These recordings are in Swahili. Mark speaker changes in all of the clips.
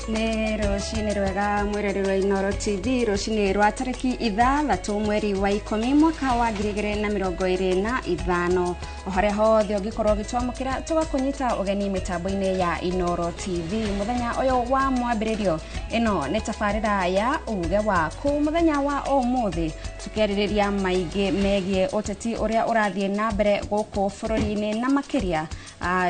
Speaker 1: Nĩ rũcinĩ rwega mwĩrori wa Inooro TV, rũcinĩ rwa tarĩki 6 mweri wa 10 mwaka wa 2025. O harĩa hothe ũngĩkorwo ũgĩtwamũkĩra tũgakũnyita ũgeni mĩtambo-inĩ ya Inooro TV. Mũthenya ũyũ wa mwambĩrĩrio, ĩno nĩ tabarĩra ya uge waku. Mũthenya wa ũmũthĩ tũkĩarĩrĩria maingĩ megiĩ ũteti ũrĩa ũrathiĩ na mbere gũkũ bũrũri-inĩ, na makĩria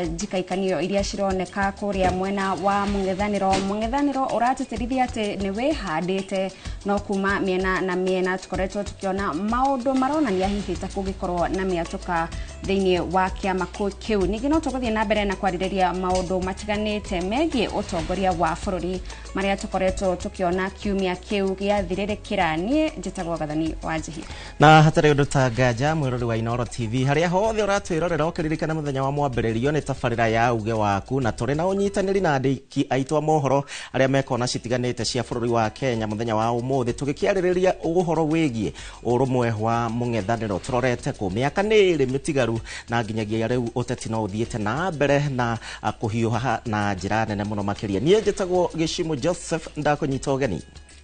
Speaker 1: njikaikanio iria cironeka kũrĩa mwena wa mũng'ethanĩro ũrateterithia atĩ nĩ wĩhandĩte, no kuma mĩena na mĩena tũkoretwo tũkĩona maũndũ maronania hihi ta kũngĩkorwo na mĩatũka thĩinĩ wa kĩama kĩu. Ningĩ no tũgũthiĩ na mbere na kwarĩrĩria maũndũ matiganĩte megiĩ ũtongoria wa bũrũri marĩa tũkoretwo tũkĩona kiumia kĩu gĩathirĩrĩkĩra. Niĩ njĩtagwo Gathani wa Njihi,
Speaker 2: na hatarĩ ũndũ ta nganja mwĩrori wa Inooro TV harĩa hothe ũratwĩrorera ũkĩririkana mũthenya wa mwambĩrĩrio nĩ tabarĩra ya uge waku, na tũrĩ na ũnyitanĩri na andĩki aitũ a mohoro arĩa mekona citiganĩte cia bũrũri wa Kenya mũthenya wa ũmũthĩ, tũgĩkĩarĩrĩria ũhoro wĩgiĩ ũrũmwe wa mũng'ethanĩro. Tũrorete kũ mĩaka nĩ ĩrĩ mĩtigaru na nginyagia rĩu ũteti no ũthiĩte na mbere na kũhiũha na njĩra nene mũno makĩria. Niĩ njĩtagwo Gĩcimũ Joseph, ndakũnyita ũgeni.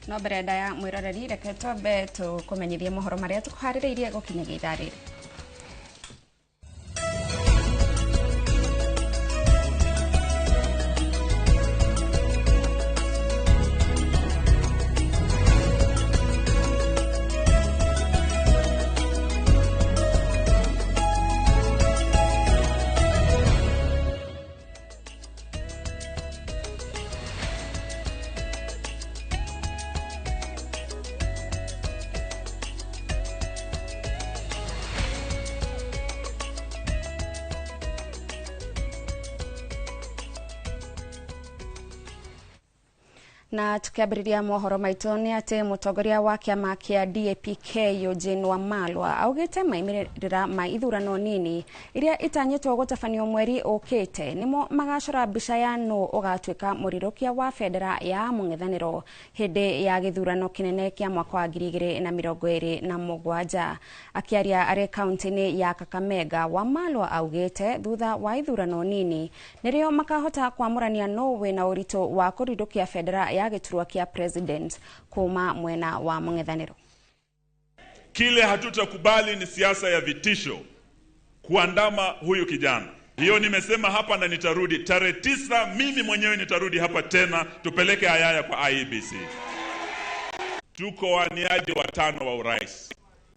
Speaker 1: No mbere ndaya mwĩroreri, reke twambe tũkũmenyithie mohoro marĩa tũkuharĩrĩirie gũkinyagia ithaa rĩrĩ. Na tukiambĩrĩria mohoro maitũ nĩ atĩ mũtongoria wa kĩama kĩa DAP-K Eugene Wamalwa augĩte maimĩrĩra ma ithurano nini iria itanyĩtwo gũtabanio mweri ũkĩte nĩmo magacora mbica ya nũ ũgatuĩka mũrirũkia wa bendera ya mũng'ethanĩro hĩndĩ ya gĩthurano kĩnene kĩa mwaka wa 2027. Akĩaria arĩ kaunti-inĩ ya Kakamega, Wamalwa augĩte thutha wa ithurano nini nĩrĩo makahota kwamũrania nũ wĩna ũritũ wa kũrirũkia bendera ya gĩturwa kĩa president kuma mwena wa mũng'ethanĩro.
Speaker 3: Kile hatutakubali ni siasa ya vitisho kuandama huyu kijana. Hiyo nimesema hapa na nitarudi tarehe 9, mimi mwenyewe nitarudi hapa tena tupeleke hayaya kwa IEBC. Tuko waniaji 5 wa urais,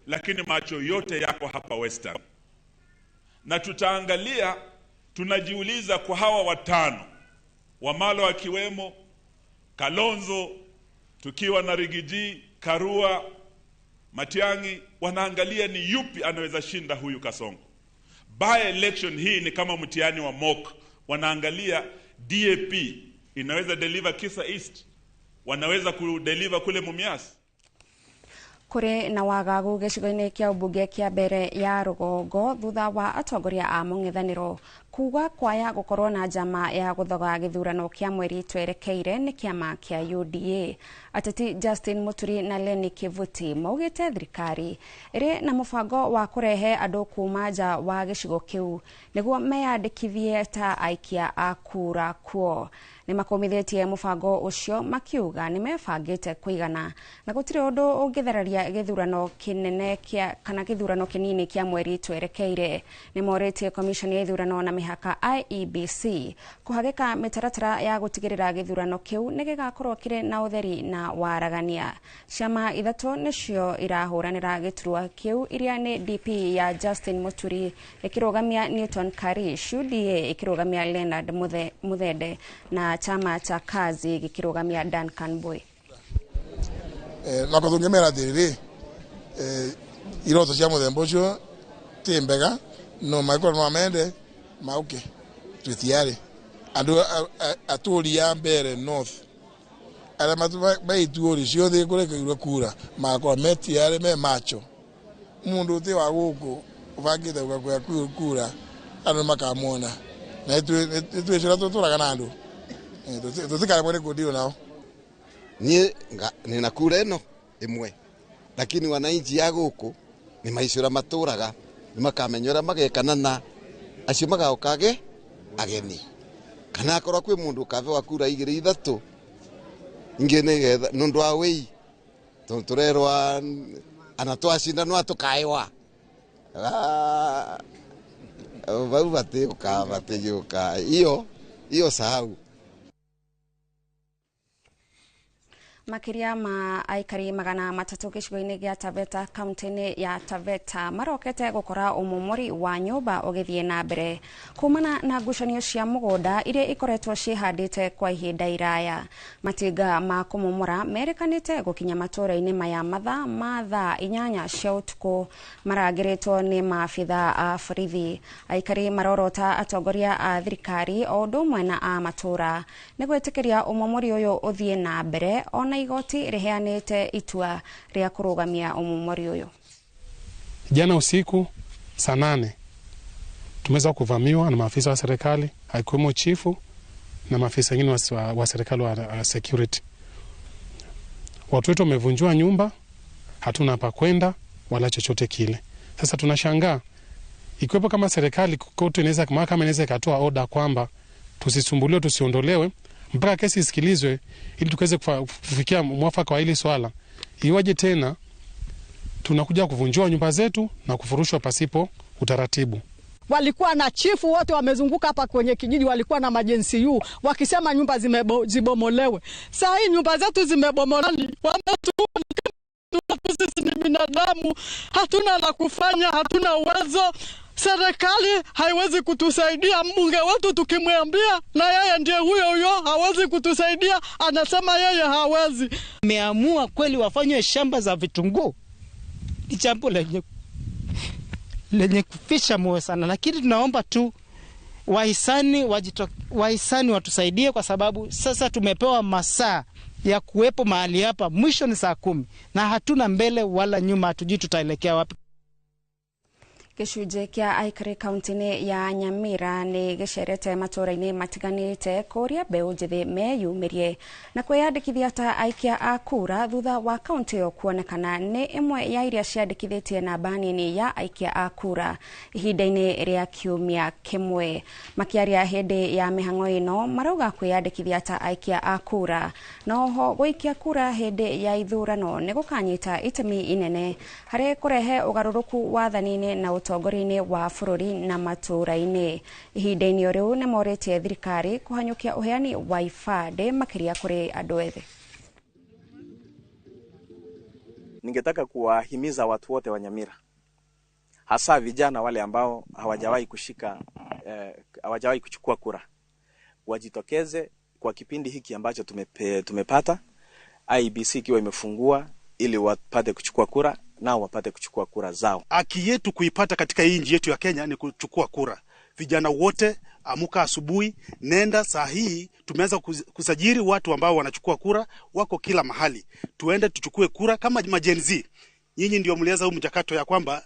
Speaker 3: lakini macho yote yako hapa Western. Na tutaangalia, tunajiuliza kwa hawa 5, Wamalwa akiwemo, Kalonzo, tukiwa na Rigiji, Karua, Matiang'i, wanaangalia ni yupi anaweza shinda huyu Kasongo. By election hii ni kama mtihani wa mock. Wanaangalia DAP inaweza deliver Kisa East, wanaweza kudeliver kule Mumias.
Speaker 1: Kũrĩ na wagagu gĩcigo-inĩ kĩa ũmbunge kĩa mbere ya Rũgongo thutha wa atongoria a mũng'ethanĩro kuga kwaya gũkorwo na njama ya gũthoga gĩthurano kĩa mweri twerekeire nĩ kĩama kĩa UDA. Ateti Justin Muturi na Lenny Kivuti maugĩte thirikari ĩrĩ na mũbango wa kũrehe andũ kuma nja wa gĩcigo kĩu nĩguo meyandĩkithie ta aikia a kura kuo. Nĩ makomithĩtie mũbango ũcio makiuga nĩ mebangĩte kũigana na gũtirĩ ũndũ ũngĩthararia gĩthurano kĩnene kana gĩthurano kĩnini kĩa mweri twerekeire. Nĩ morĩtie commission ya ithurano na mĩhaka IEBC kũhagĩka mĩtaratara ya gũtigĩrĩra gĩthurano kĩu nĩ gĩgakorwo kĩrĩ na ũtheri na waragania. Ciama 3 nĩcio irahũranĩra gĩturwa kĩu, iria nĩ DP ya Justin Muturi ĩkĩrũgamia Newton Karish, UDA ĩkĩrũgamia Leonard Muthende na chama cha kazi gĩkĩrũgamia Duncan Boy.
Speaker 4: Nakũthungemera thĩrĩ iroto cia mũthemba ũcio ti mbega no maikoro mamende mauke twitiare andũ atũri ya mbere north arĩa maituori ciothe kũrekeirwo kura makwa metiare me macho mundu ũtĩ wa gũkũ ũbangĩte gũkakuya kura andũ makamwona na itwĩcira tũtũraga na andũ tũtikare mwene kũndio nao.
Speaker 5: Niĩ nina kura ĩno ĩmwe, lakini wananchi ya gũkũ nĩ maicũra matũraga nĩ makamenyera magekana na acio magaũkage ageni kana akorwo kwĩ mundu kabe wa kura 2-3 ingene nundu wa wei turerwa anatwashinda no atukaiwa vau bateyuka iyo sahau.
Speaker 1: Makiria ma aikari magana matatu gicigo-ini gia Taveta kaunti-ini ya Taveta marokete gukora umumuri wa nyumba ugithie na mbere kumana na ngucanio cia mugunda iria ikoretwo cihandite kwa ihinda iraya. Matinga ma kumumura merekanite gukinya matura-ini maya mathaa 8 cia utuku marangiritwo ni maabitha a borithi. Aikari marorota atongoria a thirikari o undu umwe na a matura ni gwitikiria umumuri uyu uthie na mbere ona igoti riheanite itua ria kurugamia umumuri uyu.
Speaker 6: Jana usiku saa 8 tumeweza kuvamiwa na maafisa wa serikali, haikuwemo chifu na maafisa wengine wa serikali wa security. Watu wetu wamevunjwa nyumba, hatuna pa kwenda wala chochote kile. Sasa tunashangaa ikiwepo kama serikali kote inaweza, mahakama inaweza ikatoa order kwamba tusisumbuliwe, tusiondolewe mpaka kesi isikilizwe ili tukaweze kufikia mwafaka wa hili swala. Iwaje tena tunakuja kuvunjwa nyumba zetu na kufurushwa pasipo utaratibu?
Speaker 7: Walikuwa na chifu wote wamezunguka hapa kwenye kijiji, walikuwa na majensi yu wakisema nyumba zibomolewe. Saa hii nyumba zetu zimebomolewa, sisi ni binadamu, hatuna la kufanya, hatuna uwezo. Serikali haiwezi kutusaidia. Mbunge wetu tukimwambia na yeye ndiye huyo hawezi kutusaidia, anasema yeye hawezi.
Speaker 8: Meamua kweli wafanye shamba za vitunguu, ni jambo lenye kufisha moyo sana, lakini tunaomba tu wahisani watusaidie, kwa sababu sasa tumepewa masaa ya kuwepo mahali hapa, mwisho ni saa 10 na hatuna mbele wala nyuma, hatujui tutaelekea wapi.
Speaker 1: Gicunjĩ kia aikari kaunti-ini ya Nyamira ni gicerete matura-ini matiganite kuria mbeu njithi meyumirie na kwiyandikithia ta aikia a kura thutha wa kaunti yo kuonekana ni imwe ya iria ciandikithitie namba nini ya aikia a kura ihinda-ini ria kiumia kimwe. Makiaria hindi ya mihang'o ino marauga kwiyandikithia ta aikia a kura no ho guikia kura hindi ya ithurano ni gukanyita itemi inene hari kurehe ugaruruku wathani-ini na utongori-ini wa bururi na matura-ini. Ihinda-ini riu ni moritie thirikari kuhanyukia uheani wa ifade makiria kuri andu ethĩ.
Speaker 9: Ningetaka kuwahimiza watu wote wa Nyamira, hasa vijana wale ambao hawajawahi kuchukua kura, wajitokeze kwa kipindi hiki ambacho tumepata IEBC ikiwa imefungua ili wapate kuchukua kura, nao wapate kuchukua kura zao.
Speaker 10: Haki yetu kuipata katika hii nchi yetu ya Kenya ni kuchukua kura. Vijana wote amuka asubuhi, nenda saa hii tumeanza kusajili watu ambao wanachukua kura, wako kila mahali. Tuende tuchukue kura kama majenzi. Nyinyi ndio mlianza huu mchakato ya kwamba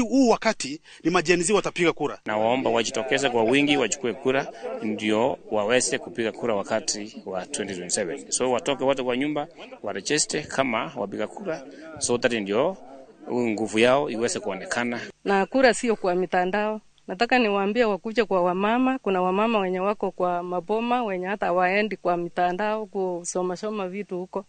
Speaker 10: huu wakati ni majenzi watapiga kura.
Speaker 11: Na waomba wajitokeze kwa wingi wachukue kura ndio waweze kupiga kura wakati wa 2027. So watoke wote kwa nyumba, waregister kama wapiga kura, so that ndio nguvu yao iweze kuonekana.
Speaker 12: Na kura sio kwa mitandao. Nataka niwaambie wakuje kwa wamama, kuna wamama wenye wako kwa maboma wenye hata waendi kwa mitandao kusoma vitu huko.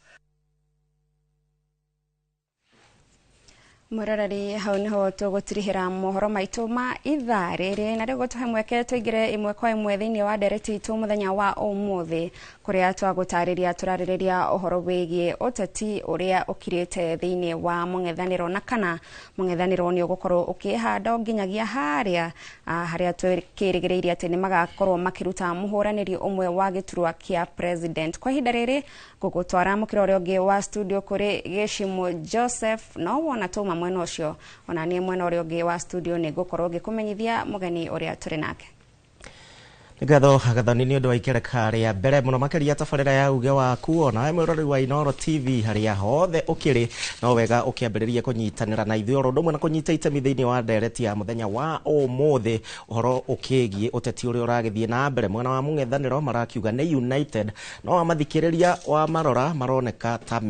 Speaker 1: Murarari hau niho tugutirihira mohoro maitu ma ithaa riri na rigo tuhe mweke tuigire imwe kwa imwe thiini wa ndereti itu muthenya wa umuthi kuria twagutariria turariria uhoro wigie uteti uria ukirite thiini wa mung'ethaniro na kana mung'ethaniro ni ugukorwo ukihanda nginyagia haria twikirigiriria ati ni magakorwo makiruta muhuraniri umwe wa giturwa kia president. Kwa ihinda riri gugutwara mukirore ungi wa studio kuri Geshimo Joseph no wona tuma mwena ucio ona ni mwena uri ungi wa studio ni gukorwo ngikumenyithia mugeni uria turi nake.
Speaker 2: Ngatho agathani ni undu wa ikereka ria mbere muno makiria tabarira ya uge waku ona mwirori wa Inooro TV haria hothe ukiri no wega ukiambiriria kunyitanira na ithuĩ oro ndumwe na kunyita itemi thiini wa ndereti ya muthenya wa umuthi uhoro ukigie uteti uria uragithie na mbere mwena wa mung'ethaniro marakiuga ni United no amathikiriria wa marora maroneka ta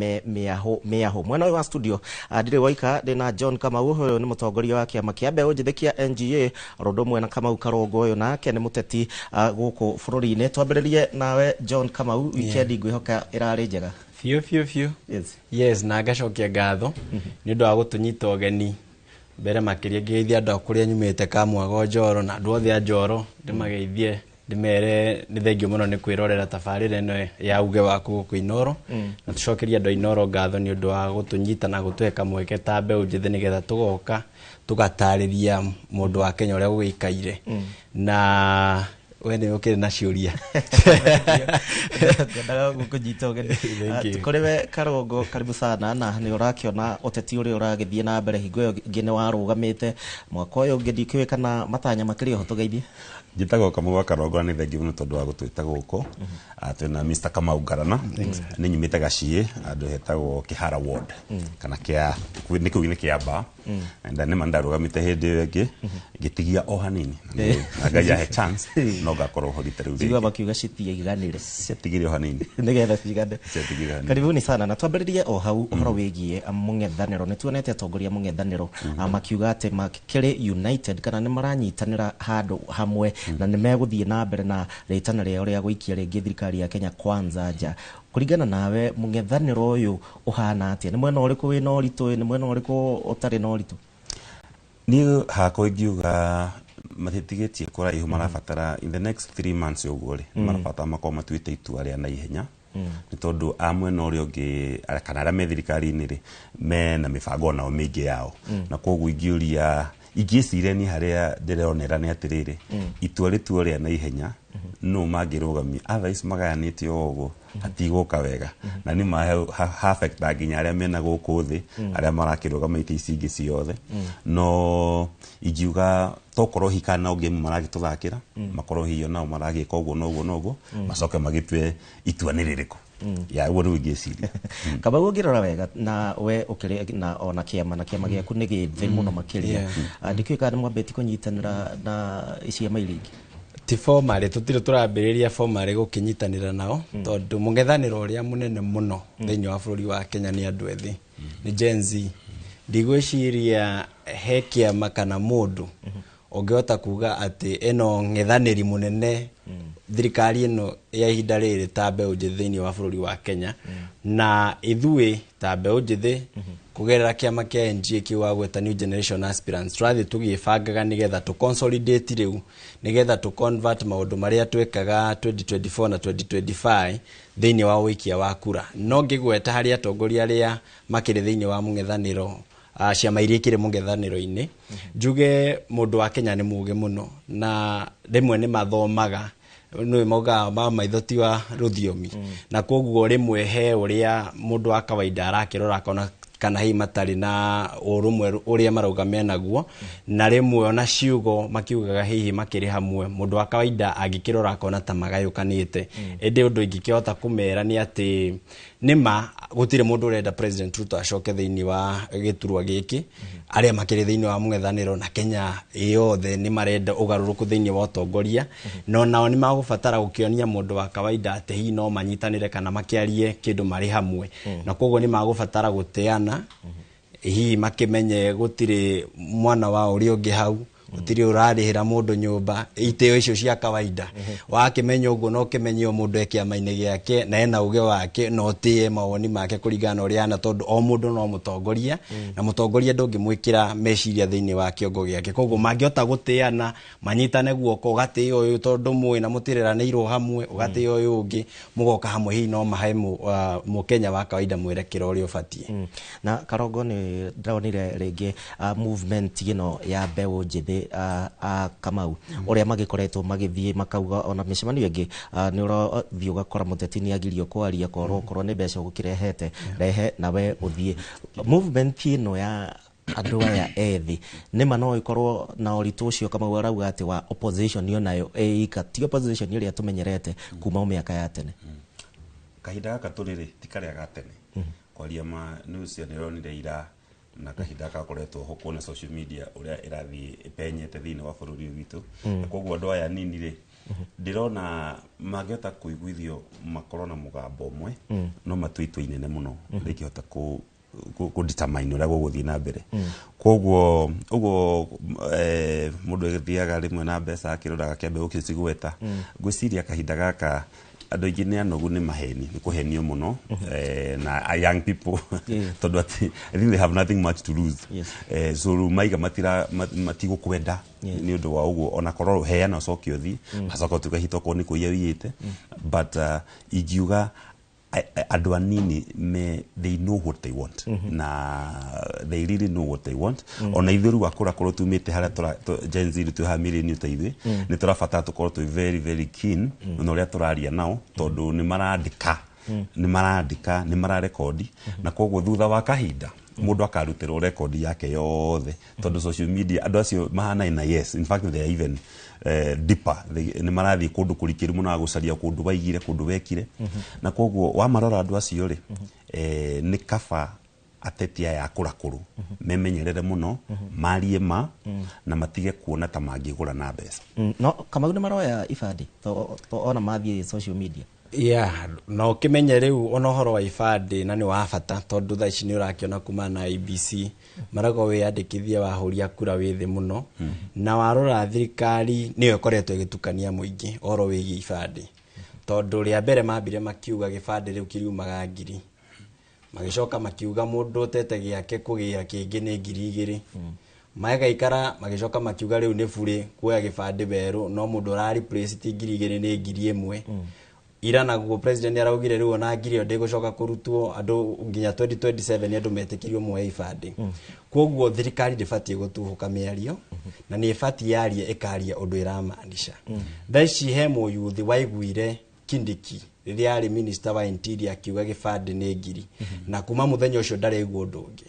Speaker 2: miahu mwena wa studio ndire waika ndina John Kamau huyo ni mutongoria wa kiama kia mbeu njithi kia NGA oro ndumwe na Kamau Karongo uyu nake ni muteti guku bururi-ini. Twambiririe nawe John Kamau, weekend ngwihoka irari njega.
Speaker 13: Fiu. Yes, na ngacokia ngatho ni undu wa gutunyita ugeni mbere makiria ngeithia andu akuria nyumite Kamwago Njoro na andu othe a Njoro ndimageithie ndimere ni thengio muno ni kwirorera tabarira ino ya uge waku guku Inoro na tucokeria andu Inoro ngatho ni undu wa gutunyita na gutweka mweke ta mbeu njithi nigetha tugoka tugatariria mundu wa Kenya uria gwikaire na wene ukiri na ciuria
Speaker 2: ndaga gukunyita ugeni. Tukoriwe Karongo, karibu sana, na ni urakiona uteti uri uragithie na mbere hingo iyo ngine warugamite mwaka uyu ngidikiwe kana matanya makiri ho tugeithie.
Speaker 14: Njitagwo Kamau Karongo, ni thengi muno tondu wa gutwita guku twina Mr. Kamau Ngarana ni nyumite Gacie andu hetagwo Kihara Ward kana kia ni kuine Kiamba and ni mandarugamite hindi iyo ingi ngitigia o hanini na Ngai ahe chance no gakorwo horite riu
Speaker 2: ziwa bakiuga citiiganire
Speaker 14: ciatigire o hanini
Speaker 2: nigetha cigande. Karibuni sana, na twambiririe o hau uhoro wigie mung'ethaniro. Ni tuonete atongoria mung'ethaniro makiuga ati makiri united kana ni maranyitanira handu hamwe na ni meguthie na mbere na ritana ria ria guikia ringi thirikari ya Kenya Kwanza nja. Kuringana nawe mung'ethaniro uyu uhana atia? Ni mwena uriku wina uritu, ni mwena uriku utari na uritu?
Speaker 14: Ni hako ngiuga matitigetie kuraihu marabatara in the next 3 months uguo ri marabatara makoma matuite itua ria na ihenya ni tondu amwe no ri ongi kana ara me thirikari-ini ri me na mibango nao mingi yao na koguo ingiuria ingicireni haria ndironera ni atiriri itua ritu ria na ihenya no magirugami otherwise magayanite ogo hatiguka wega na ni ma affect nginya aria mena guku thi aria marakirugamite icingi ciothe no ingiuga tokorwo hikana o game maragituthakira makorwo hiyo nao maragika uguo noguo macoke magitwe itua ni ririko ya uguo ni ngiciria.
Speaker 2: Kaba ugirora wega na we ukiri na ona kiama giaku ni githi muno makiria ndikwika ni mwambeti kunyitanira na iciama iringi
Speaker 13: ti formally tutire turambiriria formally gukinyitanira nao tondu mung'ethaniro uria munene muno thiini wa bururi wa Kenya ni andu ethi ni Gen Z. Ndigwiciria he kiama kana mundu ungihota kuga ati eno ng'ethaniri munene thirikari ino ya ihinda riri ta mbeu njithi thiini wa bururi wa Kenya na ithui ta mbeu njithi kugerera kiama kia NGA kiwa gweta New Generation Aspirants turathi tugibangaga nigetha tu consolidate riu nigetha tu convert maundu maria twekaga 2024 na 2025 thiini wa wikia wa kura. No ngigweta hari atongoria aria makiri thiini wa mung'ethaniro ciama iria ikiri mung'ethaniro-ini njuge mundu wa Kenya ni muge muno na rimwe ni mathomaga no moga ma maithoti wa ruthiomi na koguo rimwe he uria mundu wa kawaida arakirora kona kana hii matari na urumwe uria maraugamia naguo na rimwe ona ciugo makiugaga hihi makiri hamwe mundu wa kawaida agikirora akona ta magayukanite ende undu ingikihota kumera ni ati nima gutire mundu urenda President Ruto acoke thiini wa giturwa giki aria makiri thiini wa mung'ethaniro na Kenya yothe ni marenda ugaruruku thiini wa utongoria no nao ni magubatara gukionia mundu wa kawaida ati hihi no manyitanire kana makiarie kindu mari hamwe na koguo ni magubatara guteana hihi makimenye gutire mwana wa uri ungi hau gutire urarihira mundu nyumba iteo icio cia kawaida wakimenya uguo no kimenye mundu ekiama-ini giake na ena uge wake no tie mawoni make kuringana uri ana tondu o mundu no mutongoria na mutongoria ndungimwikira meciria thiini wa kiongo giake koguo mangiota gutiana manyitane guoko ugati uyu tondu mwe na mutiriraneirwo hamwe ugati uyu ungi mugoka hamwe hihi no mahe Mukenya wa kawaida mwerekero uri ubatie.
Speaker 2: Na Karongo ni ndaonire ringi movement ino ya mbeu njithi Kamau uria magikoretwo magithie makauga ona micemanio ingi ni urathie ugakora muteti ni agirio kwaria korwo ni mbeca gukirehete rehe nawe uthie movement ino ya andu aya ethi nima no ikorwo na uritu ucio Kamau arauga ati wa opposition yo nayo eika ti opposition iria tumenyerete kuma miaka ya tene
Speaker 14: kahinda gaka turiri tikaria ga tene kwaria ma news ya nironire ira na kahinda gakoretwo ho kuona social media uria irathi ipenyete thiini wa bururi witu na koguo andu aya nini ri ndirona mageta kuiguithio makorwo na mugambo umwe no matuitwo inene muno rikihota ku determine ura guguthii na mbere koguo mundu agithiaga rimwe na mbeca akiroraga kiambe ukicigweta gwiciria kahinda gaka andu aingi ni anogu ni maheni ni kuhenio muno na young people tondu ati I think they have nothing much to lose so maiga matigukwenda ni undu wa uguo ona korwo heana cokio thi macoko tukahito ko ni kuia wiyite but igiuga andu anini they know what they want na they really know what they want ona ithiru wakura korwo tumite haria Gen Z tu ha million tu ithui ni turabata tukorwo tu very very keen no ria turaria nao tondu ni marandika ni mararekodi na koguo thutha wa kahinda mundu akarutirwo rekodi yake yothe tondu social media andu acio mahana ina yes in fact they are even deeper ni marathi kundu kurikiru muno agucaria kundu baigire kundu bekire na koguo wa marora andu acio ri ni kaba atetia ya kurakuru memenyerere muno marie na matige kuona ta mangigura na mbeca
Speaker 2: no kama une maroya ibandi to ona mathie social media
Speaker 13: no kimenye riu ona horo wa ibandi na ni wa bata tondu tha ici ni urakiona kuma na IBC marago wiyandikithia wahuria kura withi muno na warora thirikari niyo ikoretwo igitukania muingi oro wigi ibandi tondu ria mbere mambire makiuga gibandi riu kiriumaga ngiri magicoka makiuga mundu utete giake kugia kingi ni ngiri 2 maega ikara magicoka makiuga riu ni bure kuoya gibandi beru no mundu ra replace ti ngiri 2 ni ngiri 1 ira naguo president araugire riu ona ngiri ode gucoka kurutwo andu nginya 2027 andu metikirio mwe ibandi koguo thirikari ndibatie gutuhuka miario na ni ibati yarie ikaria undu iramaanisha thaici he muyuthi waiguire Kindiki riria ari minister wa interior akiuga gibandi ni ngiri na kuma muthenya ucio ndari igwo ndungi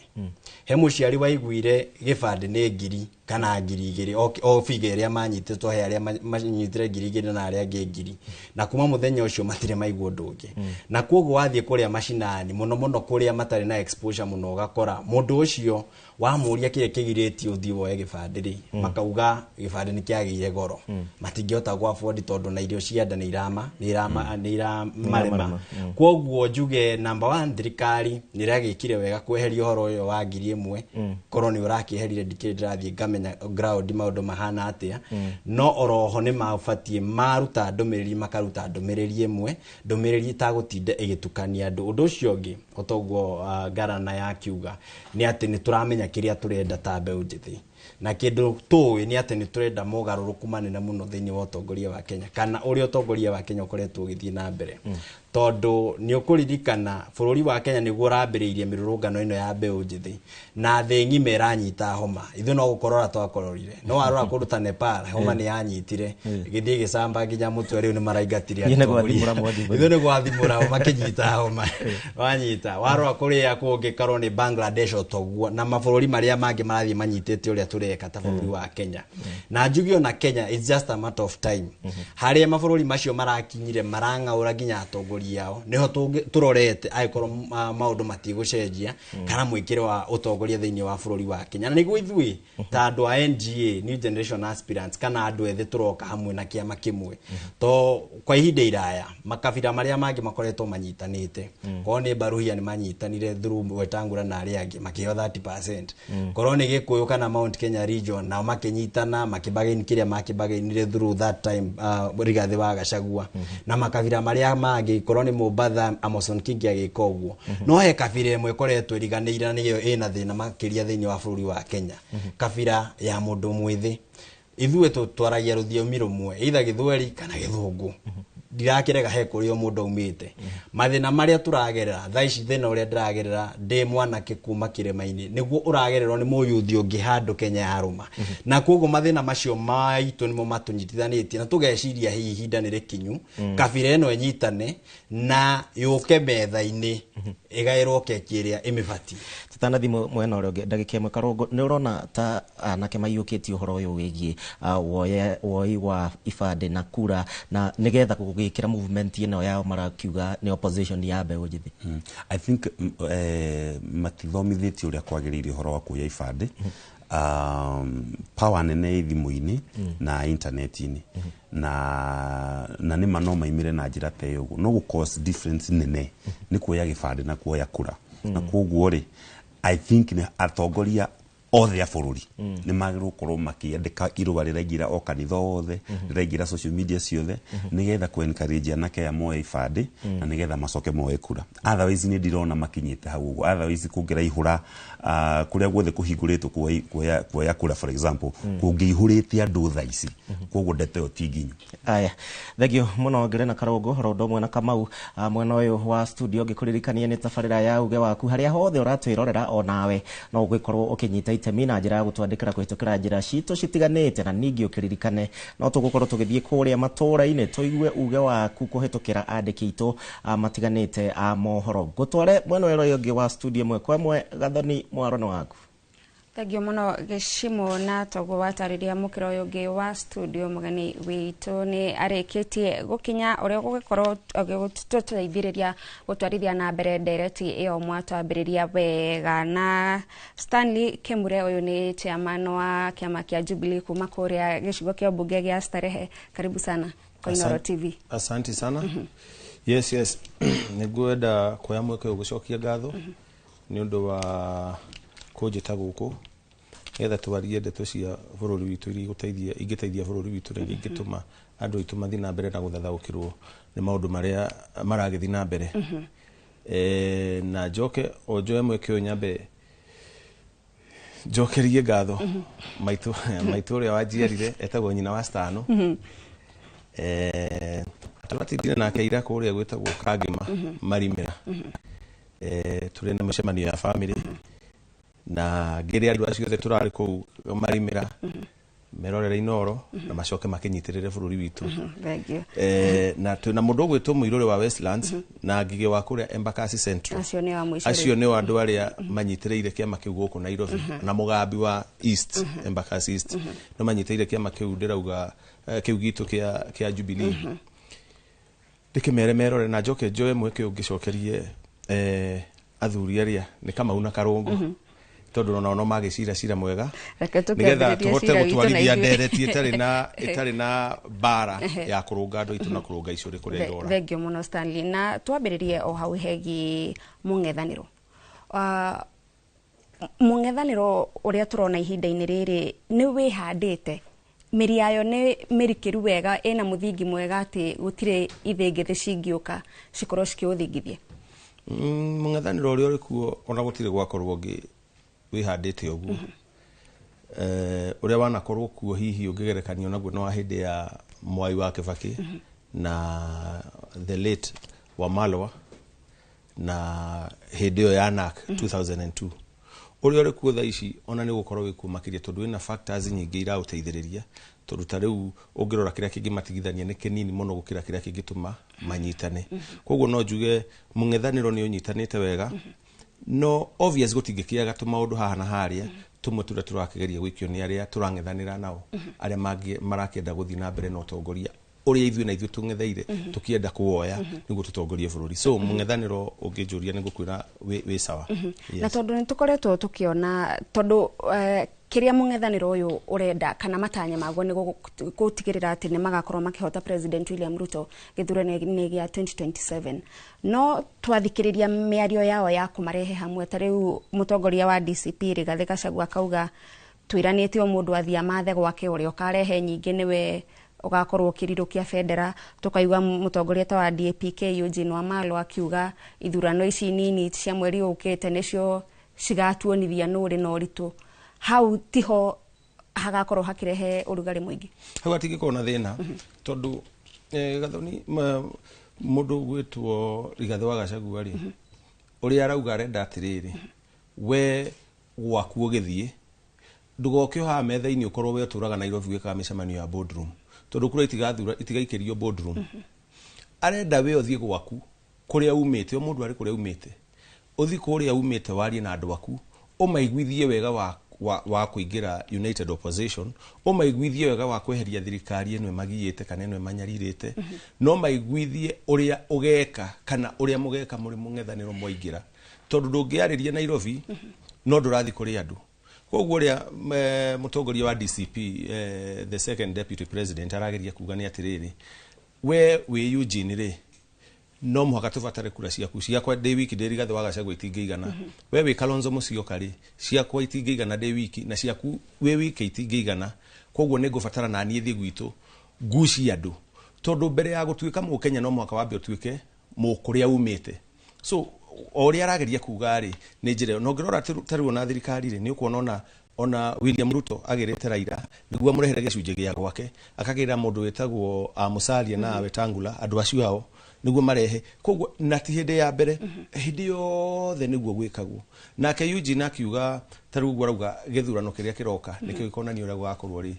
Speaker 13: he muciari waiguire gibandi ni ngiri kana ngiri 2 o figure iria manyititwo he aria manyitire ngiri 2 na aria ngiri na kuma muthenya ucio matire maigwo ndungi na koguo wathie kuria mashinani muno kuria matari na exposure muno gakora mundu ucio wamuria kire kigiritio uthii woe gibandi ri makauga gibandi ni kiagire goro matingihota gwa afford tondu na irio cianda ni irama marema koguo njuge number 1 thirikari ni ragikire wega kweheria horo uyo wa ngiri 1 korwo ni urakiherire ndikire ndirathie ngamenya ground maundu mahana atia no oroho ni mabatie maruta ndumiriri makaruta ndumiriri imwe ndumiriri itagutinde igitukania andu undu ucio ungi otoguo garana ya kiuga ni ati ni turamenya kiria turenda ta mbeu njithi na kindu tuwi ni ati ni turenda mugaruruku manene muno thiini wa utongoria wa Kenya kana uri utongoria wa Kenya ukoretwo ugithii na mbere tondu ni ukuririkana bururi wa Kenya niguo urambiriirie mirurungano ino ya mbeu njithi na thi ng'ima iranyita homa ithu no gukorora twakororire no warora kundu ta Nepal homa ni yanyitire githii gicamba nginya mutwe riu ni maraingatire ithu ni gwathimura makinyita homa wanyita warora kuria kungi karo ni Bangladesh otoguo na mabururi maria mangi marathie manyitite uria tureka ta bururi wa Kenya na njugio na Kenya it's just a matter of time haria mabururi macio marakinyire marang'aura nginya atongoria yao niho turorete aikorwo maundu matigucenjia kana mwikire wa utongoria thiini wa bururi wa Kenya na niguo ithui ta andu a NGA New Generation Aspirants kana andu ethe turoka hamwe na kiama kimwe to kwa ihinda iraya makabira maria mangi makoretwo manyitanite ko ni Baruhia ni manyitanire through Wetangula na aria angi makio 30% korwo ni Gikuyu kana Mount Kenya region na makinyitana makibagaini kiria makibagainire through that time Rigathi wa Gachagua na makabira maria mangi korwo ni Mombasa Amason Kingi agika uguo no he kabira imwe koretwo iriganiire niyo ina thina makiria thiini wa bururi wa Kenya kabira ya mundu mwithi ithuwe twaragia ruthiumi rumwe either Githweri kana Githungu ndirakirega he kuri o mundu umite mathina maria turagerera thaici thina uria ndiragerera ndi mwana kikuma kiremaini niguo uragererwo ni muyuthi ungi handu Kenya ya ruma na koguo mathina macio maitu nimo matunyitithanitie na tugeciria hihi ihinda ni rikinyu kabira eno enyitane na yuke metha-ini igairwo keki iria imibatie
Speaker 2: tutanathi mwena uria ndagika imwe Karongo ni urona ta anake maiyukitie uhoro uyu wigie woi wa ibandi na kura na nigetha gukira movement ino yao marakiuga ni opposition ya mbeu njithi
Speaker 14: I think matithomithitio uria kwagiriire uhoro wa kuya ibandi power nene thimu-ini na internet-ini na ni manoma imire na njira te ugu no cause difference nene ni kuoya gibandi na kuoya kura na koguo ri I think ni atongoria othe a bururi ni magirwo korwo makiandika irua riraingira o kanitha othe riraingira social media ciothe nigetha ku encourage anake ya moe ifade na nigetha macoke moe kura. Otherwise ni ndirona makinyite hau uguo. Otherwise kungira ihura kuria guothe kuhinguritwo kuoya kura for example kungihurite andu tha ici koguo ndete o tinginyu.
Speaker 2: Aya thegio muno ngire na Karongo rondo mwe na Kamau mwena uyu wa studio ngikuririkania ni tabarira ya uge waku haria hothe uratwirorera onawe no ugikorwo ukinyita itemi na njira ya gutwandikira kuhitukira njira cito citiganite na ningi ukiririkane no tugukorwo tugithie kuria matura-ini tuigue uge waku kuhitukira andiki itu matiganite a mohoro gutware mwena uyu ungi wa studio mwe kwa mwe Gathoni mwarono waku.
Speaker 1: Thegio muno Geshimo na togo watariria mukiro uyu ungi wa studio mugani witu ni arikitie gukinya uria gugikorwo gututithiriria gutwarithia na mbere ndereti iyo mwatambiriria wega na Stanley Kemure uyu ni chairman wa kiama kia Jubilee kuma kuria gicigo kia bunge gia Starehe. Karibu sana kwa Inooro TV.
Speaker 15: Asante sana. Yes nigwenda kuya mweke ugucokia ngatho ni undu wa kujita guku etha twarie ndeto cia bururi witu iri guteithia ingiteithia bururi witu ri ingituma andu itu mathi na mbere na guthathaukirwo ni maundu maria maragithi na mbere na joke ojoe mweke unyambe jokerie ngatho maitu ria wajiarire etagwo nyina wa Stano abatithire na kaira kuria gwetagwo Kagima Marimira turi na micemania ya family na ngiri andu acio the turari ku Marimira merorera Inooro na macoke makinyitirire bururi witu na tuna mundu gwitwo muirore wa Westlands na ngige wa kuria Embakasi Central acio ni andu aria manyitireire kiama kiu guku Nairobi na mugambi wa East Embakasi East no manyitireire kiama kiu ndirauga kiu gitu kia Jubilee dikimere merore na joke joe mweke ungicokerie athuri aria ni kama una Karongo tondu no magicira mwega nigetha tuhote gutwarithia ndereti itari na bara ya kurunga andu itu na kurunga icuri kuria irora.
Speaker 1: Thegio muno Stanley na twambiririe o hau hegi mungethaniro uria turona ihinda-ini riri ni wihandite miri yayo ni mirikiru wega ina muthingi mwega ati gutire ithengethe cingiuka cikorwo cikiuthingithia.
Speaker 15: Mungethaniro uria uri kuo ona gutire gwakorwo ngi wihandite uguo uria wanakorwo kuo hihi ungigerekanio naguo no hindi ya Mwai wa Kibaki na the late Wamalwa na hindi yo ya NARC 2002 uria uri kuo tha ici ona ni gukorwo wikumakiria tondu ina factors nyingi ira uteithiriria tondu ta riu ungirora kiria kingi matigithania ni kinini muno gukira kiria kingituma manyitane koguo no njuge mungethaniro ni unyitanite wega no obvious gutingikiaga tu maundu haha na haria tumwe turia turakigeria gwikio ni aria turangethanira nao aria marakienda guthi na mbere no tongoria uria ithuĩ na ithuĩ tungetheire tukienda kuoya niguo tutongorie bururi so mungethaniro ungijuria nigukwira wi sawa.
Speaker 1: Na tondu ni tukoretwo tukiona tondu kiria mungethaniro uyu urenda kana matanya maguo ni gutigirira ati ni magakorwo makihota President William Ruto githurano-ini gia 2027 no twathikiriria miario yao ya kumarehe hamwe tariu mutongoria wa DCP Rigathi Gachagua akauga twiranite o mundu athia mathe gwake uria ukarehe nyingi niwe ugakorwo kirirukia federa tukaigwa mutongoria ta wa DAP-K Eugene Wamalwa akiuga ithurano ici nini cia mweri ukite nicio cigatuonithia nuri no ritu hau tiho hagakorwo hakirehe urugari mwingi
Speaker 15: hau atigiko na thina tondu Gathoni mundu gwitwo Rigathi wa Gachagua ri uria arauga arenda atiriri we gwaku ugithie ndugoke ha metha-ini ukorwo we turaga Nairobi wika micemanio ya boardroom tondu kura itigaikirio boardroom arenda we uthie gwaku kuria umite o mundu ari kuria umite uthi kuria umite warie na andu aku umaiguithie wega wa kuingira United Opposition umaiguithie wega wa kweheria thirikari eno magiyete kana eno manyaririte no maiguithie uria ugeka kana uria mugeka muri mungethaniro mwaingira tondu ndungiariria Nairobi no ndurathi kuria andu koguo ria mutongoria wa DCP the second deputy president arageria kuga ni atiriri we Eugene ri no muhaka tubatare kura ciaku ciakwa ndĩ wiki ndĩ Rigathĩ wa Gachagua itingĩigana we wĩ Kalonzo Musyoka rĩ ciakwa itingĩigana ndĩ wiki na ciaku we wiki itingĩigana koguo nĩ ngũbatara na niĩ thiĩ gwitũ nguci andũ tondu mbere ya gũtuĩka mũkenya no muhaka wambe ũtuĩke mũkũrĩa umĩte so oria arageria kuga rĩ nĩ njĩra no ngĩrora tarĩu na thirikari rĩ nĩ ũkuona ona William Ruto agerete Raila nĩguo mũrehere gĩcunjĩ gĩa gwake akagĩra mũndũ wĩtagwo Musalia na Wetangula andũ acio hao nĩguo marehe koguo na ti hĩndĩ ya mbere hĩndĩ yothe nĩguo gwĩkagwo nake Eugene akiuga tarĩu guo arauga gĩthurano kĩrĩa kĩroka nĩkĩo gĩkonania ũrĩa gwakorwo rĩ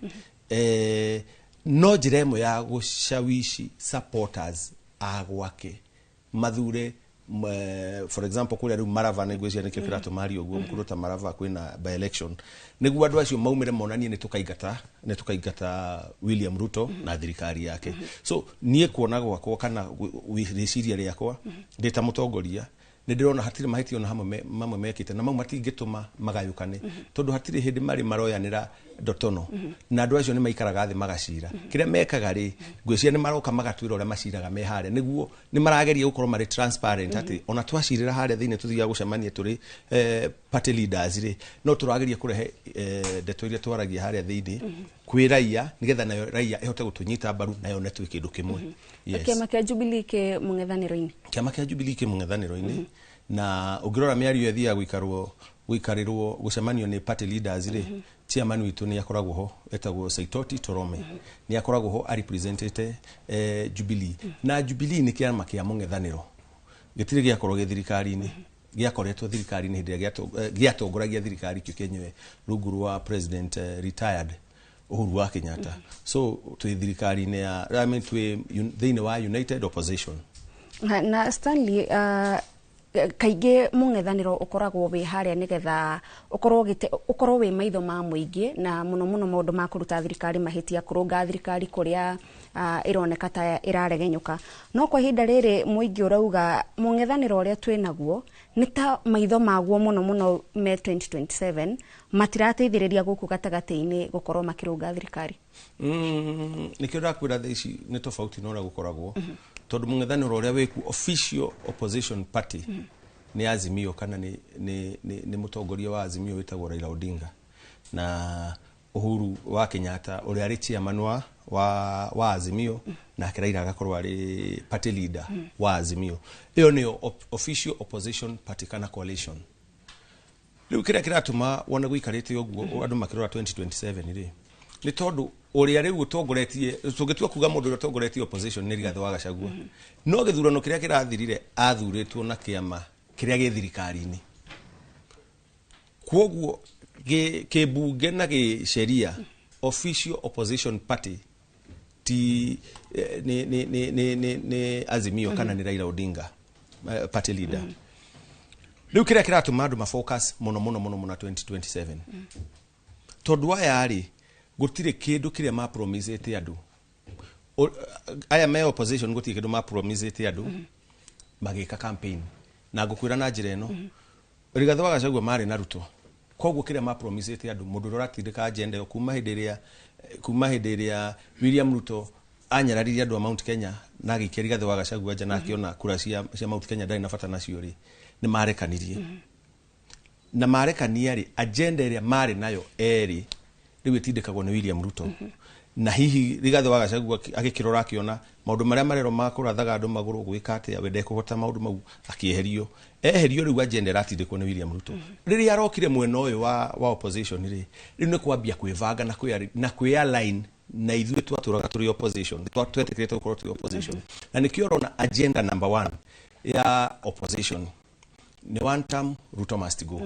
Speaker 15: no njĩra ĩmwe ya gũcawici supporters agwake mathure for example kule rĩu Marava nĩgwĩcia nĩkĩo kĩratũma Mario guo mkuruta Marava kwĩna by election nĩguo andũ acio maumire monanie nĩ tũkaingata William Ruto na thirikari yake so niĩ kuona gwakwa kana rĩciria rĩakwa ndĩ ta mũtongoria nĩ ndĩrona hatirĩ mahĩtia ona mamwe mekĩte na mau matingĩtũma magayũkane tondũ hatirĩ hĩndĩ marĩ maroyanĩra ndotono na andũ acio nĩ maikaraga thĩ magacira kĩrĩa mekaga rĩ ngwĩciria nĩ maroka magatwĩra ũrĩa maciraga me harĩa nĩguo nĩ marageria gũkorwo marĩ transparent atĩ ona twacirĩra harĩa thĩinĩ tũthiaga gũcemania tũrĩ party leaders rĩ no tũrageria kũrehe ndeto iria twaragia harĩa thĩinĩ kwĩ raia nĩgetha nayo raia ĩhote gũtũnyita mbaru nayo nĩ twĩ kĩndũ kĩmwe
Speaker 1: kĩama kĩa Jubilee kĩ mũng'ethanĩro-inĩ
Speaker 15: kĩama kĩa Jubilee kĩ mũng'ethanĩro-inĩ na ũngĩrora mĩario ĩthiaga gũikarĩrwo gũcemanio nĩ party leaders rĩ chairman witũ nĩ akoragwo ho etagwo Saitoti Torome nĩ akoragwo ho representete Jubilee na Jubilee nĩ kĩama kĩa mũng'ethanĩro gĩtirĩ gĩakorwo gĩthirikari-inĩ gĩakoretwo thirikari-inĩ hĩndĩ ĩrĩa gĩatongoragia thirikari kĩo Kenya rungu rwa president retired Uhuru wa Kenyatta so twĩ thirikari-inĩ ya thĩinĩ wa United Opposition
Speaker 1: na Stanley kaingĩ mũng'ethanĩro ũkoragwo wĩ harĩa nĩgetha ũkorwo wĩ maitho ma mũingĩ na mũno maũndũ ma kũruta thirikari mahĩtia kũrũnga thirikari kũrĩa ĩroneka ta ĩraregenyũka no kwa ihinda rĩrĩ mũingĩ ũrauga mũng'ethanĩro ũrĩa twĩnaguo nĩ ta maitho maguo mũno me 2027 matirateithĩrĩria gũkũ gatagatĩ-inĩ gũkorwo makĩrũnga thirikari
Speaker 15: nĩkĩo ndakwĩra thaa ici nĩ tofauti na ũrĩa gũkoragwo tondũ mũng'ethanĩro ũrĩa wĩku official opposition party nĩ Azimio kana nĩ mũtongoria wa Azimio wĩtagwo Raila Odinga na Uhuru wa Kenyatta ũrĩa arĩ chairman wa Azimio na Raila agakorwo arĩ party leader wa Azimio ĩyo nĩyo official opposition party kana coalition rĩu kĩrĩa kĩratũma wona gũikarĩte ũguo andũ makĩrora 2027 rĩ nĩ tondũ ũrĩa rĩu ũtongoretie tũngĩtua kuga mũndũ ũrĩa ũtongoretie opposition nĩ Rigathĩ wa Gachagua no gĩthurano kĩrĩa kĩrathirire athurĩtwo na kĩama kĩrĩa gĩ thirikari-inĩ kwoguo kĩmbunge na gĩceria official opposition party ti nĩ Azimio kana nĩ Raila Odinga party leader rĩu kĩrĩa kĩratũma andũ mafocus mũno 2027 tondũ aya rĩ gũtirĩ kĩndũ kĩrĩa ma promisete andũ aya me opposition gũtirĩ kĩndũ ma promisete andũ magĩka campaign na ngũkwĩra na njĩra ĩno Rigathĩ wa Gachagua marĩ na Ruto koguo kĩrĩa ma promisete andũ mũndũ ũrĩa ũratindĩka agenda kuma hĩndĩ ĩrĩa William Ruto anyararirie andũ a Mount Kenya na agĩikia Rigathĩ wa Gachagua nja na akĩona kura cia Mount Kenya ndarĩ na bata nacio rĩ nĩ marekanirie na marekania rĩ agenda ĩrĩa marĩ nayo erĩ rĩu ĩtindĩkagwo nĩ William Ruto na hihi Rigathĩ wa Gachagua agĩkĩrora akĩona maũndũ marĩa marero ma kũrathaga andũ magũrũ gwĩka atĩa wende kũhota maũndũ mau akĩeherio rĩu agenda ĩratindĩkwo nĩ William Ruto rĩrĩa arokire mwena ũyũ wa opposition rĩ rĩu nĩ kwambia kwĩvanga na kwĩ-align na ithuĩ twatũraga tũrĩ opposition twetĩkĩrĩte gũkorwo tũrĩ opposition na nĩkĩo ũrona agenda number 1 ya opposition nĩ one term Ruto must go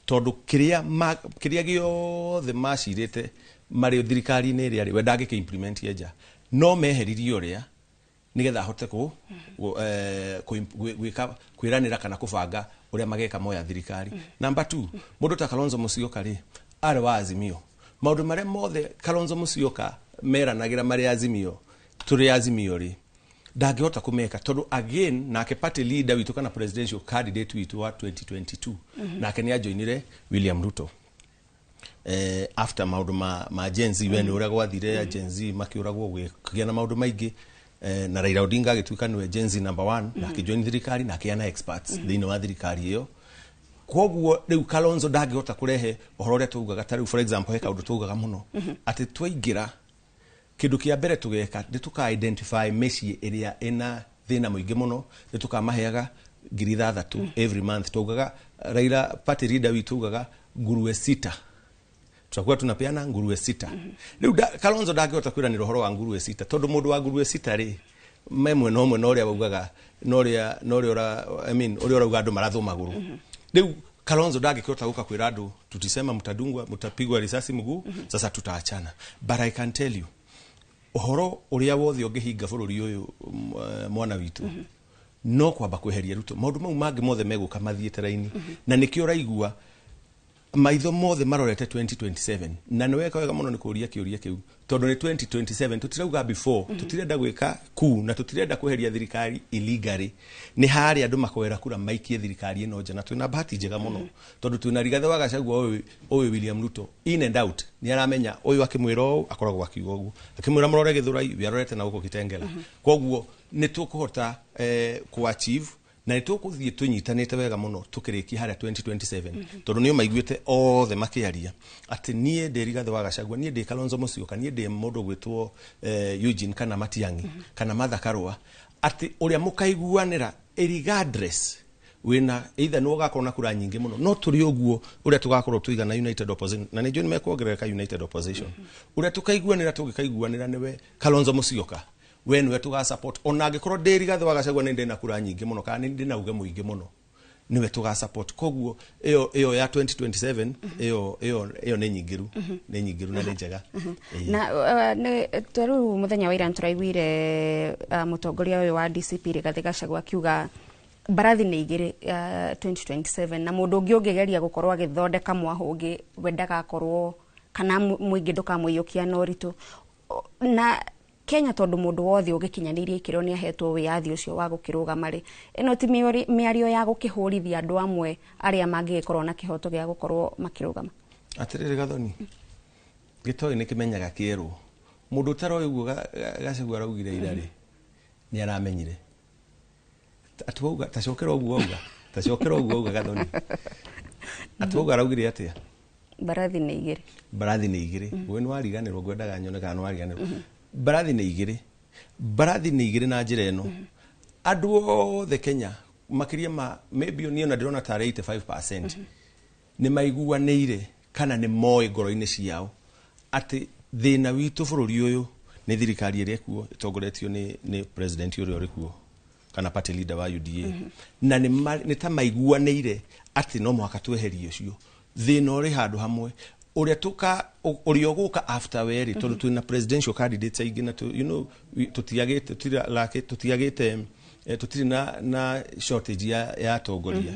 Speaker 15: tondũ kĩrĩa gĩothe macirĩte marĩ thirikari-inĩ ĩrĩa rĩ we ndangĩkĩ implement nja no meheririe ũrĩa nĩgetha ahote kwĩranĩra kana kũbanga ũrĩa mageka moya thirikari number 2 mũndũ ta Kalonzo Musyoka rĩ arĩ wa Azimio maũndũ marĩa mothe Kalonzo Musyoka meranagĩra marĩ Azimio tũrĩ Azimio rĩ ndangĩhota kũmeka tondũ again nake party leader witũ kana presidential candidate witũ wa 2022 nake nĩ ajoinire William Ruto after maũndũ ma Gen Z we nĩ ũrĩa gwathire Gen Z makĩũragwo gũkĩgĩa na maũndũ maingĩ na Raila Odinga agituika niwe Gen Z number 1 na akijoin thirikari na akiana experts thini wa thirikari iyo. Koguo riu Kalonzo ndangihota kurehe uhoro uria tugaga ta riu for example heka undu tugaga muno ati twaingira kindu kia mbere tugeka ndi tuka identify meci area ina thina muingi muno ndi tukamaheaga 3,000 every month tugaga Raila party leader witu tugaga nguruwe 6 tutakuwa tunapeana nguruwe 6 riu Kalonzo ndangihota kwira ni rohoro wa nguruwe 6 tondu mundu wa nguruwe 6 ri memwe no mwe no ria baugaga no ria ora I mean uri ora andu marathu maguru riu Kalonzo ndangihota guka kwira andu tutisema mtadungwa mtapigwa risasi mguu sasa tutaachana but I can tell you uhoro uria wothe ungihinga bururi uyu mwana witu no kwamba kweheria Ruto maundu mau mangi mothe meguka mathiete raini na nikio raigua maitho mothe marorete 2027 na niweka wega muno nikuria kiuria kiu tondu ni 2027 tutirauga before tutirenda gwika ku na tutirenda kweheria thirikari illegally ni hari andu makwera kura maikie thirikari ino nja na twina bahati njega muno tondu twina Rigathi wa Gachagua oyu William Ruto in and out ni aramenya oyu akimwira o akoragwo akiuga uguo akimwira murore Githurai we arorete na guko Kitengela koguo ni tukuhota ku achieve na nitukuthie tunyitanite wega muno tukiriki haria 2027 tondu niyo maiguite othe makiaria ati nie ndi Rigathi wa Gachagua nie ndi Kalonzo Musyoka nie ndi mundu gwitwo Eugene kana Matiang'i kana Martha Karua ati uria mukaiguanira regardless wina either no gakorwo na kura nyingi muno no turi uguo uria tugakorwo tuigana united opposition na nijo nimekwongerereka united opposition uria tukaiguanira tugikaiguanira niwe Kalonzo Musyoka we niwe tuga support ona angikorwo ndi Rigathi wa Gachagua ndi na kura nyingi muno kana ndi na uge muingi muno niwe tuga support koguo iyo ya 2027 iyo ni nyingiru na ni njega
Speaker 1: na ne twaru muthenya wa ira turaiguire mutongoria uyu wa DCP Rigathi Gachagua akiuga barathi ni igiri 2027 na mundu ungi ungigeria gukorwo agithondeka mwahungi wendaga akorwo kana muingi ndukamwiyukia no ritu na Kenya tondu mundu wothe ugikinyanirie ikiro ni ahetwo wiathi ucio wa gukirugama ri ino ti miario ya gukihurithia andu amwe aria mangikorwo na kihoto gia gukorwo makirugama
Speaker 15: atiriri Gathoni gitoi ni kimenyaga kieru mundu taro uguo Gachagua raugire irari ni aramenyire atuuga tacokera uguo uga Gathoni atuuga raugire atia
Speaker 1: barathi ni igiri
Speaker 15: we ni wariganirwo ngwendaga nyone kana ni wariganirwo barathi ni igiri na njira eno andu othe Kenya makiria ma maybe ni ona ndirona ta 85% ni maiguanire kana ni moi ngoro-ini ciao ati thina witu bururi uyu ni thirikari iria kuo itongoretio ni president uria uri kuo kana party leader wa UDA na ni ta maiguanire ati no mwaka tweherie ucio thina uri handu hamwe uria tuka urio guka after weri tondu twina presidential candidates aigi na tutiagite tutiri na shortage ya atongoria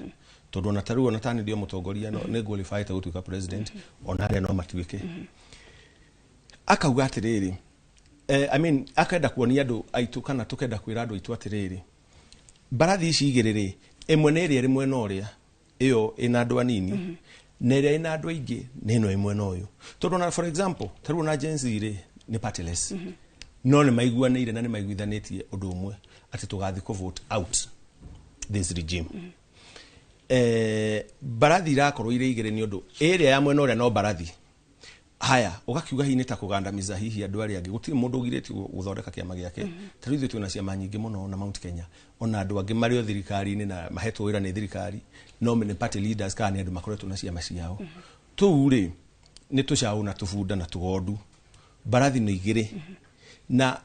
Speaker 15: tondu na taru ona tani ndio mutongoria no ne qualify ta gutuika president ona ria no matuike akauga atiriri I mean akenda kuonia andu aitu kana tukenda kwira andu aitu atiriri barathi ici igiriri imwe ne ria rimwe no ria iyo ina andu anini neria ina andu aingi nino imwe noyo tondu na for example taru na agency ri ni partless no ni maiguanire na ni maiguithanitie undu umwe ati tugathi ku vote out this regime barathi irakorwo ire igire ni undu area ya mwena uria no barathi haya ugakiuga hini ta kugandamiza hihi andu aria angi gutiri mundu ugireti guthondeka kiama giake taru ithu twina ciama nyingi muno na Mount Kenya ona andu angi mario thirikari-ini na mahetwo wira ni thirikari no many party leaders kana andu makoretwo na ciama ciao tu ri ni tucau na tufunda na tugondu barathi ni igiri na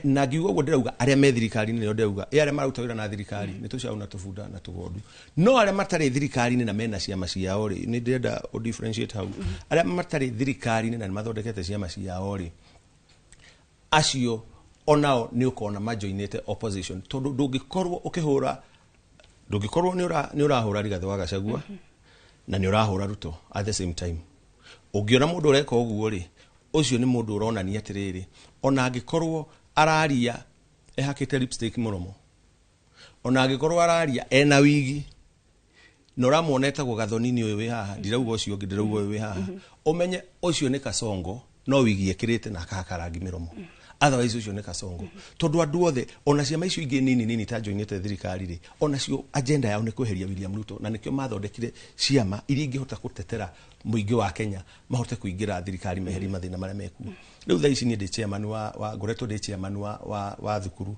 Speaker 15: ngiuga uguo ndirauga aria me thirikari-ini nio ndirauga aria maruta wira na thirikari ni tucau na tufunda na tugondu no aria matari thirikari-ini na mena ciama ciao ri ni ndirenda o differentiate hau aria matari thirikari-ini na mathondekete ciama ciao ri acio onao ni ukona majoinete opposition tondu ndungikorwo ukihura ndungikorwo ni urahura Rigathi wa Gachagua na ni urahura Ruto at the same time ungiona mundu ureka uguo ri ucio ni mundu uronania atiriri ona angikorwo araria ehakite lipstick muromo ona angikorwo araria ena wigi nora moneta go Gathoni uyu wi haha ndirauga ucio ungi ndirauga uyu wi haha umenye ucio ni Kasongo no wigi ekirite na akakarangi miromo otherwise ucio nĩ Kasongo tondu andu othe ona ciama icio ingĩ nini ta joinete thirikari ri ona cio agenda yao nĩ kweheria William Ruto na nĩkĩo mathondekire ciama iria ingĩhota gũtetera mũingĩ wa Kenya mahote kuingira thirikari meherie mathĩna marĩa mekuo rĩu thaa ici nĩ ndĩ chairman wa ngoretwo ndĩ chairman wa thukuru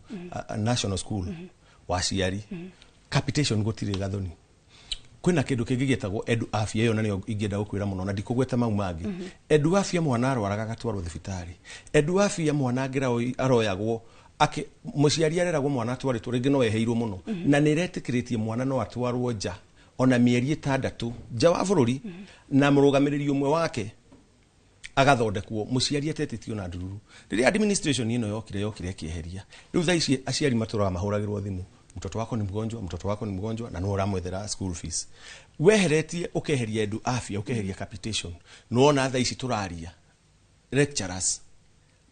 Speaker 15: national school wa ciari capitation gũtirĩ Gathoni kwina kindu kingi gitagwo Edu Afya iyo nanio ingĩenda gukwira muno na ndikugweta mau mangi Edu Afya mwana arwaraga gatwarwo thibitari Edu Afya mwana angira aroyagwo muciari areragwo mwana atwaritwo ringi no eheirwo muno na niretikiritie mwana no atwarwo nja ona mieri 6 nja wa bururi na murugamiriri umwe wake agathondekwo muciari atetitio na ndururu riria administration ino yokire kieheria riu thaa ici aciari maturaga mahuragirwo thimu mtoto wako ni mgonjwa na no uramwethera school fees weheretie ukeheria Edu Afya ukeheria capitation nuona thaa ici turaria lecturers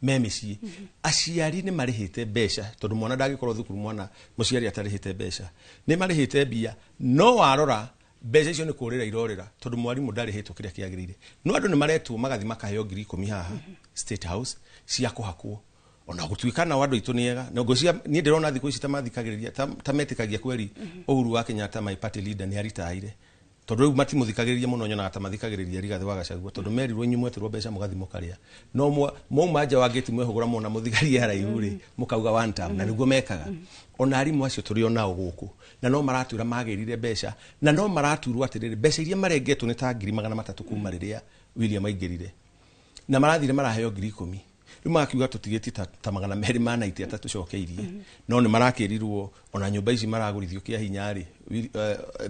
Speaker 15: memeci aciari ni marihite besha tondu mwana ndagikorwo thukuru mwana muciari atarihite besha ni marihite bia no warora besha icio ni kurira irorira tondu mwarimu ndarihitwo kiria kiagirire no andu ni maretwo magathi makaheo 10,000 haha State House cia kuhakwo ona gutwikana wadu itu niega na ngocia ni ndirona thikũ ici tamathikagiriria tametikagia kweri Uhuru wa Kenyatta my party leader ni aritaire tondu riu matimuthikagiriria muno nyona tamathikagiriria Rigathi wa Gachagua tondu merirwo nyumwe tirwo beca mugathi mukaria no mauma wa gate mwehugura mona muthigari araihu ri mukauga one time na niguo mekaga ona arimu acio turi ona guku na no maratura magirire beca na no maraturwo atiriri beca iria marengetwo ni ta 300 kuma riria William aingirire na marathire maraheo 10,000 rima akiuga tutigeti ta magana meri mana iti atatucokeirie no ni marakirirwo ona nyumba ici maragurithio kia hinyari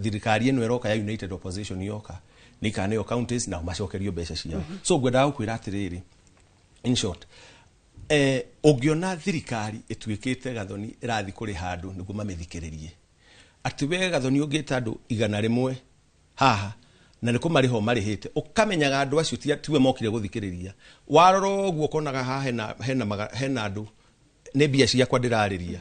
Speaker 15: thirikari eno eroka ya United Opposition yoka ni kaneo counties na macokerio beca ciao so gwenda gukwira atiriri in short ungiona thirikari itwikite Gathoni irathi kuri handu niguo mamithikiririe ati we Gathoni ungita andu 100 haha na niko mariho marihite ukamenyaga andu acio tiwe mokire guthikiriria waroro guo konaga ha hena andu ne bia cia kwa ndirariria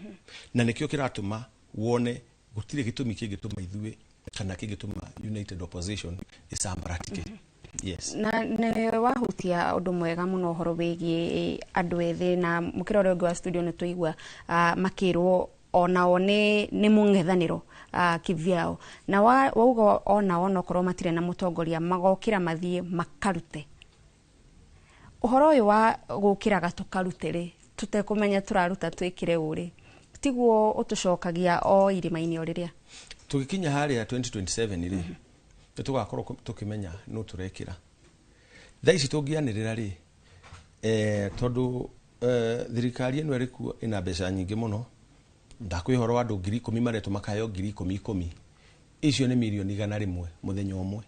Speaker 15: na nikio kiratuma wone gutire gitumi kingituma ithuĩ kana kingituma United Opposition isambaratike yes
Speaker 1: na ne wahutia undu mwega muno uhoro wigie andu ethi na mukirore ungi wa studio ni tuigwa makirwo ona one ni mung'ethaniro kivyao na wauga ona korwo matire na mutongoria magokira mathie makarute uhoro uyu wa gukira gatukarute ri tutekumenya turaruta twikire uri tiguo utucokagia o irima-ini oriria
Speaker 15: tugikinya haria 2027 ri tugakorwo tukimenya no turekira thaa ici tungianirira ri tondu thirikari eno eriku ina beca nyingi muno ndakwihoro andu 10,000 maretu makayo 10,000 icio ni milioni 100 muthenya umwe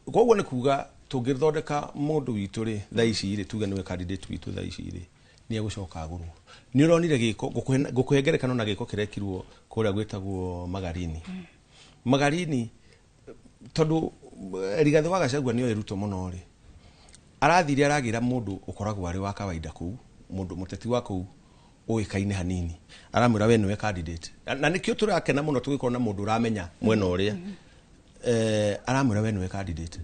Speaker 15: koguo ni kuga tungithondeka mundu witu ri thaa ici ri tuge niwe candidate witu thaa ici ri ni egucoka agurwo ni uronire giko gukuhengerekano na giko kirekirwo kuria gwitagwo Magarini tondu Rigathi wa Gachagua ni oiruto muno ri arathire aragira mundu ukoragwo ari wa kawaida kuu mundu muteti wa kuu oikaine hanini aramwira we niwe candidate na nikio turakena muno tugikona mundu uramenya mwena uria aramwira we niwe candidate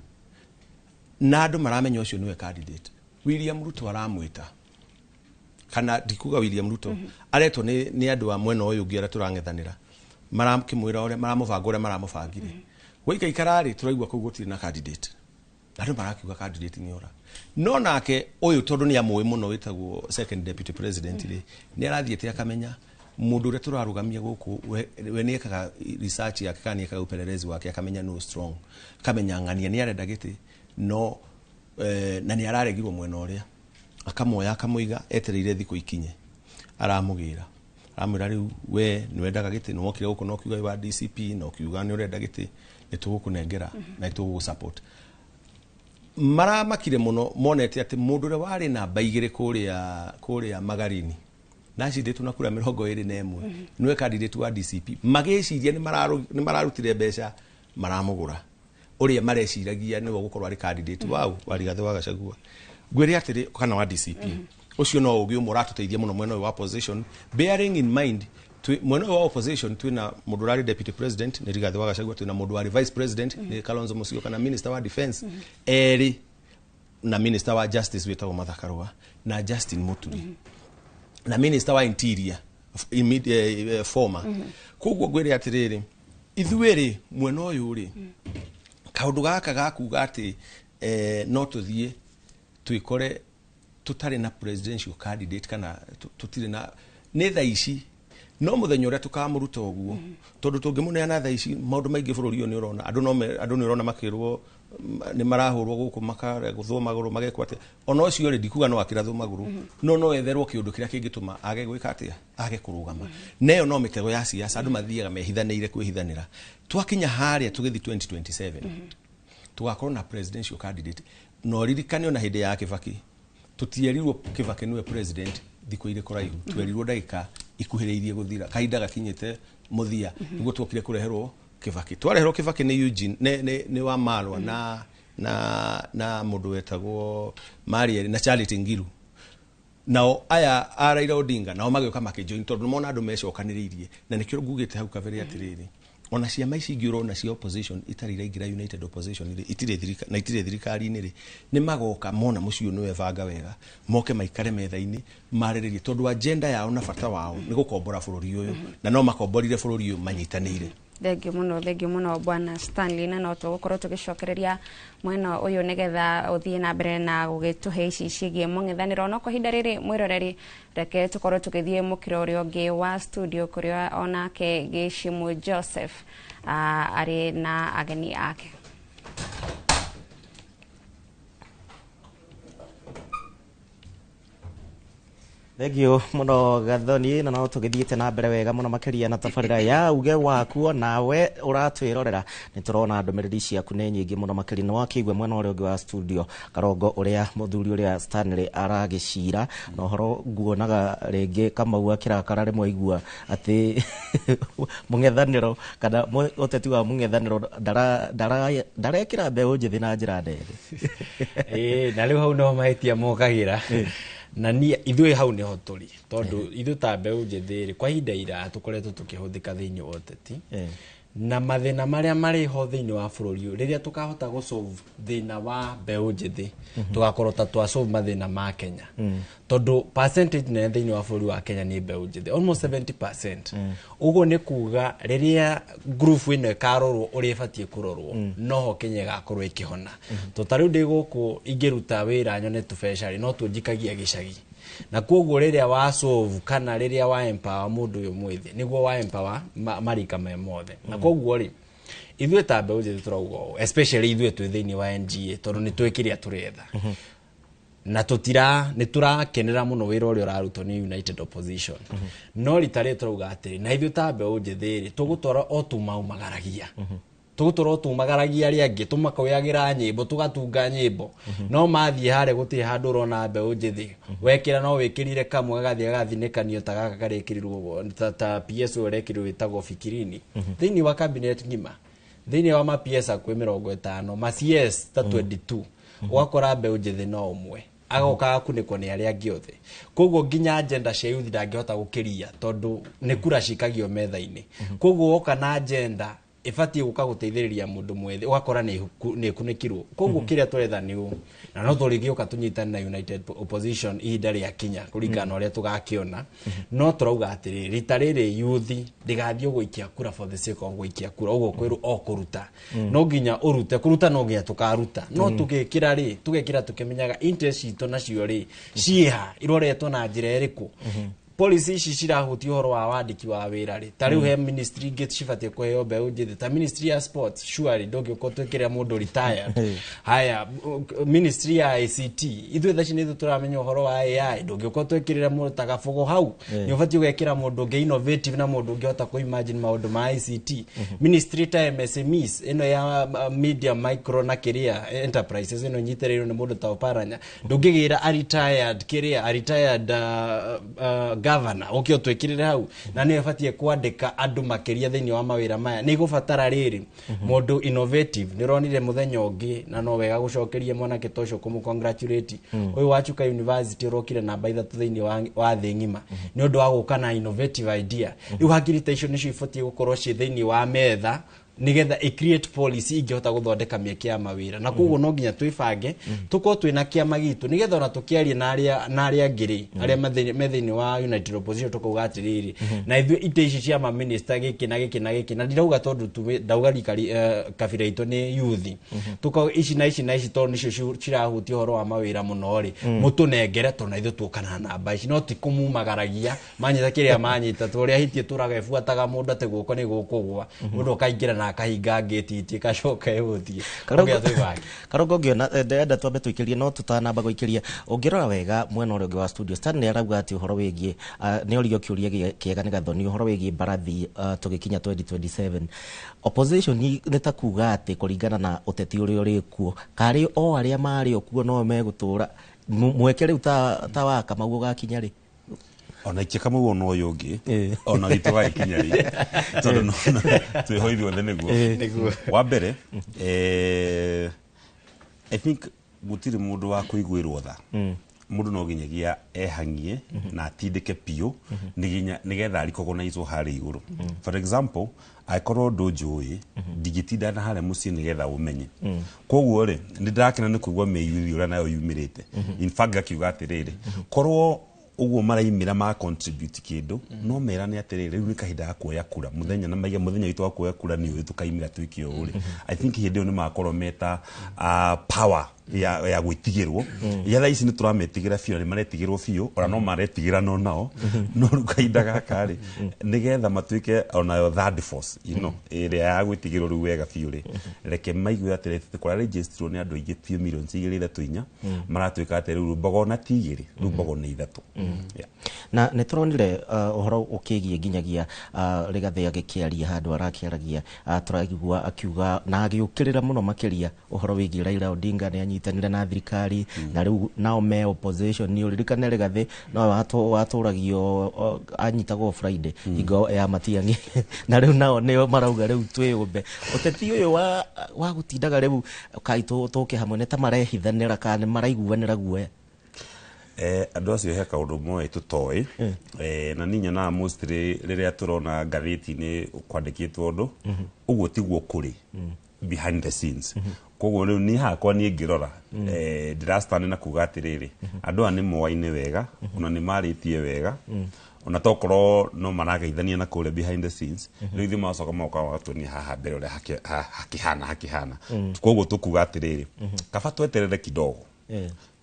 Speaker 15: na andu maramenya ucio niwe candidate William Ruto aramwita kana dikuga William Ruto areto ni andu a mwena uyu ngiara turang'ethanira maramkimwira uria maramubanga uria maramubangire goika ikarari turaigwa kuu gutiri na candidate andu marakiuga candidate ni ora no nake uyu tondu ni amwe muno witagwo second deputy president ri ni arathiete akamenya mundu uria turarugamia guku we ni ekaga research yake kana ekaga upelelezi wake akamenya no strong akamenya ng'ania ni arenda giti no na ni araregirwo mwena uria akamoya akamuiga etereire thiku ikinye aramugira aramwira riu we ni wendaga giti no wokire guku no kiuga wa DCP no kiuga ni urenda giti ni tugukunengera na tugusupport maramakire muno monete ati mundu ria wari na baigire kuria Magarini na cinditu na kura 21 niwe candidate wa DCP magiciria ni mararutire beca maramugura uria mareciragia niwe gukorwo ari candidate wao wa Rigathi wa Gachagua gwire atiri kana wa DCP ucio no ugi umuratuteithia muno mwena wa opposition bearing in mind mwena wa opposition twina mundu rari deputy president ni Rigathi wa Gachagua twina mundu rari vice president ni Kalonzo Musyoka kana minister wa defense eri na minister wa justice wetagwo Martha Karua na Justin Muturi na minister wa interior former koguo ngwire atiriri ithuiri mwena uyu ri kaundu gaka gakuga ati no tuthie tuikore tutari na presidential candidate kana tutire na ne tha ici no muthenya uria tukamuruta uguo tondu tungimuneana tha ici maundu maingi bururi uyu ni urona andu ni urona makirwo ni marahurwo guku makare guthwo maguru magekwa ati ona ucio ri ndikuga no akirathwo maguru no etherwo kiundu kiria kingituma age gwika atia age kurugama neyo no mitego ya siasa andu mathiaga mehithanire kwihithanira twakinya haria tugithi 2027 tugakorwo na presidential candidate no ririkane ona hindi ya Kibaki tutierirwo Kibaki niwe president thiko ire koraihu twerirwo ndagika ikuhiriirie guthira kahinda gakinyite muthia niguo twokire kureherwo Kibaki twareherwo Kibaki ni Eugene ne wa Malwa na mundu wetagwo Mariel na Charity Ngilu nao aya Raila Odinga nao magioka makijoin tondu mona andu mecokaniriirie na nikio ngugite hau kabere atiriri ona ciama ici ingĩ urona cia opposition itari iraingira united opposition itire thirikari-inĩ rĩ nĩ magoka mona mũciĩ nĩ webanga wega moke maikare metha-inĩ marĩrĩrie tondu agenda yao na bata wao nĩ gũkombora bũrũri ũyũ na no makomborire bũrũri ũyũ manyitanĩire.
Speaker 1: Thengio muno bwana Stanley na no tugukorwo tugicokereria mwena uyu nigetha uthie na mbere na gugituhe ici cigie mung'ethaniro no kwa hinda riri mwiroreri reke tukorwo tugithie mukiro uria ungi wa studio kuria onake Geshimu Joseph ari na ageni ake.
Speaker 2: Thegio muno Gathoni na no tugithiite na mbere wega muno makiria na tabarira ya uge waku nawe uratwirorera ni turona ndumiriri ciaku ne nyingi muno makiri no akigwe mwena uria ungi wa studio Karongo uria muthuri uria Stanley aragicira no horo nguonaga ringi Kamau akirakara rimwe igua ati mung'ethaniro kana uteti wa mung'ethaniro ndarekira mbeu njithi na njira ndende
Speaker 13: na riu hau no mahitia mokagira na ni ithuĩ hau nĩ ho tũrĩ tondũ ithuĩ ta mbeũ njĩthĩ kwa ihinda ira tũkoretwo tũkĩhũthĩka thĩinĩ wa ũteti na mathĩna marĩa marĩ ho thĩinĩ wa bũrũri rĩrĩa tũkahota gũsolve thĩna wa mbeũ njĩthĩ tũgakorwo ta twasolve mathĩna ma Kenya tondũ percentage nene thĩinĩ wa bũrũri wa Kenya nĩ mbeũ njĩthĩ almost 70%. Ũguo nĩ kuga rĩrĩa group ĩno ĩkarorwo ũrĩa ĩbatiĩ kũrorwo noho Kenya ĩgakorwo ĩkĩhona tondũ rĩu ndĩ gũkũ ingĩruta wĩra nyone tũbecarĩ no tũnjikagia gĩcagi na koguo rĩrĩa wa solve kana rĩrĩa wa empower mũndũ ũyũ mwĩthĩ nĩguo wa empower marika me mothe na koguo rĩ ithuĩ ta mbeũ njĩthĩ turauga especially ithuĩ twĩ thĩinĩ wa NGA tondũ nĩ twĩkĩrĩa tũretha na nĩ tũrakenera mũno wĩra ũrĩa ũrarutwo nĩ united opposition no rita rĩrĩ turauga atĩrĩ na ithuĩ ta mbeũ njĩthĩ rĩ tũgũtwara o tumaumagaragia tũgũtũra tumagaragia arĩa angĩ tũmakoyagira nyĩmbo tũgatunga nyĩmbo no mathiĩ harĩa gũtirĩ handũ ũrona mbeũ njĩthĩ wekĩra no wĩkĩrire kamwe gagathinĩkanio ta gaka karĩkĩrirwo ta PS ũrekĩrirwo wĩtagwo Fikirini thĩinĩ wa cabinet ngima thĩinĩ wa ma PS kwĩ 50 ma CS ta 22 ũgakora mbeũ njĩthĩ no ũmwe agoka kunĩkwo nĩ arĩa angĩ othe koguo nginya agenda cia youth ndangĩhota gũkĩria tondũ nĩ kura cikagio metha-inĩ koguo oka na agenda ifati guka guteithĩrĩria mũndũ mwĩthĩ ugakora nĩ kunĩkirwo koguo kĩrĩa tũretha nĩ na no tũrĩgĩũka tũnyitane na united opposition ihinda rĩa kinya kũringana ũrĩa tũgakĩona no tũrauga atĩrĩ rita rĩrĩ youth ndĩgathiĩ gũikia kura for the sake of gũikia kura ũguo kwĩrwo o kũruta no nginya ũrute kũruta no nginya tũkaruta no tũgekĩra tũkĩmenyaga interest citũ nacio rĩ ciĩha iroretwo na njĩra ĩrĩkũ policy ici cirahutia ũhoro wa wandĩki wa wĩra rĩ ta rĩu he ministry ingĩ cibatiĩ kũheo mbeũ njĩthĩ ta ministry ya sports surely ndũngĩũka twĩkĩrĩra mũndũ retired haya ministry ya ICT ithuĩ thaci nĩ tũramenya ũhoro wa AI ndũngĩũka twĩkĩrĩra mũndũ ta Gabogo hau nĩ ũbatiĩ gwĩkĩra mũndũ ũngĩ innovative na mũndũ ũngĩhota kũimagine maũndũ ma ICT ministry ta MSMEs ĩno ya media micro na kĩrĩa enterprises ĩno nyitĩrĩirwo nĩ mũndũ ta Oparanya ndũngĩgĩra a retired governor okio twekirire hau na nĩ abatie kwandĩka andũ makĩria thĩinĩ wa mawĩra maya nĩ gũbatara rĩrĩ mũndũ innovative nĩ ronire mũthenya ũngĩ na no wega gũcokeria mwanake tocio kũmũ congratulate ũyũ wa Chuka University rokire namba 3 thĩinĩ wa thĩ ng'ima nĩ ũndũ wa gũka na innovative idea rĩu hakiri ta icio nĩcio ibatie gũkorwo ci thĩinĩ wa metha nigetha create policy ingehota guthondeka mieke ya mawira na koguo no nginya twibange tuko twina kiama gitu nigetha ona tukiaria na aria ngiri aria methini wa United Opposition tukuga atiriri na ithu ite ici cia ma minister giki na ndirauga tondu ndauga rikari kabira itu ni youth tuko ici na ici tondu nicio cirahutia horo wa mawira muno ri mutunengere tona ithu tukana namba ici no tikumumagaragia manyita kiria manyita turia hitie turaga ifuataga mundu ate guko ni gukugwa mundu kaingira na kahinga ngeti tikacoka ehutie
Speaker 2: karongo ngiona ndenda twambe twikirie no tutanamba guikiria ungirora wega mwena uri ungi wa studio Stanley arauga ati uhoro wigie ni orio kiuria kiega ni gathoni uhoro wigie barathi tugikinya 2027 opposition ni ta kuga ati kuringana na uteti uri kuo kari o aria mari okuo no megutura mweke riu ta wa Kamau gakinya ri
Speaker 14: ona ikeka mu ono yogi ona litwa ikinya ri tondu no twihoithio niguo wa mbere I think gutiri mundu wa kuiguirwo tha mundu no ginyagia ehangie na atindike pio nigetha recognize hari iguru for example aikorwo ndunjui digitinda na hale muci nigetha umenye koguo ri ndakena ni kuigwa meiyuri ura nayo yumirite in fact akiuga atiriri korwo uguo maraimira ma contribute kindu no mera ni atiriri riu ni kahinda ya kuoya kura muthenya na maiga muthenya witu wa kuoya kura ni uyu tukaimira twikio uri I think hindi ni makorwo meta power ya gwitigirwo yatha ici ni turametigira fiyo ni maretigirwo fiyo ora no maretigira no nao no rukainda gakari nigetha matwike ona third force area ya gwitigirwo ru wega fiyo ri reke maigwe atirete kwa register ni andu aingi fiyo millions igirire tuinya maratwika ati ru bogo na tigiri ru bogo ni ithatu
Speaker 2: na nituronire uhoro ukigie ginyagia Rigathi agikiaria handu arakiaragia turagigua akiuga na agiukirira muno makiria uhoro wigie Raila Odinga ni anyitanire na thirikari na riu nao me opposition ni uririkane Rigathi no waturagio anyitagwo Friday igo ya Matiang'i na riu nao nio marauga riu twiyumbe uteti uyu wa gutindaga riu kaitu tuke hamwe neta marehithanira kana maraiguanira guoya
Speaker 14: andu acio he kaundu moe tutoi na ninya na mostly riria turona ngathiti ni kwandikitwo undu uguo tiguo kuri behind the scenes koguo riu ni hakwa ni ngirora ndirastane na kuga atiriri andu ani moaine wega ona ni maritie wega ona tokorwo no marageithania na kule behind the scenes riu thima macoka moka watu ni haha mbere ule hakihana koguo tukuga atiriri kaba tweterere kidogo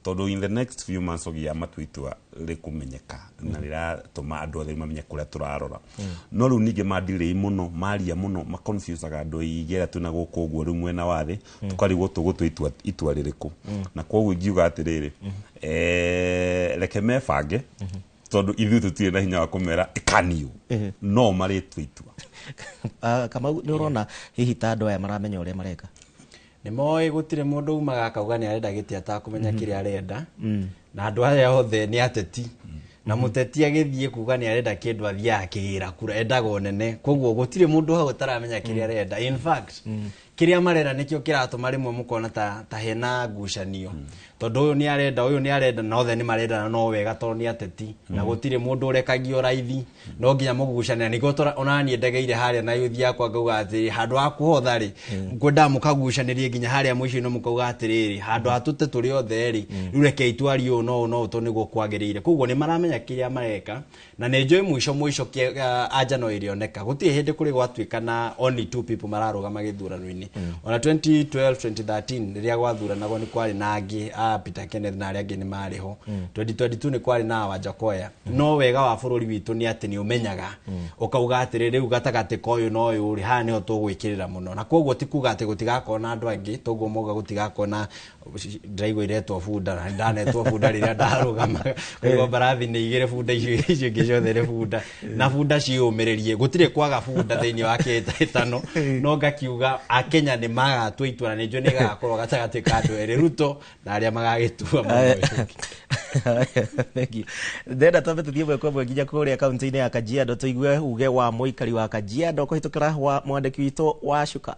Speaker 14: tondu in the next few months ogia matwitua rikumenyeka na rira tuma andu othe mamenye kuria turarora no riu ninge madile muno maria muno ma confuse aga andu igera tuna guku guo riu mwena wathi tukarigwo tugutwa itua ririku na koguo ingiuga atiriri reke mebange tondu ithu tutire na hinya wa kumera ikaniu no mari twitua
Speaker 2: kama ni urona hihi ta andu aya maramenya uria mareka
Speaker 13: ni moe gutire mundu umaga akauga ni arenda giti atakumenya kiri arenda na andu aya othe ni ateti na muteti agithie kuga ni arenda kindu athia akigira kura endaga nene koguo gutire mundu hau taramenya kiri arenda in fact kiria marera nikio kiratuma rimwe mukona ta hena ngucanio tondu uyu ni arenda na othe ni marenda no wega tondu ni ateti na gutire mundu urekagio raithi no nginya mugucanira niko onani endegeire haria na yuthi yakwa ngauga ati handu ha kuhotha ri ngwenda mukagucanirie nginya haria mwicio mukauga atiriri handu atute turi othe ri rureke itwari u no to niguo kwagirire koguo ni maramenya kiria mareka na ne njoi mwicio anja no irioneka gutire hindi kuri gwatwika na only two people mararugama githurano-ini ona 2012 2013 riria gwathuranago ni kwari na angi Peter Kenneth na aria angi ni mariho 2022 ni kwari na Wajakoya no wega wa bururi witu ni ati ni umenyaga ukauga atiri riu gatagati koyu no uyu ri ha ni ho tugwikirira muno na koguo ti kuga ati gutigakona andu angi toguo muga gutigakona ndaigo iretwo bunda na ndanetwo bunda riria ndarugama koguo barathi ni igire bunda icio ngicothe ri bunda na bunda ciumiririe gutire kwaga bunda thiini wa kitano no ngakiuga Kenya ni magatua itua na njo ni gakorwo gatagati ka andu eri Ruto na aria magagitua thank you ndenda twambe tuthie mwe kwa mwe nginya kuria kaunti-ini ya Kajiado tuigue uge wa muikari wa Kajiado kuhitukira wa mwandiki witu wa Shuka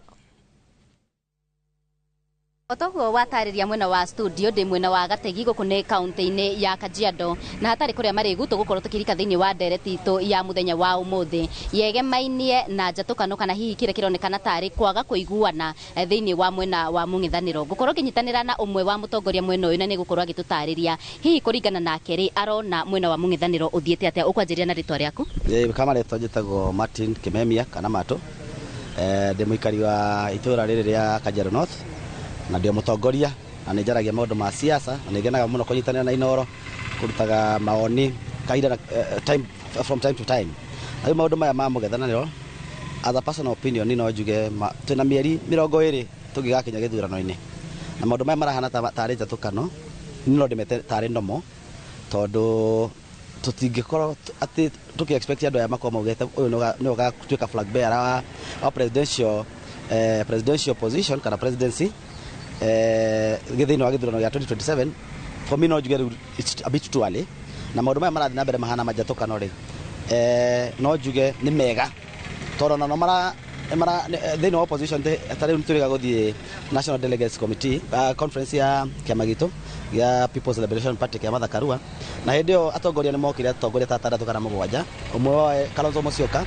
Speaker 16: Otoguo watariria mwena wa studio ndi mwena wa Gategi gukune kaunti-ini ya Kajiado na hatari kuria mari gutu gukorwo tukirika thiini wa ndereti itu ya muthenya wa umuthi yegemainie na njatukano kana hihi kire kironekana tari kwaga kuiguana thiini wa mwena wa mung'ithaniro gukorwo kinyitanira na umwe wa mutongoria mwena uyu na ni gukorwo agitutariria hihi kuringana na keri arona mwena wa mung'ithaniro uthiete atia ukwanjiria na ritwa riaku
Speaker 17: kama retwa njitagwo Martin Kimemia kana Mato ndi muikari wa itura riri ria Kajiado North na ndio mutongoria na nijaragia maundu ma siasa na nigenaga muno kunyitanira na Inoro kurutaga maoni kaida time from time to time ayo maundu maya ma mug'ethaniro as a personal opinion no njuge tuna mieri 20 tugigakinya githurano-ini na maundu maya marahana tari njatukano no ndimete tari ndomo tondu tutingikorwo ati tuki expect andu aya makoma ugete uyu no gatuika flag bearer wa presidential position kana presidency githino wa githurano ya 2027 for me no njuge it's a bit too early na maundu maya marathi na mbere mahana majatukano ri no njuge ni mega toro no mara thino opposition atari nturiga guthie National Delegates Committee conference ya kiama gitu ya People's Liberation Party kia Martha Karua na hindio atongoria ni mokire atongoria tatara tukana mugwanja umwe wa Kalonzo Musyoka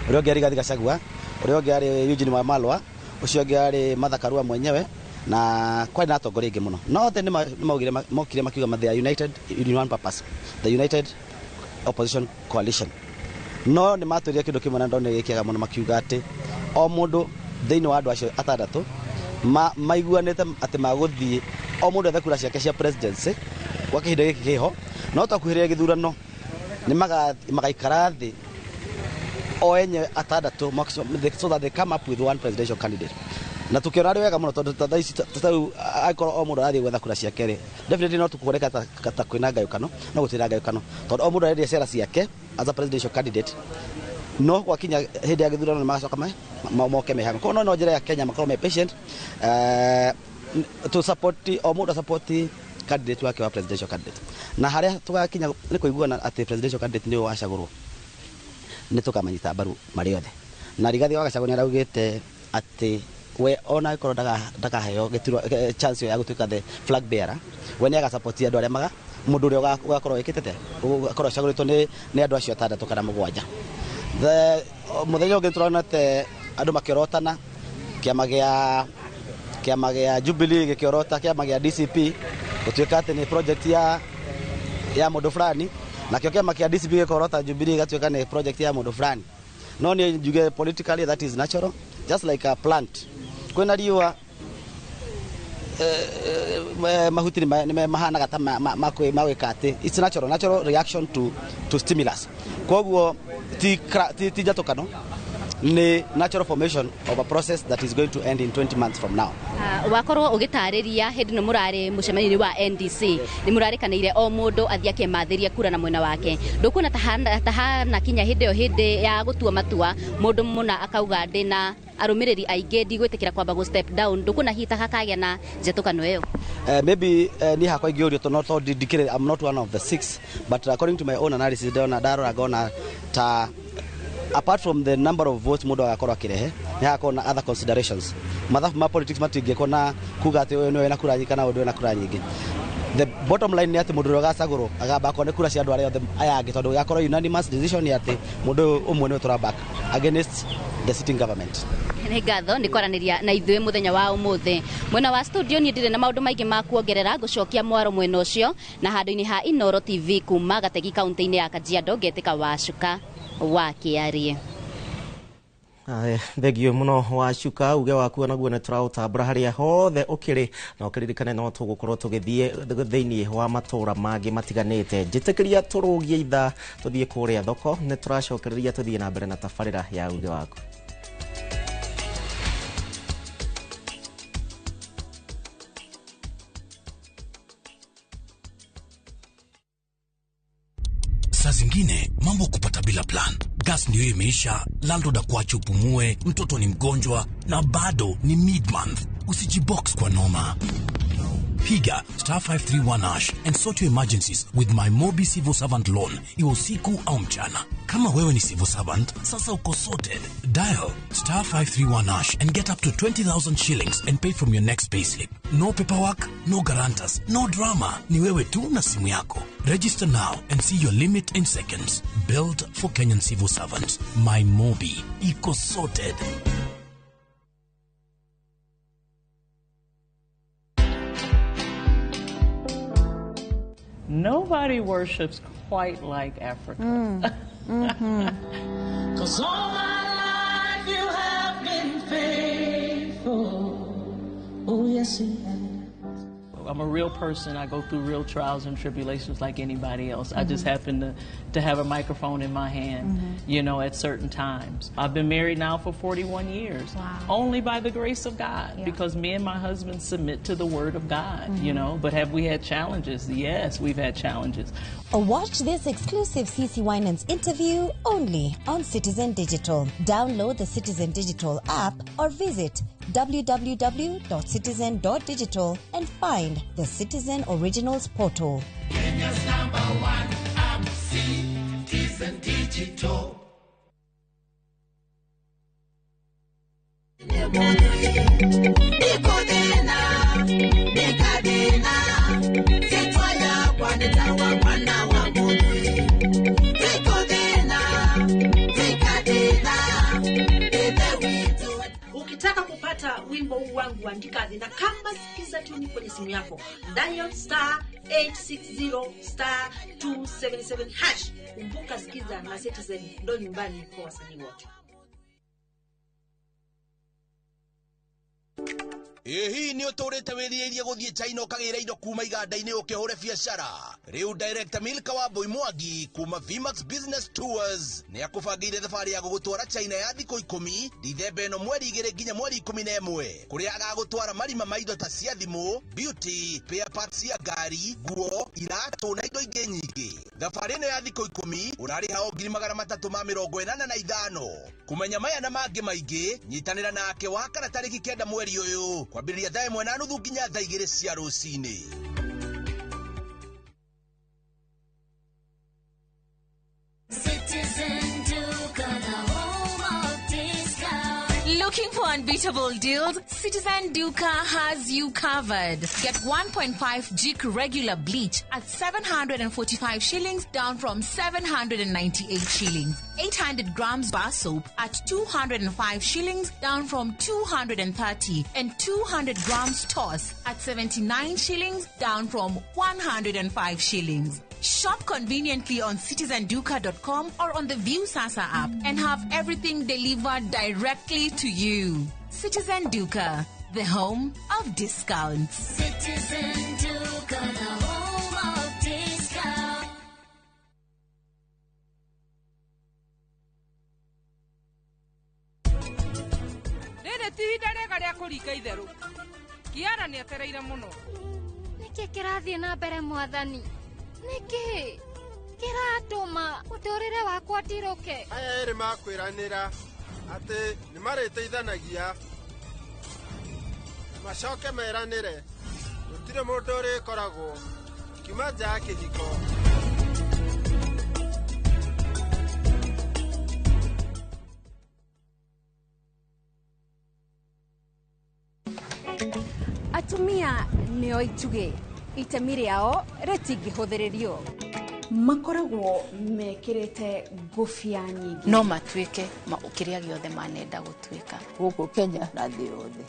Speaker 17: urio ngari Rigathi Gachagua urio ngari Eugene Wamalwa ucio ngari Martha Karua mwenyewe na kwa na atongoria ingi muno no the ni maugire mokire makiuga they are united in one purpose, the United Opposition Coalition no ni maturia kindu kimwe na ndone gikiaga muno makiuga ati o mundu thiini wa andu acio atandatu maiguanite ati maguthii o mundu ethe kura ciake cia presidency kwa kihinda giki kiho no takuhiria githurano ni magaikara thi o enye atandatu so that they come up with one presidential candidate na tukiona ari wega muno tondu thaisi tutau aikoro o mundu arathi gwetha kura ciake ri definitely no tukureka ta kwina ngayukano no gutira ngayukano tondu o mundu arathi cera ciake as a presidential candidate no kwa kinya hindi ya githurano magacoka moke mehanga kono no njira ya Kenya makoro me patient to support o mundu support candidate wake wa presidential candidate na haria tugakinya ni kuiguana ati presidential candidate ni wacagurwo ni tukamanyita baru mari othe na Rigathi wa Gachagua ni araugite ati we ona ikoro daga heyo gitiro chance ya gutuika the flag bearer we ni aga support andu aria maga mundu uri ugakorwo ikitete ugakorwo caguritwo ni andu acio atandatu kana mugwanja the muthenya ungi turona te andu makiorotana kiama gia Jubilee gikiorota kiama gia DCP gutuika ati ni project ya mundu fulani na kio kiama gia DCP gikiorota Jubilee gatuika ni project ya mundu fulani no ni njuge politically that is natural just like a plant kwena riwa mahuti ni mahana gata mawekate it's natural reaction to stimulus koguo ti jatokano ni natural formation of a process that is going to end in 20 months from now
Speaker 16: wakorwo ugitariria hindi no murari mucemani wa NDC ni murari kanaire o mundu athia ke mathiria kura na mwena wake ndukuna tahana kinya hindi ya gutua matua mundu muna akauga ndina arumiriri aingi ndigwitikira kwamba go step down ndukuna hita hakagya na njetukano eyo
Speaker 17: maybe ni hakwa igiorio to not dikire I'm not one of the six but according to my own analysis daro agona ta apart from the number of votes mundu agakorwo akirehe ni hakona other considerations mathafu ma politics matingikona kuga ati uyu ni na kura nyingi kana uyu na kura nyingi the bottom line ni ati mundu rogacaguro agamba akone kura cia andu aria othe ayangi tondu gakorwo unanimous decision ni ati mundu umwe ni turabak against the sitting government
Speaker 16: ni ngatho ni kwaraniria na ithuĩ muthenya wa umuthi mwena wa studio ni ndire na maundu maingi ma kuongerera gucokia mwaro mwena ucio na handu-ini ha Inoro TV kuma Gategi kaunti-ini ya Kajiado ngetika Wacuka wa Kiarie
Speaker 2: thegio muno Wacuka uge waku naguo ne turautambura haria hothe ukiri na ukiririkane no tugukorwo tugithie thiini wa matura mangi matiganite njitikiria turugie itha tuthie kuria thoko ne turacokereria tuthie na mbere na tabarira ya uge waku
Speaker 18: Saa zingine mambo kupata bila plan. Gas ndio imeisha, landlord akuache upumue, mtoto ni mgonjwa na bado ni mid-month. Usijibox kwa noma. Piga *531# and sort your emergencies with my Mobi Civil Servant Loan, iwe usiku au mchana. Kama wewe ni civil servant, sasa uko sorted. Dial *531# and get up to 20,000 shillings and pay from your next payslip. No paperwork, no guarantors, no drama. Ni wewe tu na simu yako. Register now and see your limit in seconds. Built for Kenyan civil servants. My Mobi. Iko sorted.
Speaker 19: Nobody worships quite like Africa.
Speaker 20: 'Cause all my life you have been faithful. Oh yes, you have.
Speaker 19: I'm a real person. I go through real trials and tribulations like anybody else. I just happen to have a microphone in my hand, you know, at certain times. I've been married now for 41 years.
Speaker 21: Wow.
Speaker 19: Only by the grace of God, because me and my husband submit to the word of God, you know. But have we had challenges? Yes, we've had challenges.
Speaker 21: Watch this exclusive CeCe Winans interview only on Citizen Digital. Download the Citizen Digital app or visit www.citizen.digital and find the Citizen Originals portal.
Speaker 20: Kenya's #1 app, Citizen Digital.
Speaker 22: Ukitaka kupata wimbo huu wangu, andika na kama sikiza tuni kwenye simu yako, dial *860*277#. Kumbuka, sikiza na Citizen ndo nyumbani kwa wasanii wote.
Speaker 23: Hii ni uturite wiriirie guthie China ukagira indo kuma iganda-ini ukihure biacara. Riu Director Milka Wambui Mwangi kuma Vimax Business Tours ni akubangire thabari ya gugutwara China ya thikũ 10 Dithemba ĩno mweri 2 nginya mweri 11, kuria agagutwara marima ma indo ta cia thimu, beauty, spare parts cia ngari, nguo, iratu na indo ingĩ nyingĩ. Thabari ĩno ya thikũ 10 ũrariha o 385. Kumenya maya na mangĩ maingĩ, nyitanĩra nake wakana tarĩki 9 mweri ũyũ kwambĩrĩria thaa 1:30 nginya thaa 2 cia rũcinĩ.
Speaker 24: Citizen Duka, the home of discount. Looking for unbeatable deals? Citizen Duka has you covered. Get 1.5 Jik regular bleach at 745 shillings, down from 798 shillings. 800 grams bar soap at 205 shillings, down from 230. And 200 grams toss at 79 shillings, down from 105 shillings. Shop conveniently on citizenduka.com or on the View Sasa app and have everything delivered directly to you. Citizen Duka, the home of discounts.
Speaker 20: Citizen Duka, the home of discounts.
Speaker 25: Rĩrĩ ti ihinda rĩega rĩa kũringa itherũ. Kiara nĩ etereire mũno.
Speaker 26: Nĩkĩ kĩrathiĩ na mbere mwathani? Nĩkĩ kĩratũma mũtũrĩre wakwa ndirũke?
Speaker 27: Aya erĩ makwĩranĩra atĩ nĩ marĩteithanagia, macoke meranĩre gũtirĩ mũndũ ũrĩkoragwo kiuma nja ya kĩhiko.
Speaker 1: Atumia nĩo ituge itemi rĩao rĩtingĩhũthĩrĩrio. Makoragwo mekĩrĩte ngũbia nyingĩ,
Speaker 28: no matuĩke kĩrĩa gĩothe manenda gũtuĩka gũkũ Kenya na thĩ yothe.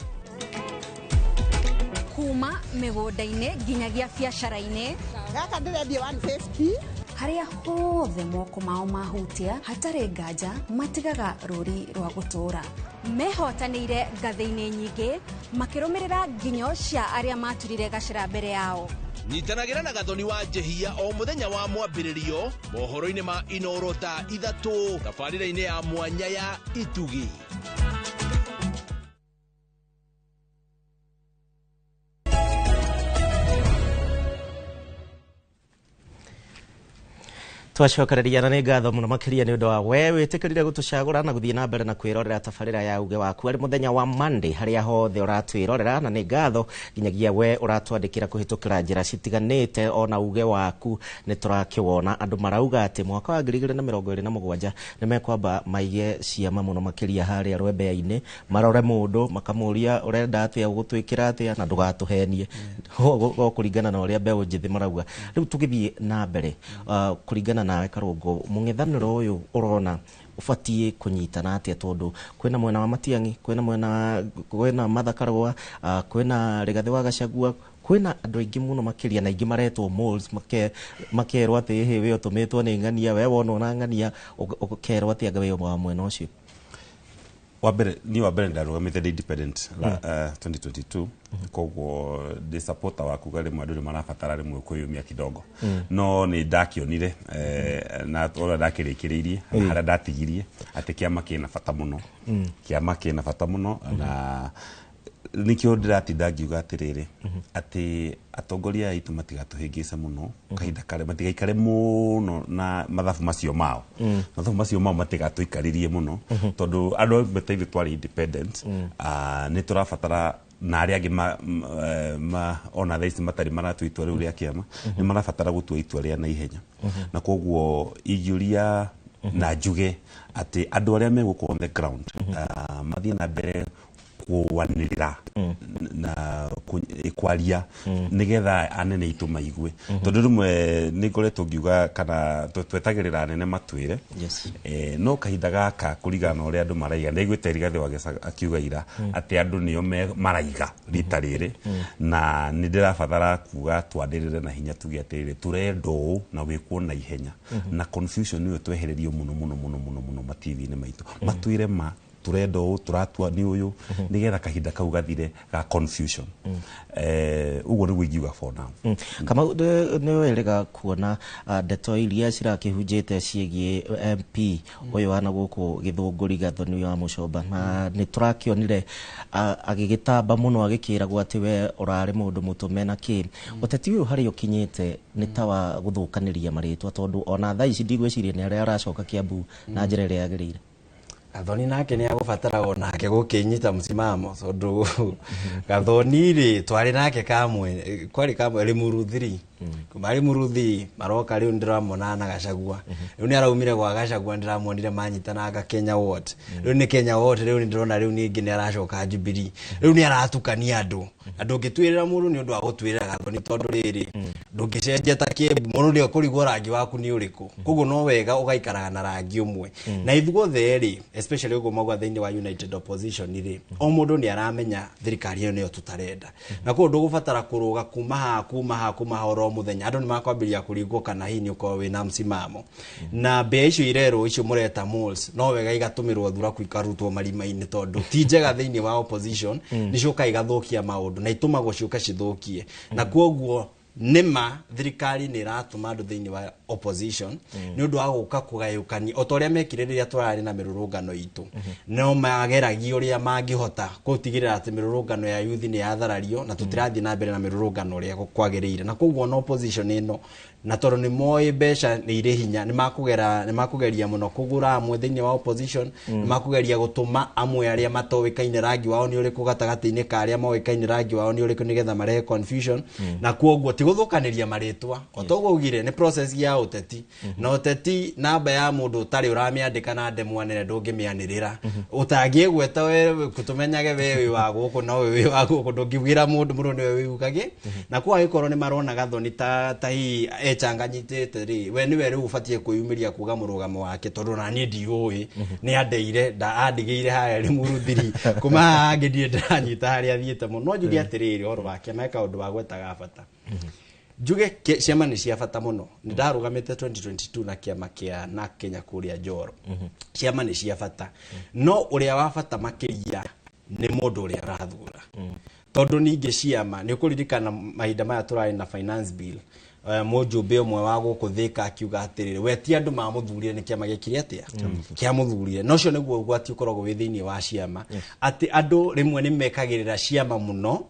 Speaker 1: Kuma mĩgũnda-inĩ nginyagia biacara-inĩ,
Speaker 29: gaka ndĩrendia 150.
Speaker 1: Harĩa hothe moko mao mahutia, hatarĩ nganja matigaga rũri rwa gũtũra. Mehotanĩire ngathĩ-inĩ nyingĩ, makĩrũmĩrĩra nginyo cia arĩa maturire gacĩra mbere yao.
Speaker 23: Nyitanagĩra na Gathoni wa Njehia o mũthenya wa mwambĩrĩrio mohoro-inĩ ma Inooro ta 3 tabarĩra-inĩ ya mwanya ya Itugi.
Speaker 2: twacokereria na nĩ ngatho mũno makĩria nĩ ũndũ wa we wĩtĩkĩrire gũtũcagũra na gũthiĩ na mbere na kwĩrorera tabarĩra ya uge waku arĩ mũthenya wa Monday harĩa hothe ũratwĩrorera, na nĩ ngatho nginyagia we ũratwandĩkĩra kũhĩtũkĩra njĩra citiganĩte ona uge waku nĩ tũrakĩwona. Andũ marauga atĩ mwaka wa 2027 nĩ mekwamba maige ciama mũno makĩria harĩa rwembeya-inĩ, marore mũndũ makamũria ũrenda atĩa gũtwĩkĩra atĩa na ndũgatũhenie kũringana na ũrĩa mbeũ njĩthĩ marauga. Rĩu tũgĩthiĩ na mbere kũringana nawe Karungo, mũng'ethanĩro ũyũ ũrona ũbatiĩ kũnyitana atĩa, tondũ kwĩna mwena wa Matiang'i, kwĩna Martha Karua, kwĩna Rigathĩ wa Gachagua, kwĩna andũ aingĩ mũno makĩria na aingĩ maretwo moles makerwo atĩ hĩ we ũtũmĩtwo nĩ ng'ania, we wona na ng'ania ũkerwo atĩ anga we wa mwena ũcio.
Speaker 14: Wabere ndarũgamĩte independent 2022 koguo ndi supporter waku gari mwandu ni marabatara rimwe kwiyumia kidogo no ni ndakionire na ora ndakirikiririe hara ndatigirie ati kiama kina bata muno na nikio ndiratinda ngiuga atiriri ati atongoria aitu matigatuhingica muno kahinda kare matigaikare muno na mathabu macio mao matigatuikaririe muno tondu andu betaithi twari independent ni turabatara na aria angi ona thaisi matari maratu itua riu ria kiama ni marabatara gutua itua ria na ihenya na koguo igiuria na njuge ati andu aria megukorwo on the ground mathie na mbere kuwanirira na ikwaria nigetha anene itu maigue tondu rumwe ni ngoretwo ngiuga kana twetagirira anene matwire no kahinda gaka kurigana uria andu maraiga niguite Rigathĩ wa akiuga ira ati andu nio maraiga rita riri na ni ndirabatara kuga twandirire na hinya tuge atiri turendo na wikwo na ihenya na confusion niyo twehererio muno mativi-ini maitu matwire turendo turatua ni uyu nigetha kahinda kau gathire ga confusion uguo ni wigiuga for now.
Speaker 2: Kama ni werega kuona ndeto iria cirakihunjite ciĩgie MP uyu wana guku Githunguri Gathoni wa Mucomba na ni turakionire agigitamba muno agikiragwo ati we urari mundu mutume na ki uteti uyu hari ukinyite ni tawa guthukaniria maritwa tondu ona thaa ici ndigwiciria ni aria aracoka Kiambu na njira iria yagirire.
Speaker 13: Gathoni nake ni agubatara onake gukinyita msimamo tondu Gathoni ri twari nake kamwe kwari kamwe Limuru 3 kuma Limuru 3 maroka riu ndiramona na Gachagua riu ni araumire gwa Gachagua ndiramonire manyitana ga Kenya Ward riu ni Kenya Ward riu ndirona riu ningi ni aracoka Jubilee riu ni aratukania andu ngitwirira mundu ni undu wa gutwirira Gathoni tondu riri ndungicenjia ta Kiambu mundu ni kurigwo rangi waku ni uriku koguo no wega ugaikaraga na rangi umwe na ithugo theri especially ugo magwa thiini wa United Opposition ri o mundu ni aramenya thirikari iyo niyo tutarenda na ko ndugubatara kuruga kuma oro muthenya andu ni makwambiria kuringwo kana hini uko wina msimamo na mbea icio irero icio mureta moles no wega igatumirwo thura kuikarutwo marima-ini tondu ti njega thiini wa opposition nicoka igathukia maundu na ituma guciuka cithukie na koguo nima thirikari ni ratuma andu thiini wa opposition ni undu wa guka kugayukani otoria mekire riria turari na mirurungano itu no mageragia uria mangihota gutigirira ati mirurungano ya youth ni yatharario na tutirathi na mbere na mirurungano uria kwagirire na koguo no opposition ino na toro ni moi besha ni ire hinya ni makugeria muno kugura amwe thiini wa opposition ni makugeria gutuma amwe aria matowikaine rangi wao ni uriku gatagati-ini ka aria mowikaine rangi wao ni uriku nigetha mare confusion na koguo ti guthukaniria maritwa otoguo ugire ni process ya uteti na uteti namba ya mundu utari uramiandika na ndemwanene ndungimianirira utagiegweta we kutumenyage we wa guku na we wa guku ndungibwira mundu ni we wigukage na kwa gikoro ni marona Gathoni ta hi echanganyitete ri we ni we riu ubatie kuyumiria kuga murugamo wake tondu na ni ndiui ni andeire andigeire haya Limuru 3 kuma angidie ndanyita haria thiete muno njuge atiriri oro wake meka undu wa gwetaga bata njuge ciama ni cia bata muno ni ndarugamite 2022 na kiama kia na Kenya kuria Njoro ciama ni cia bata no uria wa bata makiria ni mundu uria arathura tondu ningi ciama ni ukuririkana mahinda maya turari na finance bill mujumbe umwe wa gukuthika akiuga atiriri we ti andu mamuthurire ni kiama gikiri atia kia muthurire no cio niguo gwati ukoragwo wi thiini wa ciama ati andu rimwe ni mekagirira ciama muno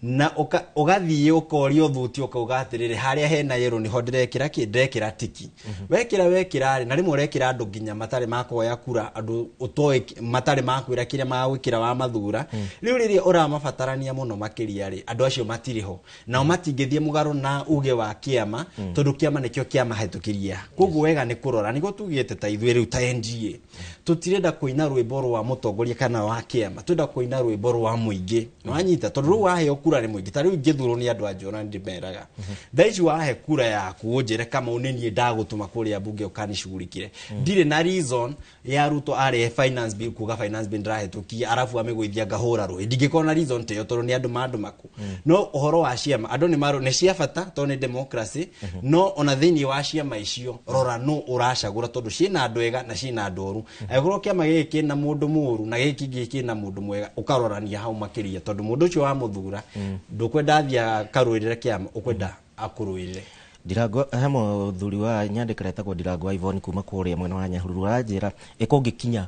Speaker 13: na ugathie ukorio thuti ukaugatirire haria hena yero ni hondirekira ndekira tiki wekira ri na rimwe urekira andu nginya matare makoya kura andu utoe matare makwira kiria magwikira wa mathura riu riria uramabatarania muno makiria ri andu acio matiriho na matingithie mugaro na uge wa kiama tondu kiama nikio kiama hitukiria koguo wega ni kurora nigo tugite ta ithuĩ riu ta NGA tutirenda kuina rwimbo rwa mutongoria kana wa kiama twenda kuina rwimbo rwa muingi nwanyita tondu riu wahe kura ni muingi ta riu ngithurwo ni andu anjona ndimeraga thaici wahe kura yaku unjire kama unenie ndagutuma kuria bunge ukanishughulikire ndire na reason ya Ruto are finance bill kuga finance bill ndirahetukia arafu amegwithia ngahura rwe ndingikona reason te yotoru ni andu maku no uhoro wa ciama andu ni maro ni cia bata to ni democracy no ona thini wa ciama icio rora no uracagura tondu cina andu ega na cina andu oru agoro kiama giki na mundu muru na giki giki na mundu mwega ukarorania hau makiria tondu mundu ucio wa muthura ndukwenda thia karwirire kiama ukwenda akurwirire
Speaker 2: Ndirango hamo thuri wa nyandikira etagwo Ndirango wa Ivon kuma kuria mwena wa Nyahururu ranjira ikungikinya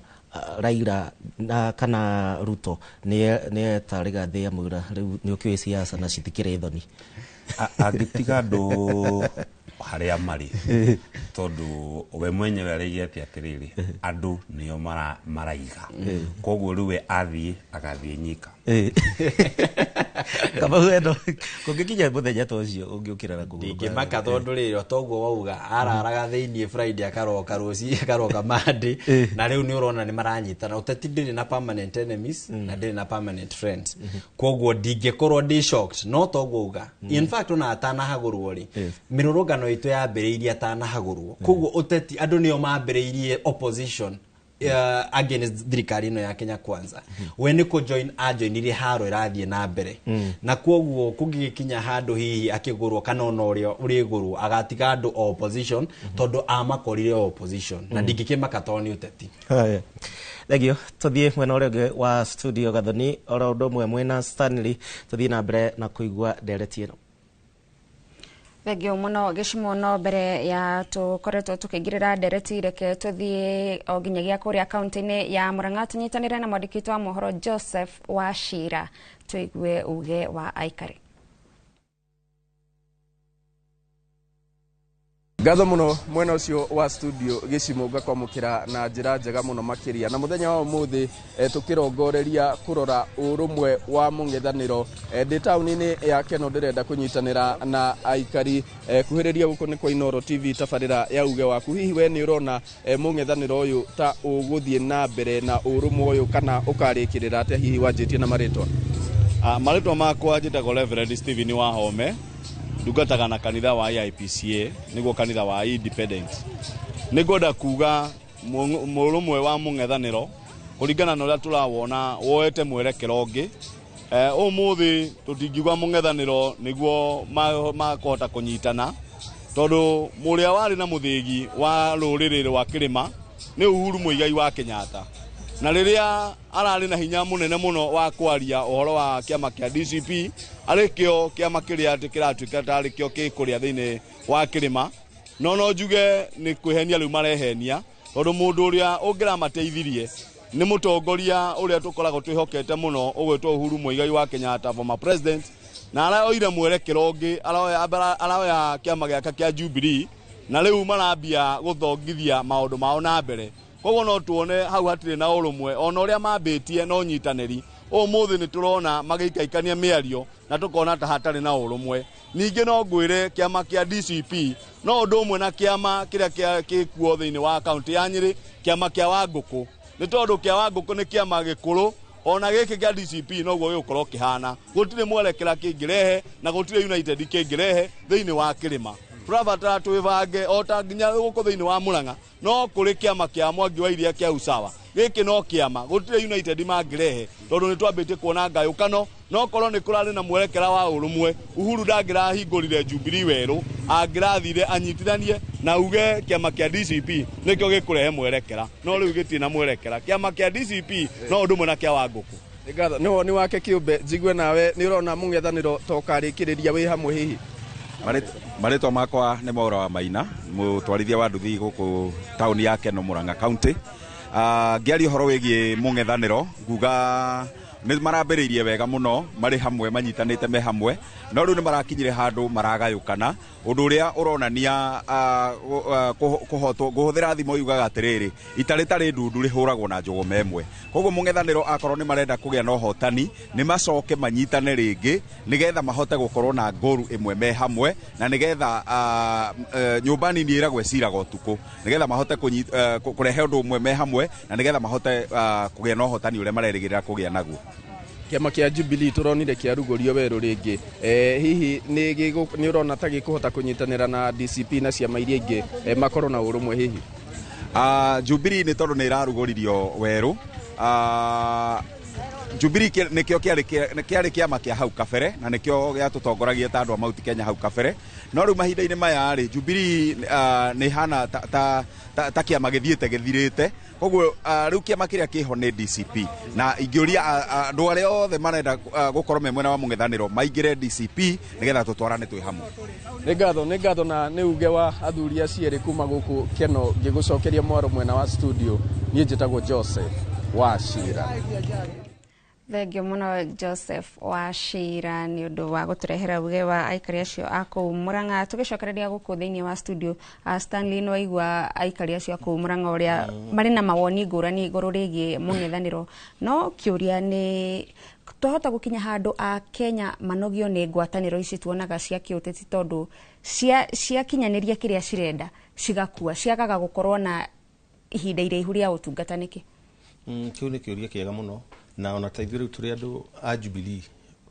Speaker 2: Raila na kana Ruto ni tariga thia mura riu ni ukiwe siasa na citikire thoni
Speaker 14: agitiga ndu haria mari tondu we mwenyewe arigete atiriri andu nio maraiga koguo riwe athie agathie nyika
Speaker 2: kama wendo kungikinya muthenya to ucio ungiukira na kuguruka
Speaker 13: ngimaka tondu riro toguo wauga araraga thiini Friday akaroka ruci akaroka Monday na riu ni urona ni maranyitana uteti ndiri na permanent enemies na ndiri na permanent friends koguo ndingikorwo ndi shocked no toguo uga in fact ona atana hagurwo ri mirurungano itu yambiriirie atana hagurwo koguo uteti andu nio mambiriirie opposition against thirikari no ya Kenya Kwanza we ni ko joinire haro irathie na mbere na koguo kungikinya handu hihi akigurwo kana onorio urigurwo agatiga andu opposition tondu amakorire opposition na ndingikimaka toni uteti
Speaker 2: haya thegio tuthie mwena uria wa studio gathoni ora undu mwe mwena Stanley tuthie na mbere na kuigwa ndereti ino
Speaker 1: Thegio muno gicimono mbere ya tukoretwo tukigirira ndereti reke tuthie o ginyagia kuria kaunti-ini ya Murang'a tunyitanire na mwandiki wa mohoro Joseph Wachira tuigue uge wa aikari.
Speaker 27: Ngatho muno mwena ucio wa studio gicimo ngakwamukira na njira njega muno makiria na muthenya wa umuthi tukirongoreria kurora urumwe wa mung'ethaniro ndi tauni-ini ya Keno ndirenda kunyitanira na aikari kuhiriria guku ni kwa Inoro TV tabarira ya uge waku hihi we ni urona mung'ethaniro uyu ta uguthie na mbere na urumwe uyu kana ukarikirira ate hihi wanjitie na maritwa
Speaker 3: maritwa makwa njitagwo Reverend Stephen Wahome ndungataga na kanitha wa IPCA niguo kanitha wa independent nigoda kuga murumwe wa mung'ethaniro kuringana na uria turawona woete mwerekero ungi umuthi tutingiuga mung'ethaniro niguo makuhota kunyitana tondu muria wari na muthigi wa ruriri rwa kirima ni Uhuru Muigai wa Kenyatta na riria arari na hinya munene muno wa kwaria uhoro wa kiama kia DCP arikio kiama kiria atikiratuika tarikio kikuria thiini wa kirima no njuge ni kwihenia riu marehenia tondu mundu uria ungira mateithirie ni mutongoria uria tukoragwo twihokete muno ugwitwo Uhuru Muigai wa Kenyatta former president na araoire mwerekero ungi araoya kiama giaka kia Jubilee na riu marambia guthongithia maundu mao na mbere koguo no tuone hau hatire na urumwe ona uria mambitie no nyitaneri umuthi ni turona magikaikania miario na tukona ta hatari na urumwe ninge no ngwire kiama kia DCP no undu umwe na kiama kiria kikuo thiini wa county ya Nyeri kiama kia Wanguku ni tondu kia Wanguku ni kiama gikuru ona giki kia DCP no gwo gikorwo kihana gutire mwerekera kingirehe na gutire United kingirehe thiini wa kirima turabatara twivange ota nginya guko thiini wa Murang'a no kuri kiama kia Mwangi wa Iria kia Usawa giki no kiama gutire United mangirehe tondu ni twambitie kuona ngayukano no korwo ni kurari na mwerekera wa urumwe Uhuru ndangirahingurire Jubilee weru angirathire anyitithanie na uge kiama kia DCP nikio gikurehe mwerekera no riu gitie na mwerekera kiama kia DCP no undu mwe na kia Wanguku
Speaker 27: ngatho no ni wake kiumbe njigwe nawe ni urona mung'ethaniro tokarikiriria wi hamwe hihi
Speaker 4: maritwa makwa ni Maura wa Maina mutwarithia wa nduthi guku tauni ya Keno Murang'a county ngiari horo wigie mung'ethaniro nguga nĩ marambĩrĩirie wega mũno marĩ hamwe manyitanĩte me hamwe no rĩu nĩ marakinyire handũ maragayũkana ũndũ ũrĩa ũronania kũhũthĩra thimũ yugaga atĩrĩrĩ ita rĩtarĩ ndundu rĩhũragwo na njũgũ memwe koguo mũng'ethanĩro akorwo nĩ marenda kũgĩa na ũhotani nĩ macoke manyitane rĩngĩ nĩgetha mahote gũkorwo na ngoru ĩmwe me hamwe na nĩgetha nyũmba nini ĩragwo ĩciraga ũtukũ nĩgetha mahote kũrehe ũndũ ũmwe me hamwe na nĩgetha mahote kũgĩa na ũhotani ũrĩa marerĩgĩrĩra kũgĩa naguo.
Speaker 27: Kĩama kĩa Jubilee tũronire kĩarugũrio werũ rĩngĩ hihi nĩ ũrona ta gĩkũhota kũnyitanĩra na DCP na ciama iria ingĩ makorwo na ũrũmwe hihi?
Speaker 4: Jubilee nĩ tondũ nĩ ĩrarugũririo werũ Jubilee nĩkĩo kĩarĩ kĩama kĩa hau kabere na nĩkĩo gĩatũtongoragia ta andũ a Mount Kenya hau kabere no rĩu mahinda-inĩ maya rĩ Jubilee nĩ hana ta kĩama gĩthiĩte gĩthirĩte koguo rĩu kĩama kĩrĩa kĩho nĩ DCP na ingĩũria andũ arĩa othe marenda gũkorwo me mwena wa mũng'ethanĩro maingĩre DCP nĩgetha tũtwarane twĩ hamwe.
Speaker 27: Nĩ ngatho na nĩ uge wa athuri acio erĩ kuma gũkũ Keno ngĩgũcokeria mwaro mwena wa studio niĩ njĩtagwo Joseph Wachira.
Speaker 1: Thengio muno Joseph Wachira nĩ ũndũ wa gũtũrehera uge wa aikari acio a kũu Murang'a. Tũgĩcokereria gũkũ thĩinĩ wa studio Stanley no aigua aikari acio a kũu Murang'a ũrĩa marĩ na mawoni ngũrani igũrũ rĩgiĩ mũng'ethanĩro no kĩũria nĩ twahota gũkinya handũ a Kenya manogio nĩ ngwatanĩro ici tuonaga cia kĩũteti tondũ ciakinyanĩria kĩrĩa cirenda cigakua ciagaga gũkorwo na ihinda iraihu rĩa ũtungata nĩkĩ?
Speaker 2: Kĩu nĩ kĩũria kĩega mũno na ona ta ithuĩ rĩu tũrĩ andũ a Jubilee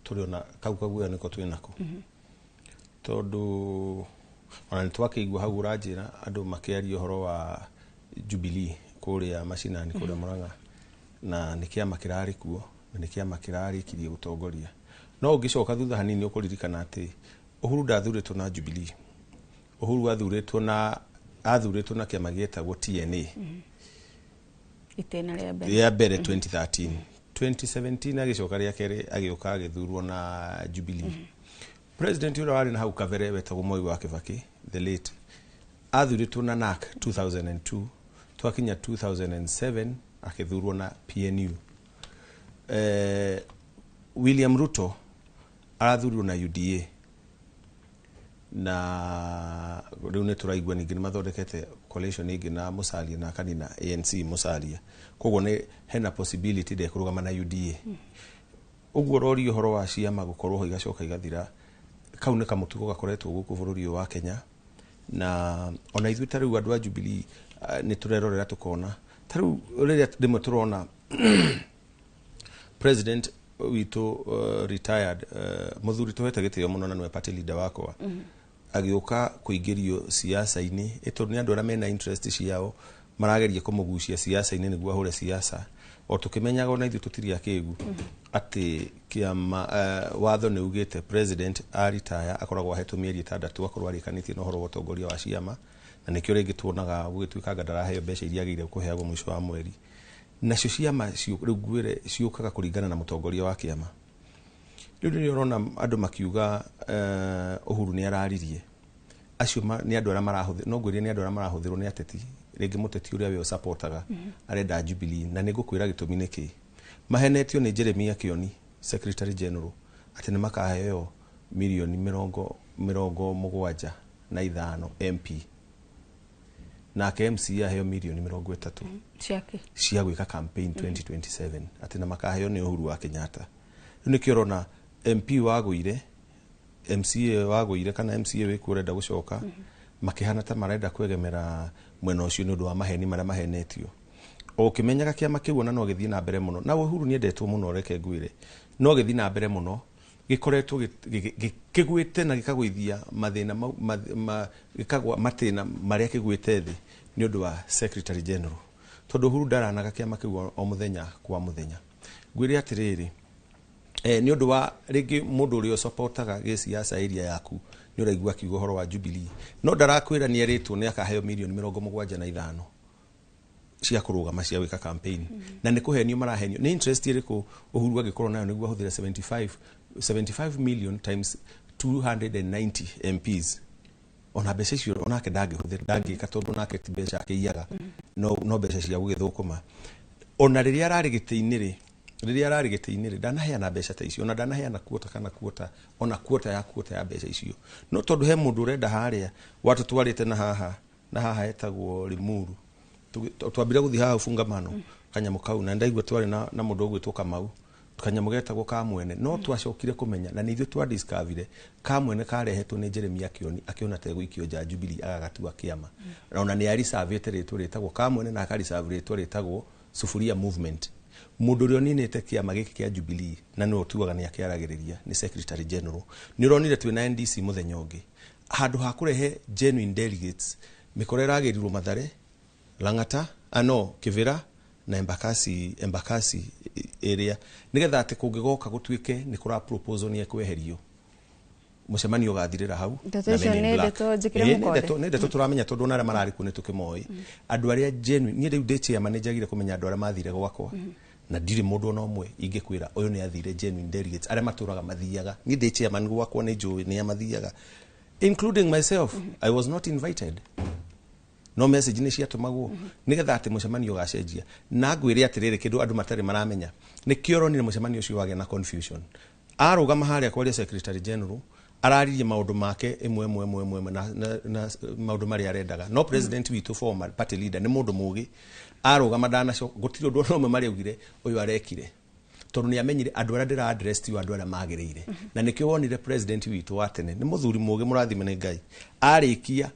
Speaker 2: tũrĩ ona kau kaguoya nĩko twĩ nako tondũ ona nĩ twakĩigua hau ũranjĩra andũ makĩaria ũhoro wa Jubilee kũrĩa macinani kũrĩa Murang'a na nĩ kĩama kĩrarĩ kuo na nĩ kĩama kĩrarĩkirie gũtongoria no ũngĩcoka thutha hanini ũkũririkana atĩ Uhuru ndathurĩtwo na Jubilee Uhuru athurĩtwo na kĩama gĩetagwo TNA
Speaker 1: itena
Speaker 2: rĩa mbere 2013 2017 agĩcoka rĩa kerĩ agĩũka agĩthurwo na Jubilee president ũrĩa warĩ na hau kabere wetagwo Moi wa Kibaki the late athurĩtwo na NARC 2002 twakinya 2007 akĩthurwo na PNU William Ruto arathurirwo na UDA na rĩu nĩ tũraigua ningĩ nĩ mathondekete coalition ĩngĩ na Musalia na kanina ANC Musalia koguo nĩ hena possibility de kũrũgama na UDA ũguo rori ũhoro wa ciama gũkorwo ho igacoka igathira kau nĩ kamũtugo gakoretwo gũkũ bũrũri wa Kenya na ona ithuĩ ta rĩu andũ a Jubilee nĩ tũrerorera tũkona ta rĩu rĩrĩa rĩmwe tũrona president witũ retired mũthuri tũhete gĩtĩo mũno na nĩwe party leader wakwa agĩũka kũingĩrio siasa-inĩ tondũ nĩ andũ arĩa mena interest ciao marageria kũmũgucia siasa-inĩ nĩguo ahũre siasa o tũkĩmenyaga ona ithuĩ tũtirĩ akĩgu atĩ kĩama watho nĩ ugĩte president retire akoragwo ahetwo mĩeri 6 akorwo arĩkanĩtie na ũhoro wa ũtongoria wa ciama na nĩkĩo rĩngĩ tuonaga gũgĩtuĩka ndaraheo mbeca iria agĩrĩire kũheagwo mũico wa mweri nacio ciama rĩu ngwĩre ciũkaga kũringana na mũtongoria wa kĩama rĩu nĩ ũrona andũ makiuga Uhuru nĩ araririe acio nĩ andũ arĩa marahũthĩrwo no ngwĩrie nĩ andũ arĩa marahũthĩrwo nĩ ateti rĩngĩ mũteti ũrĩa we supportaga arenda Jubilee na nĩ ngũkwĩra gĩtũmi nĩkĩ mahenetio nĩ Jeremia Kioni Secretary General atĩ nĩ makaheo mirioni 75 MP nake MC aheo mirioni 30 cia gwĩka campaign 2027 atĩ na makaheo nĩ Uhuru wa Kenyatta rĩu nĩkĩo ũrona MP wagũire MCA wagũire kana MCA wĩkuo ũrenda gũcoka makĩhana ta marenda kwegemera mwena ũcio nĩ ũndũ wa maheni marĩa mahenetio o ũkĩmenyaga kĩama kĩu ona no gĩthiĩ na mbere mũno na Uhuru nĩ endetwo mũno reke ngwĩre no gĩthiĩ na mbere mũno gĩkoretwo kĩgwĩte na gĩkagũithia mathĩna gĩkagwa matĩna marĩa kĩgwĩte thĩ nĩ ũndũ wa Secretary General tondũ Uhuru ndaranaga kĩama kĩu o mũthenya kwa mũthenya ngwĩre atĩrĩrĩ nĩ ũndũ wa rĩngĩ mũndũ ũrĩa supportaga gĩsiasa area yaku nĩ ũraigua kiugo ũhoro wa Jubilee no ndarakwĩra nĩ erĩtwo nĩ akaheo mirioni 75 cia kũrũgama cia gwĩka campaign na nĩ kũhenio marahenio nĩ interest ĩrĩkũ Uhuru agĩkorwo nayo nĩguo ahũthĩre 75 million times 290 MPs ona mbeca icio onake ndangĩka tondũ nake ti mbeca akĩiyaga no mbeca cia gũgĩthũkũma ona rĩrĩa ararĩ gĩtĩ-inĩ rĩ
Speaker 5: riria arari giti-ini ri ndanaheana mbeca ta icio, na ndanaheana kuota kana kuota ona kuota ya mbeca icio. No tondu he mundu urenda haria watu twarite na haha etagwo Limuru, twambire guthi haha fungamano kanyamu kau, na ndaigua twari na mundu ugwitwo Kamau, kanyamu getagwo Kamwene. No twacokire kumenya na nithu twa discover Kamwene karehetwo ni Jeremia akiona te gwikio ja Jubilee agagatua kiama, na ona ni ari savete ritwo ritagwo Kamwene na akari savete ritwo ritagwo Sufuria Movement. Mundu rio ninite kiama giki kia Jubilee na no tuaga ni akiaragiriria ni Secretary General. Ni ronire twina NDC muthenya ungi handu ha kurehe genuine delegates mikorera agirirwo Mathare, Lang'ata, Kivira na Embakasi area, nigetha ati kungigoka gutwike ni kura proposal ni ekweherio mucemanio gathirira hau ndeto turamenya tondu na marari ku nitukimoi andu aria genuine. Ni riu ndichia manejagire kumenya andu aria mathire gwakwa na ndiri mundu no mwe ingikwira uyu ni athire genuine delegates aria maturaga mathiaga. Ni ndichia man gwakwa ni njui ni amathiaga, including myself. I was not invited. No message ni ciatumagwo nigetha ati mucemanio gacenjia na ngwire atiriri kindu andu matari maramenya ni kioronire mucemanio ucio wage na confusion. Arugama haria kwa Secretary General araririe maundu make imwe na maundu mari arendaga. No president witu former party leader ni mundu mugi arugama ndanaco gutiri undu no mari augire uyu arekire tondu ni amenyire andu aria ndira address ti andu aria magirire, na nikio wonire president witu watene ni muthuri mugi murathime ni Ngai arikia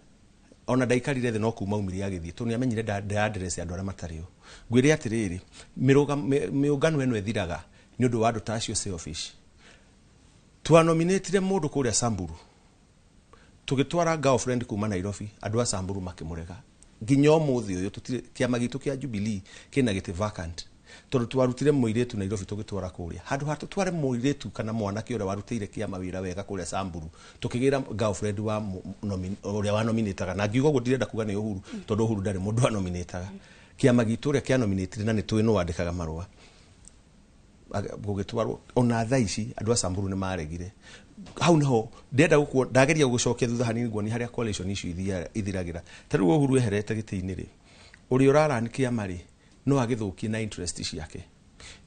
Speaker 5: ona ndaikarire the no kuma umiri agithie tondu ni amenyire nda address andu aria matario. Ngwire atiriri miungano eno ethiraga ni undu wa andu tacio selfish. Twa nominatire mundu kuria Samburu, tugitwara girlfriend kuma Nairobi, andu a Samburu makimurega. Nginya umuthi uyu tutire kiama gitu kia Jubilee kina giti vacant tondu twarutire muiretu Nairobi tugitwara kuria handu hatu tware muiretu kana mwana ki uria warutire kiama wira wega kuria Samburu tukigira girlfriend wa uria wa nominataga na ngiugo gutirenda kuga ni Uhuru tondu Uhuru ndari mundu wa nominataga. Kiama gitu uria kia nominatire na ni twi no wandikaga marua gugitwarwo ona thaici andu a Samburu ni maregire. Hau niho ndenda gukwo ndageria gucokia thutha hanini ngoni haria coalition icio ithiragira. Tariu Uhuru eherete giti-ini ri uri urarani kiama ri no agithukie na interest ciake.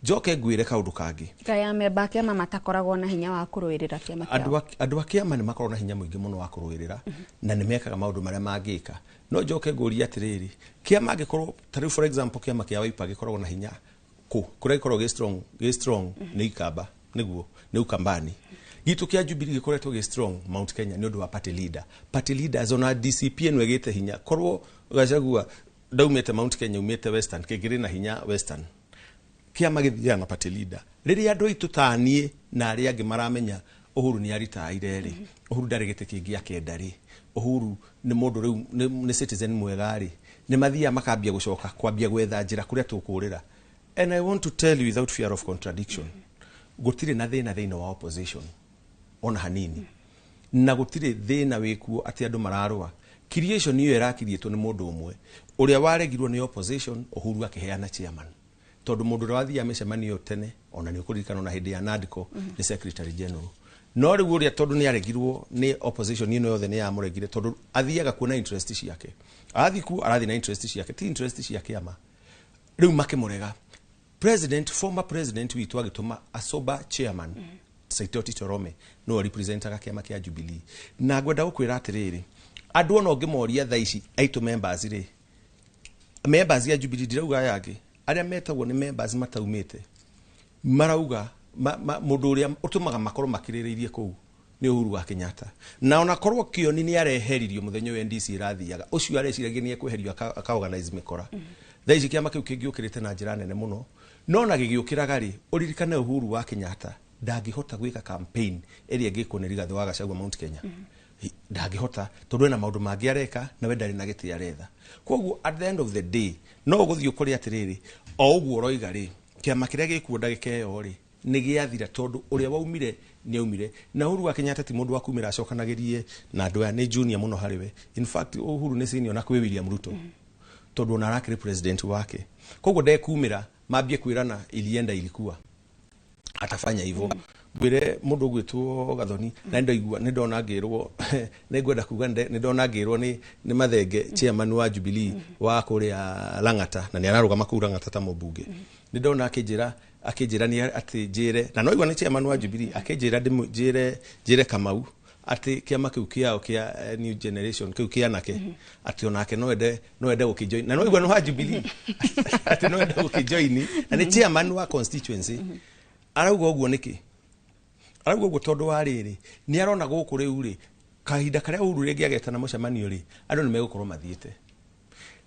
Speaker 5: Njoke ngwire kaundu kangi
Speaker 1: kaya memba kiama matakoragwo na hinya wa kuruirira kiama kiao.
Speaker 5: Andu a kiama ni makorwo na hinya muingi muno wa kuruirira na ni mekaga maundu maria mangika. No njoke nguria atiriri kiama gikorwo tariu for example kiama kia Wiper gikoragwo na hinya kuria gikorwo ge strong ni Ikamba niguo ni Ukambani. Gitu kia Jubilee gikoretwo ge strong Mount Kenya ni undu wa party leaders ona DCP eno egete hinya korwo Gachagua ndaumete Mount Kenya umete Western kigiri na hinya Western kiama githia na party leader riria andu itutanie na aria angi maramenya Uhuru ni aritaire ri Uhuru ndari gite kingi akenda ri Uhuru ni mundu riu ni citizen mwega ri ni mathia makambia gucoka kwambia gwetha njira kuria tukurira. And I want to tell you without fear of contradiction, gutire na thina wa opposition ona hanini, na gutire thina wikuo ati andu mararwa. Creation iyo irakirietwo ni mundu umwe uria waregirwo ni opposition, Uhuru akiheana chairman tondu mundu rathia micemanio tene ona ni ukuririkana na hindi ya NADCO ni Secretary General. No riu uria tondu ni aregirwo ni opposition ino yothe ni amuregire tondu athiaga kuona interest ciake, athiku arathi na interest ciake ti interest cia kiama. Riu makimurega former president witu agituma asoba chairman Saitoti Torome no representaga kiama kia Jubilee. Na ngwenda gukwira atiriri andu ono ngimoria thaici aitu members ri members ya Jubilee dirauga yake aria metagwo ni members mataumite marauga mundu uria utumaga makoro makiriririe kuu ni Uhuru wa Kenyatta. Na ona korwo kioni ni areheririo muthenya wa NDC rathiaga ucio areciragia ni ekweherio aka organize mikora. Thaici kiama kiu kingiukirite na njira nene muno no na gigiukiraga ri uririkane Uhuru wa Kenyatta ndangihota gwika campaign eri ngiko ni Rigathi wa Gachagua Mount Kenya ndangihota tondu na maundu mangi areka na we ndari na giti aretha. Koguo at the end of the day no guthio kuri atiriri o uguo roiga ri kiama kiria gikuo ndagika yo ri ni giathira tondu uria waumire ni aumire. Na Uhuru wa Kenyatta ti mundu wa kumira acokanagirie na andu aya ni junior muno hariwe. In fact Uhuru ni senior na kwi William Ruto tondu na arakire president wake. Koguo ndekumira mambie kwirana ilienda ilikuwa atafanya hivyo. Gwire mundu gwitwo Gathoni na ndaigua ni ndona ngirwo ni ngwenda kuga ni ndona ngirwo ni Mathenge chairman wa Jubilee wa kuria Lang'ata na ni araruga makura Lang'ata ta mubunge. Ni ndona akijira akĩnjĩra nĩ atĩ njĩre na no igua nĩ chairman wa Jubilee akĩnjĩra njĩre Kamau atĩ kĩama kĩu kĩao kĩa New Generation kĩu kĩa nake atĩ onake no ende gũkĩjoin na no igua no ha Jubilee atĩ no ende gũkĩjoin na nĩ chairman wa constituency arauga ũguo nĩkĩ arauga ũguo tondũ wa rĩrĩ nĩ arona gũkũ rĩu rĩ kahinda karĩa Uhuru rĩngĩ ageta na mũcemanio rĩ andũ nĩ megũkorwo mathiĩte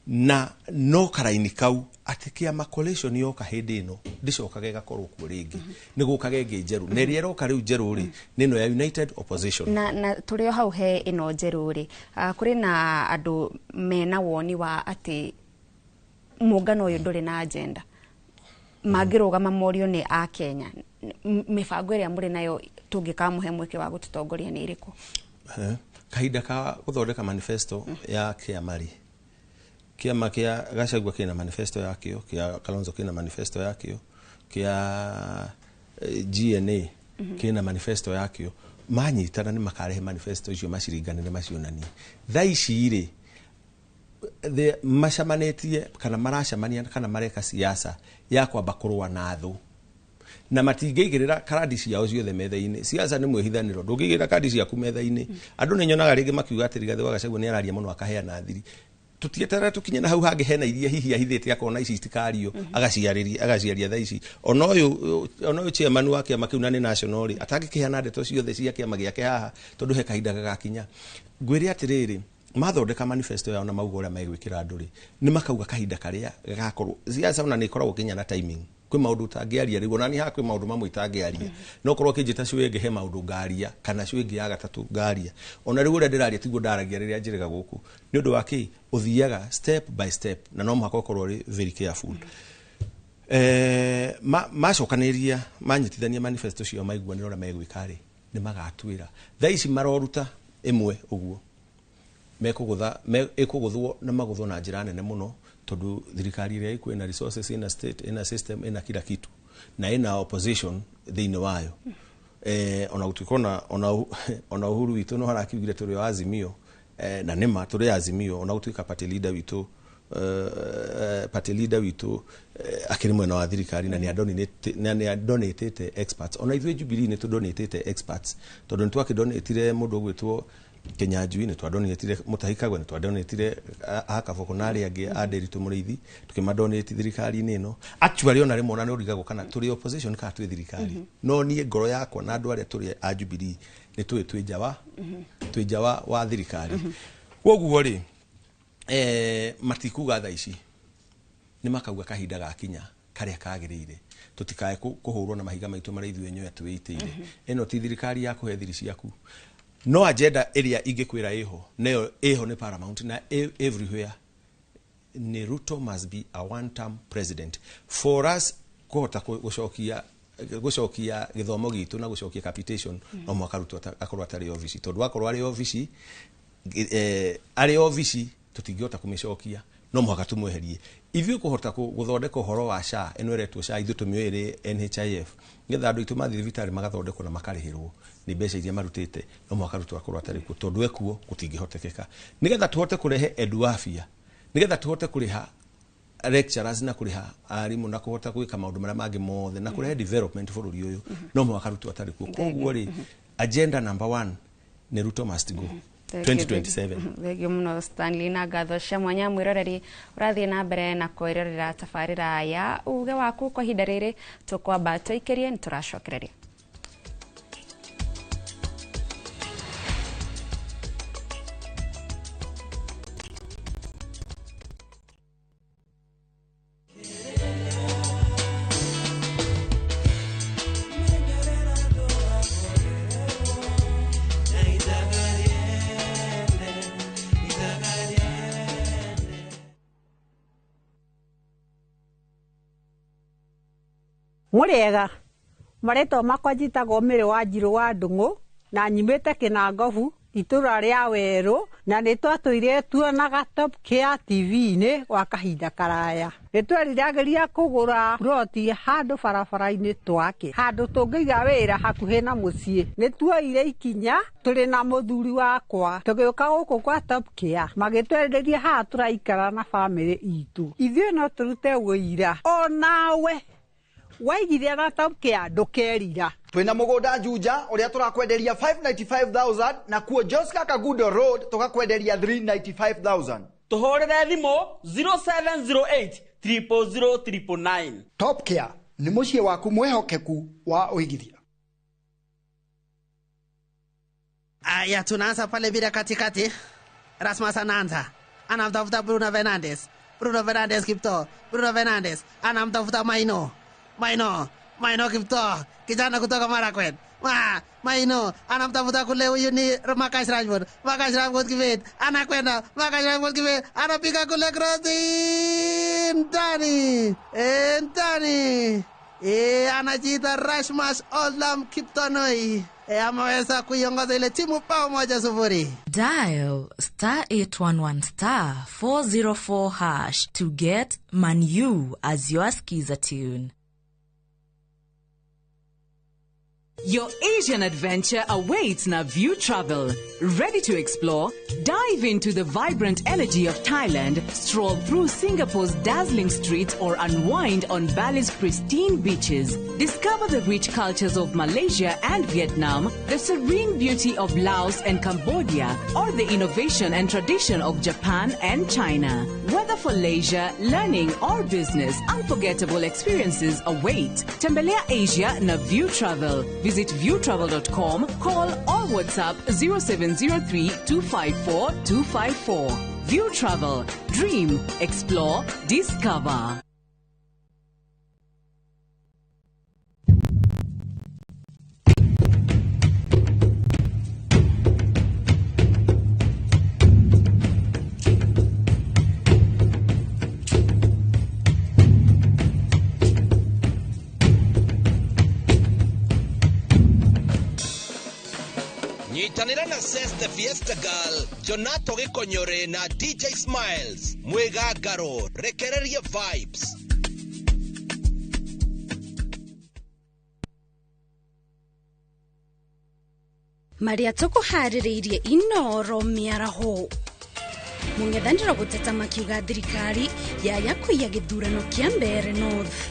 Speaker 5: na no karaini kau atĩ kĩama coalition yoka hĩndĩ ĩno ndĩcokaga ĩgakorwo kuo rĩngĩ nĩ gũkaga ĩngĩ njerũ na ĩrĩa ĩroka rĩu njerũ rĩ nĩ ĩno ya United Opposition
Speaker 1: na tũrĩ o hau he ĩno njerũ rĩ kũrĩ na andũ mena woni wa atĩ muungano ũyũ ndũrĩ na agenda mangĩrũgama morio nĩ a Kenya mĩbango ĩrĩa mũrĩ nayo tũngĩkamũhe mweke wa gũtũtongoria nĩ ĩrĩkũ
Speaker 5: kahinda ka gũthondeka manifesto ya kĩama rĩ kĩama kĩa Gachagua kĩna manifesto yakĩo kĩa Kalonzo kĩna manifesto yakĩo kĩa GNA kĩna manifesto yakĩo manyitana nĩ makarehe manifesto icio maciringanire macionanie thaa ici rĩ macamanĩtie kana maracemania kana mareka siasa ya kwamba kũrũa na thũ na matingĩigĩrĩra karadi ciao ciothe metha-inĩ siasa nĩ mwĩhithanĩro ndũngĩigĩrĩra kadi ciaku metha-inĩ andũ nĩ nyonaga rĩngĩ makiuga atĩ Rigathĩ wa Gachagua nĩ araria mũno akaheana thiri tũtietara tũkinye na hau hangĩ hena iria hihi ahithĩte akona ici itikario agaciaria thaa ici ona ũyũ chairman wa kĩama kĩu na nĩ national rĩ atangĩkĩheana ndeto ciothe cia kĩama gĩake haha tondũ he kahinda gagakinya ngwĩre atĩrĩrĩ mathondeka manifesto yao na mauga ũrĩa megwĩkĩra andũ rĩ nĩ makauga kahinda karĩa gagakorwo siasa ona nĩ ikoragwo kinya na timing kwĩ maũndũ ũtangĩaria rĩu ona niĩ haha kwĩ maũndũ mamwe itangĩaria no korwo kĩnjĩta ciũ ĩngĩ he maũndũ ngaria kana ciũ ĩngĩ ya gatatũ ngaria ona rĩu ũrĩa ndĩraria tiguo ndaragia rĩrĩa njĩrĩga gũkũ nĩ ũndũ wa kĩ ũthiaga step by step na no mũhaka ũkorwo ũrĩ very careful macokanĩria manyitithania manifesto ciao maiguanĩra ũrĩa megwĩka rĩ nĩ magatuĩra thaa ici maroruta ĩmwe ũguo ĩkũgũthwo na magũthwo na njĩra nene mũno tondu thirikari ĩrĩa ĩkuĩ na resources ina state ina system ina kila kitu na ina opposition thĩinĩ wayo ona gũtuĩka ona Uhuru witũ no harakiugire tũrĩ o Azimio na nĩma tũrĩ Azimio ona gũtuĩka party leader witũ akĩrĩ mwena wa thirikari na nĩ adonatĩte experts ona ithuĩ Jubilee nĩ tũdonatĩte experts tondũ nĩ twakĩdonatire mũndũ ũgwĩtwo Kenyanjui nĩ twadonatire Mutahi Kagwe nĩ twadonatire Akaboko na arĩa angĩ a Nderitu Mũrĩithi tukĩmadonate thirikari-inĩ ĩno actually ona rĩmwe ona nĩ ũrigagwo kana tũrĩ opposition kana twĩ thirikari no niĩ ngoro yakwa na andũ arĩa tũrĩ a Jubilee nĩ twĩ nja wa thirikari koguo rĩ matikuga thaa ici nĩ makauga kahinda gakinya karĩa kagĩrĩire tũtikae kũhũrwo na mahiga maitũ marĩa ithuĩ enyewe twĩitĩire ĩno ti thirikari ya kũhe thiri ciaku no agenda ĩrĩa ingĩkwĩra ĩho nĩ paramount na everywhere ni Ruto must be a one term president for us kũhota gũcokia gĩthomo gitu na gũcokia capitation no mwaka Ruto akorwo atarĩ ofici tondũ akorwo arĩ ofici tũtingĩhota kũmĩcokia no mwaka tũmweherie ithuĩ kũhota gũthondeka ũhoro wa SHA ĩno ĩretwo SHA ithuĩ tũmĩoere NHIF nĩgetha andũ aitũ mathiĩ thibitarĩ magathondekwo na makarĩhĩrwo nĩ mbeca iria marutĩte no mwaka Ruto akorwo atarĩ kuo tondũ ekuo gũtingĩhotekeka nĩgetha tũhote kũrehe edu afya nĩgetha tũhote kũrĩha lecturers na kũrĩha arimũ na kũhota gwĩka maũndũ marĩa mangĩ mothe na kũrehe development bũrũri ũyũ no mwaka Ruto atarĩ kuo koguo rĩ agenda number 1 nĩ Ruto must go 2027
Speaker 1: Thegio mũno Stanley na ngatho cia mwanya mwĩroreri ũrathiĩ na mbere na kwĩrorera tabarĩra ya uge waku kwa ihinda rĩrĩ tũkwamba tũikĩrie nĩ tũracokereria
Speaker 6: Muriega mareto makwa njitagwo Mĩrĩ wa Njirũ wa Ndung'u na nyimĩte Kinangobu itũra rĩa Werũ na nĩ twatũire tuonaga Top Care TV-inĩ gwa kahinda karaya nĩ tweriragĩria kũgũra ploti handũ barabara-inĩ twake handũ tũngĩiga wĩra hakuhĩ na mũciĩ nĩ tuoire ikinya tũrĩ na mũthuri wakwa tũgĩũka gũkũ kwa Top Care magĩtwerirĩria haha tũraikara na bamĩrĩ itũ ithuĩ no tũrute wĩira o nawe waigithia na top care ndukerira
Speaker 7: twina mugunda Juja uria turakwenderia 595,000 na kuo Joska Kagundo Road tukakwenderia 395,000.
Speaker 8: Tuhorere thimo 0708 00009.
Speaker 7: Top Care ni muciĩ waku mwehokeku wa uigithia.
Speaker 9: Aya, tunaanza pale bila katikati. Rasmus anaanza, anamtafuta Bruno Fernandes. Bruno Fernandes Kipto, Bruno Fernandes anamtafuta Maino Kipto, kijana kutoka Marakwet. Maino anamtafuta kule, huyu ni Marcus Rashford. Marcus Rashford kivit anakwenda, Marcus Rashford kivit anapiga kule, cross ndani. Anajiita Rasmus Oldham Kiptonoi. Ameweza kuiongoza ile timu bao 1-0.
Speaker 10: Dial *811*404# to get Manu as your skiza tune.
Speaker 11: Your Asian adventure awaits na View Travel. Ready to explore? Dive into the vibrant energy of Thailand, stroll through Singapore's dazzling streets, or unwind on Bali's pristine beaches. Discover the rich cultures of Malaysia and Vietnam, the serene beauty of Laos and Cambodia, or the innovation and tradition of Japan and China. Whether for leisure, learning, or business, unforgettable experiences await. Tembelea Asia na View Travel. Visit viewtravel.com, call or WhatsApp 0703 254 254. View Travel. Dream, explore, discover.
Speaker 23: Nyitanira na Seste Fiesta Girl, Jonato Gikonyore na DJ Smiles, Mwega Garo, rekereria vibes.
Speaker 12: Maria tukuhaririirie inoro miaraho mungethanira guteta makiuga thirikari yaya kuiya githurano kia mbere North.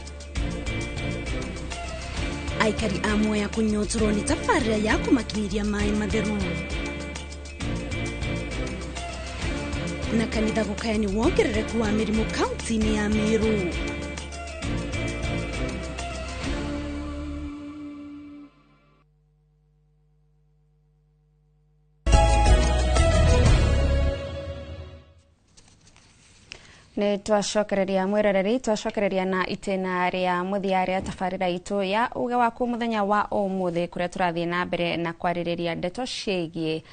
Speaker 12: Aikari amwe ya kunyotorwo ni tabarĩra ya kumakinyiria mai matheru na kanitha gukayani wongerereku wa mĩrimũ kaunti-inĩ ya Meru.
Speaker 1: Ni twacokereria mwiroreri twacokereria na itena ria muthia ria tabarira itu ya uge waku muthenya wa umuthi kuria turathie na mbere na kwaririria ndeto ciigie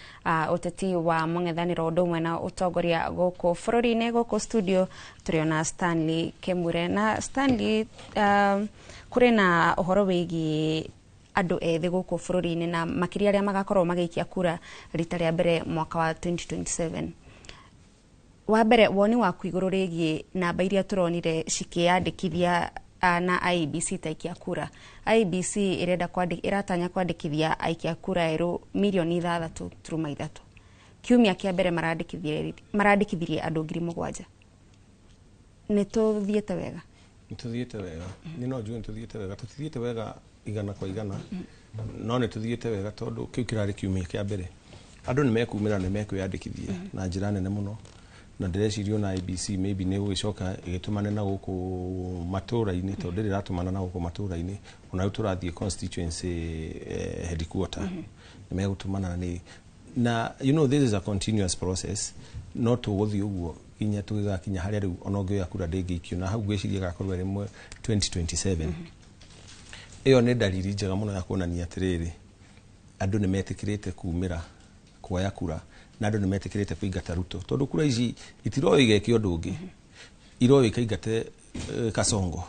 Speaker 1: uteti wa mung'ethaniro ndumwe na utongoria guku bururi-ini. Guku studio turiona Stanley Kemure na Stanley, kuri na uhoro wigie andu ethi guku bururi-ini na makiria aria magakorwo magiikia kura rita ria mbere mwaka wa 2027. Wabere woni waku iguru rigie namba iria turonire cikiandikithia na IEBC taikia kura. IEBC iratanya kwandikithia aikia kura eru milioni 3.3. Kiumia kia mbere marandikithirie andu 7,000. Ni tuthiete wega.
Speaker 5: Ni no njue tuthiete wega. Tuthiete wega igana kwa igana. No ni tuthiete wega tondu kiu kirari kiumia kia mbere. Andu ni mekumira ni mekwiyandikithia na njira nene muno. Na ndĩreciria na IEBC maybe nĩ gũgĩcoka ĩgĩtũmane na gũkũ matũra-inĩ tondũ ndĩratũmana na gũkũ matũra-inĩ ona rĩu tũrathiĩ constituency headquarter nĩ megũtũmana na you know this is a continuous process no tũgũthiĩ ũguo kinya tũgĩgakinya harĩa rĩu ona ũngĩoya kura ndĩngĩikio na hau ngwĩciria gakorwo rĩmwe 2027. Ĩyo nĩ dalili njega mũno ya kuonania atĩrĩrĩ andũ nĩ metĩkĩrĩte kumĩra kuoya kura na andu nimetikirite kuingata Ruto tondu kura ici itiroyo igekio ndungi iroyo ikaingate Kasongo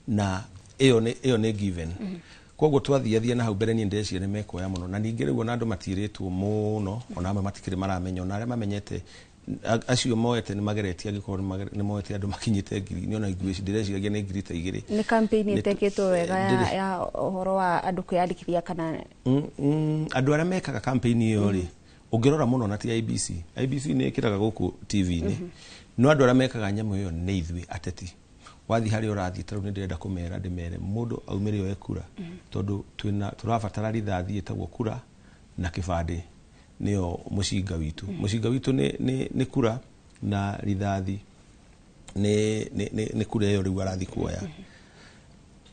Speaker 5: na iyo ni given. Koguo twathiathia na hau mbere ni ndeci ni mekoya muno na ningi riu na andu matiritwo muno ona amwe matikire maramenya na aria mamenyete acio moete ni mageretia gikorwo ni moete andu makinyite ngiri ni ona igweci ndĩreciria ni ngiri ta igĩrĩ.
Speaker 1: Ni campaign iteketwo wega ya uhoro wa andu kwiyandikithia kana
Speaker 5: andu aria mekaga campaign iyo ri ungirora muno na ti IEBC ni ikiraga guku TV-ini no andu aria mekaga nyamu iyo ni ithui ateti wathi hari urathi taru ni ndirenda kumera ndimere mundu aumire yo ekura tondu turabatara rithathi etagwo kura na kibande niyo mucinga witu ni kura na rithathi ni kura yo riu arathi kuoya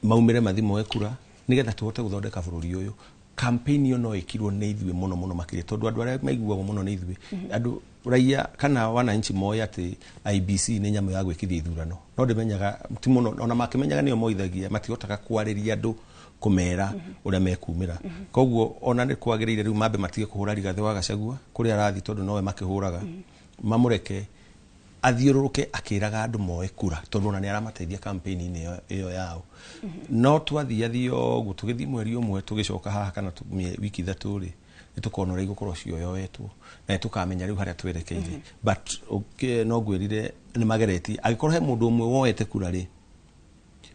Speaker 5: maumire mathimo ekura nigetha tuhote guthondeka bururi uyu campaign yo no ikirwo ni ithwe muno makire tondu andu aria maiguagwo muno ni ithwe andu raia kana wananchi moya ati IBC ni nyamu ya gwikithia ithurano no ndimenyaga ti muno ona makimenyaga niyo moithagia matihotaga kwariria andu kumera uria mekumira koguo ona ni kwagiriire riu mambe matige kuhura Rigathi wa Gachagua kuria arathi tondu nowe makihuraga mamureke athiururuke akiraga andu moe kura tondu ona ni aramateithia campaign iyo yao no twathiathio gu tugithi mweri umwe tugicoka haha kana wiki ithatu ri nitukona uri gukorwo cioyoetwo na tukamenya riu haria twerekeire but no gwirire ni magereti agikorwo he mundu umwe woete kura ri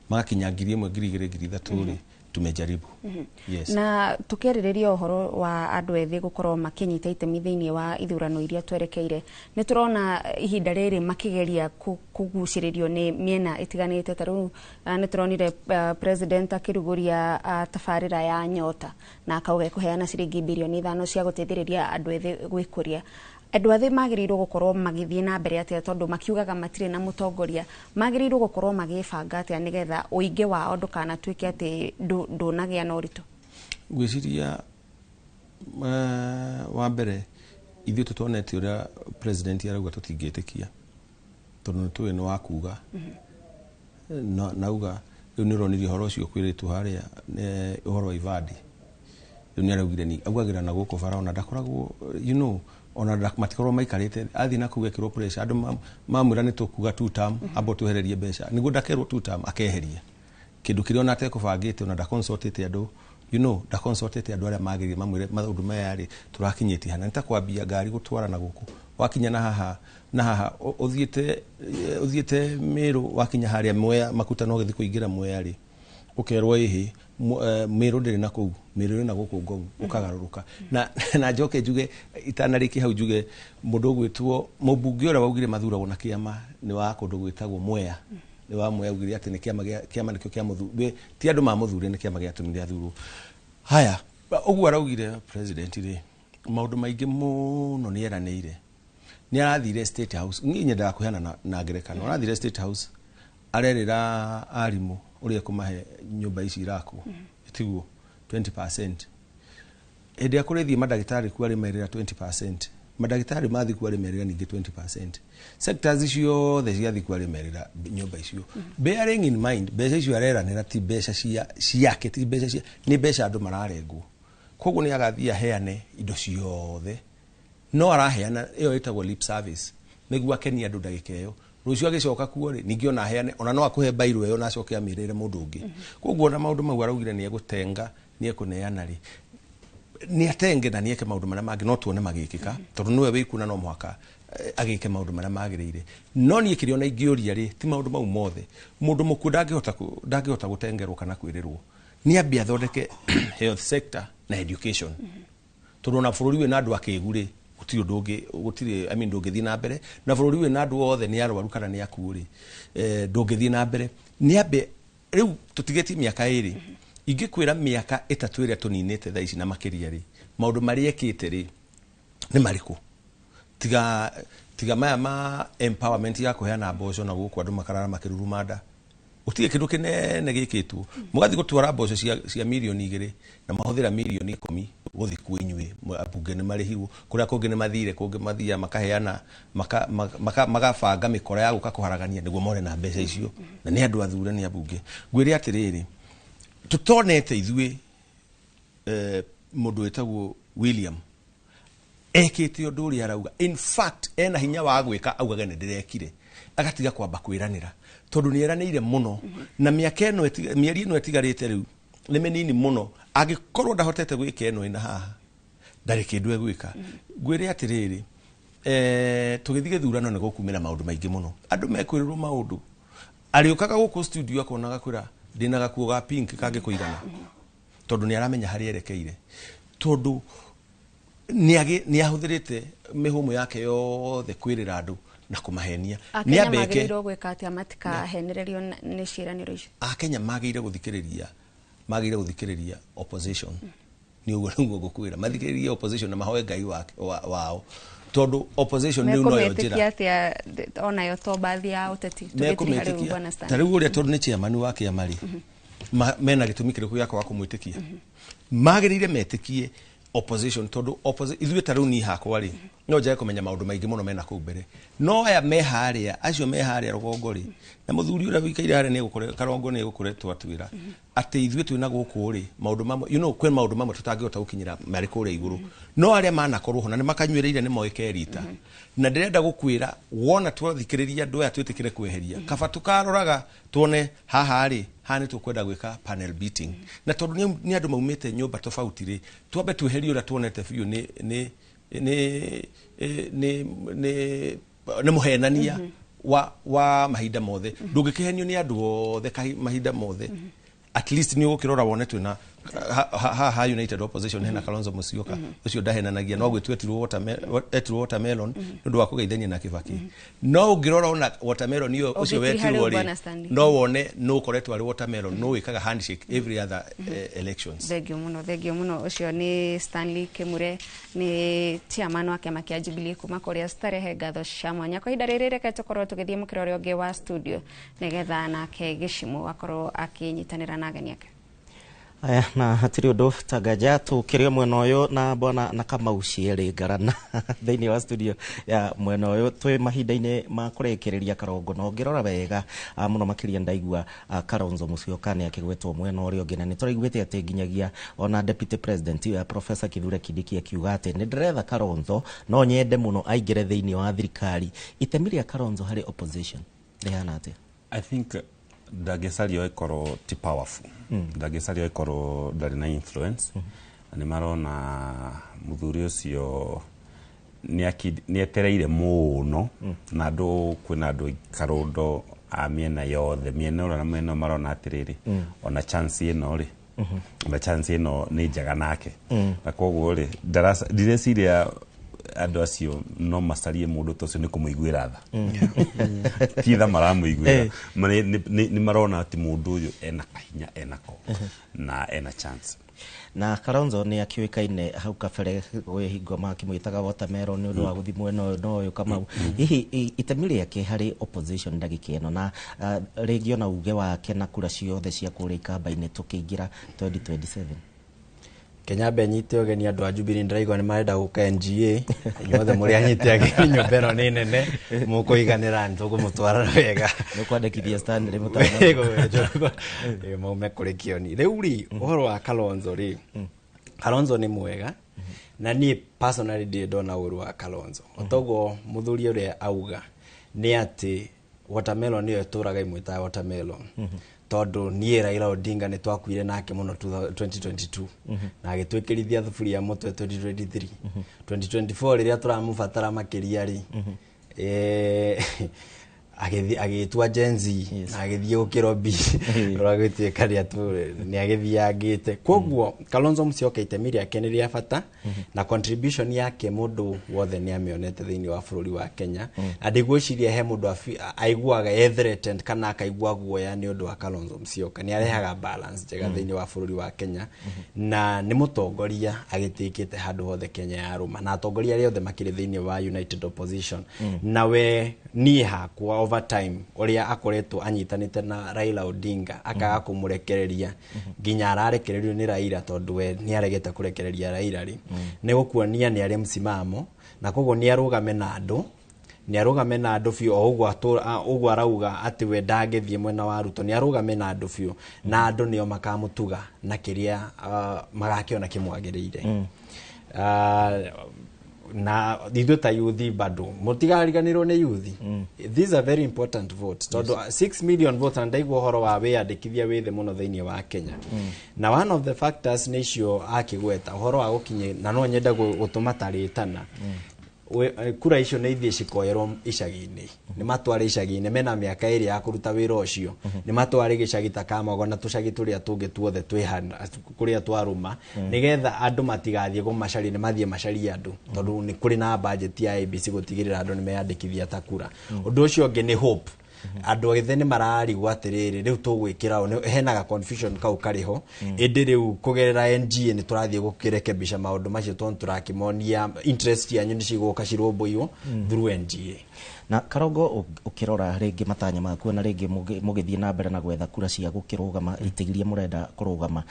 Speaker 5: magakinya 1,000 ri tumejaribu yes
Speaker 1: na tukerireria uhoro wa andu ethi gukorwo makinyita itemi thiini wa ithurano iria twerekeire ni turona ihinda riri makigeria kuguciririo ni miena itiganite taru ni turonire president akiruguria tafarira ya nyota na akauga kuheana ciringi bilioni 5 cia guteithiriria andu ethi gwikuria andu athi magirirwo gukorwo magithie na mbere atia tondu makiugaga matire na mutongoria magirirwo gukorwo magibanga atia nigetha uingi wa ondu kana twike ati ndunagia na uritu
Speaker 5: gwiciria wa mbere ithuĩ tutonete uria president arauga tutingĩtĩkia tondu tuwe ni wakuga nauga riu ni ronirie horo ucio kwiritu haria uhoro wa Ivandi riu ni araugire ni aguagira na guku Faraona ndakoragwo ona matikorwo maikarite athi na kuga kiro pressure andu mamwira ni tukuga 2 term abo tuhererie mbeca niguo ndakerwo 2 term akeheria kindu kirio na tekubangite ona ndaconsultite andu ndaconsultite andu aria magirire mamwire maundu maya ri turakinyiti hana nitakwambia ngari gutwara na guku wakinya na haha uthiete Meru wakinya haria Mwea makuta no githi kuingira Mwea ri ukerwo ihi Meru ndiri na kuu Meru na guku ngo ukagaruruka na njoke njuge itanariki hau njuge mundu gwitwo mubunge ora waugire mathuragwo na kiama ni wa kundu gwitagwo Mwea ni wa Mwea ugire ati ni kiama nikio kia muthure ti andu ma muthure ni kiama gia tumire athuru haya ugu araugire president ri maundu maingi muno ni eranire ni arathire State House nginye ndakuheana na ngerekano arathire State House arerera arimu uria kumahe nyumba ici irako itiguo 20% ende akurethie madagitari kwari merera 20% madagitari mathi kwari merera ningi 20% sectors icio the ciathi kwari merera nyumba icio bearing in mind beca icio arera nera ti beca ciake ti beca cia ni beca andu mararengwo koguo ni agathia heane indo ciothe no araheana iyo itagwo lip service niguo akenia andu ndagika iyo rucio agicoka kuo ri ningi ona heane ona no akuhe bairo iyo na acoke amirire mundu ungi koguo na maundu mau araugire ni egutenga ni ekuneana ri ni atenge na nieke maundu maria mangi no tuone magikika tondu niwe wikuna no mwaka agike maundu maria magirire no ni ikiriona ingiuria ri ti maundu mau mothe mundu muku ndangihota gutengerwo kana kwirirwo ni ambia thondeke health sector na education tondu na bururi we na andu akiguri gutiri ndungi gutiri ndungithi na mbere na bururi we na andu othe ni arwaru kana ni akuri ndungithi na mbere ni ambe riu tutigeti miaka iri ingikwira miaka 3 iria tuninite tha ici na makiria ri maundu mari ekite ri ni mariku tiga maya ma empowerment ya kuheana mboco na guku andu makarara makirurumanda utige kindu kinene gikitwo mugathi gutwara mboco cia milioni 2 na mahuthira milioni 10 guthi kwinywe abunge ni marihiwo kuria kungi ni mathire kungi mathia makaheana magabanga mikora ya guka kuharagania niguo more na mbeca icio na ni andu athure ni abunge ngwire atiriri tutonete ithue mundu wetagwo William ekite undu uri arauga in fact ena hinya wa gwika augaga ni ndirekire agatiga kwamba kwiranira tondu ni eranire muno na miaka eno mieri eno etigarite riu ni menini muno agikorwo ndahotete gwika eno ina haha ndari kindu egwika ngwire atiriri tugithige thurano ni gukumira maundu maingi muno andu mekwirirwo maundu ariukaga guku studio akonaga kwira ndina gakuo ga pink kage kuigana tondu ni aramenya hari erekeire tondu nĩ ahũthĩrĩte mĩhũmũ yake yothe kwĩrĩra andũ na kũmahenia.
Speaker 1: Akenya magĩrĩirwo gwĩka atĩa matikahenererio nĩ ciĩranĩro icio?
Speaker 5: Akenya magĩrĩire gũthikĩrĩria opposition. Nĩ ũguo nĩguo ngũkwĩra, mathikĩrĩrie opposition na mahoe Ngai wao. Tondũ opposition nĩ noyo njĩra.
Speaker 1: Mekũmĩtĩkia atĩa onayo to baadhi ya ũteti tũgĩtiri harĩ ũguo na stand.
Speaker 5: Ta rĩu ũrĩa tondũ nĩ chairman wa kĩama rĩ, mena gĩtũmi kĩrĩkũ gĩa kwaga kũmwĩtĩkia. Magĩrĩire metĩkie opposition tondũ ithuĩ ta rĩu niĩ hakwa rĩ, no njae kũmenya maũndũ maingĩ mũno mena kũu mbere. No aya acio meharĩa rũgongo rĩ, na mũthuri ũrĩa wĩikaire harĩa nĩ gũkore Karongo nĩ gũkore twatwĩra atĩ ithuĩ twĩna gũkũ rĩ, maũndũ mamwe kwĩ maũndũ mamwe tũtangĩhota gũkinyĩra marĩ kũrĩa igũrũ. No arĩa manakorwo ho na nĩ makanyuĩrĩire nĩ moĩ kerita. Na ndĩrenda gũkwĩra wona twathikĩrĩria andũ aya twĩtĩkĩre kweheria kaba tũkaroraga tuone haha rĩ nĩ tũkwenda gwĩka panel beating. Na tondũ nĩ andũ maumĩte nyũmba tofauti rĩ, twambe tweherie ũrĩa tuonete biũ nĩ mũhenania wa mahinda mothe. Ndũngĩkĩhenio nĩ andũ othe mahinda mothe. At least nĩ ũgũkĩrora wone twĩna ha United Opposition hena Kalonzo Musyoka ucio ndahenanagia no gwĩtwo etirwo watermelon nĩ ũndũ wa kũgeithania na Kibaki. No ũngĩrora ona watermelon ucio wetirwo rĩ, no wone no ũkoretwo arĩ watermelon no wĩkaga handshake every other elections.
Speaker 1: Thengio mũno ũcio nĩ Stanley Kimure, nĩ chairman wa kĩama kĩa Jubilee kuma kũrĩa Starehe Ngatho cia mwanya. Kwa ihinda rĩrĩ reke tũkorwo tũgĩthiĩ mũkĩra ũrĩa ũngĩ wa studio nĩgetha nake Gĩchimũ akorwo akĩnyitanĩra na ageni ake.
Speaker 2: Aya na hatiri ũndũ Tangaja tukĩrĩ mwena ũyũ na bwana na Kamau Cieri Ngarana thĩinĩ wa studio ya mwena ũyũ twĩ mahinda-inĩ ma kũrekereria Karongo na ngĩrora wega mũno makĩria ndaigua Kalonzo Musyoka nĩ akĩgwetwo mwena ũrĩa ũngĩ na nĩ tũraiguĩte atĩ nginyagia ona deputy president Professor Kithure Kindiki akiuga atĩ nĩ ndĩretha Kalonzo no nyende mũno aingĩre thĩinĩ wa thirikari. Itemi rĩa Kalonzo harĩ opposition rĩhana atĩa?
Speaker 14: I think ndagecario ikorwo ti powerful. Ndagecario ikorwo ndari na influence. Nĩ marona muthuri ũcio nĩ etereire mũno na andũ kwĩna andũ Karondo a miena yothe miena ũrĩa na miena marona atĩrĩrĩ ona chance ĩno rĩ ona chance ĩno nĩ njega nake. Na koguo rĩ ndireciria andũ acio no macarie mũndũ tocio nĩ kũmũiguĩra tha. Ti tha maramũiguĩra, nĩ marona atĩ mũndũ ũyũ ena kahinya enako na ena chance.
Speaker 2: Na Kalonzo nĩ akĩũĩkaine hau kabere gwĩhingo makĩmwĩtaga watermelon nĩ ũndũ wa gũthiĩ mwena ũyũ Kamau. Hihi itemi rĩake harĩ opposition ndagĩka ĩno na rĩngĩ ona uge wake na kura ciothe cia kũrĩa ikamba-inĩ tũkĩingĩra 2027?
Speaker 13: Kenya benyite ogeni andũ a Jubilee ndiraigua nĩ marenda gũka NGA inyuothe mũrĩ anyite ageni nyũmba ĩno nĩ nene mũkũiganĩra nĩ tũkũmũtwara wega
Speaker 2: nĩ kwandĩkithia Stanley mũtano
Speaker 13: maume kũrĩ Kioni. Rĩu rĩ ũhoro wa Kalonzo rĩ, Kalonzo nĩ mwega na niĩ personally ndĩ ndona ũru wa Kalonzo. Otoguo mũthuri ũrĩa auga nĩ atĩ watermelon nĩyo ĩtũraga imwĩtaga watermelon. Tondu niĩ Raila Odinga nĩ twakuire nake mũno 2022 na agĩtwĩkĩrithia thuburia mũtwe 2023. 2024 rĩrĩa tũramũbatara makĩria rĩ agĩtua Gen Z na agĩthiĩ gũkĩrobi rwagĩtuĩka rĩa nĩ agĩthiangĩte. Koguo Kalonzo Musyoka itemi rĩake nĩ rĩa bata na contribution yake mũndũ wothe nĩ amĩonete thĩinĩ wa bũrũri wa Kenya. Na ndigwĩciria he mũndũ aiguaga threatened kana akaigua guoya nĩ ũndũ wa Kalonzo Musyoka. Nĩ arehaga balance njega thĩinĩ wa bũrũri wa Kenya na nĩ mũtongoria agĩtĩkĩte handũ hothe Kenya ya rũma na atongoria arĩa othe makĩrĩ thĩinĩ wa United Opposition. Na we niĩ hakwa over time ũrĩa akoretwo anyitanĩte na Raila Odinga akaga kũmũrekereria nginya ararekererio nĩ Raila tondũ we nĩ aregete kũrekereria Raila rĩ nĩ gũkuonia nĩ arĩ msimamo na koguo nĩ arũgame na andũ biũ o ũguo arauga atĩ we ndangĩthiĩ mwena wa Ruto nĩ arũgame na andũ biũ na andũ nĩo makamũtuga na kĩrĩa magakĩona kĩmwagĩrĩire. Na ithuĩ ta youth bado mũtigariganĩrwo nĩ youth. These are very important votes tondũ 6 million votes na ndaigua ũhoro wa wĩyandĩkithia wĩthĩ mũno thĩinĩ wa Kenya. Na one of the factors nĩ icio akĩgweta ũhoro wa gũkinyĩ na no nyenda gũtũma tarĩtana kura icio nĩ ithiĩ cikoerwo icagi-inĩ nĩ matware icagi-inĩ mena mĩaka ĩrĩ ya kũruta wĩra ũcio nĩ matware gĩcagi ta Kamogo na tũcagi tũrĩa tũngĩ tuothe twĩhana kũrĩa twarũma nĩgetha andũ matigathiĩ gũmacaria nĩ mathiĩ macarie andũ tondũ nĩ kũrĩ na budget ya ABC gũtigĩrĩra andũ nĩ meyandĩkithia ta kura ũndũ ũcio ũngĩ nĩ hope andũ othe nĩ mararigwo atĩrĩrĩ rĩu tũgwĩkĩra henaga confusion kau kariho ĩndĩ rĩu kũgerera NGA nĩ tũrathiĩ gũkĩrekebisha maũndũ macio tondũ tũrakĩmonia interest yanyu nĩ cigũka cirũmbũiyo through NGA
Speaker 2: na Karongo ukirora ringi matanya maku na ringi mugithie na mbere na gwetha kura cia gukirugama itigirie murenda kurugama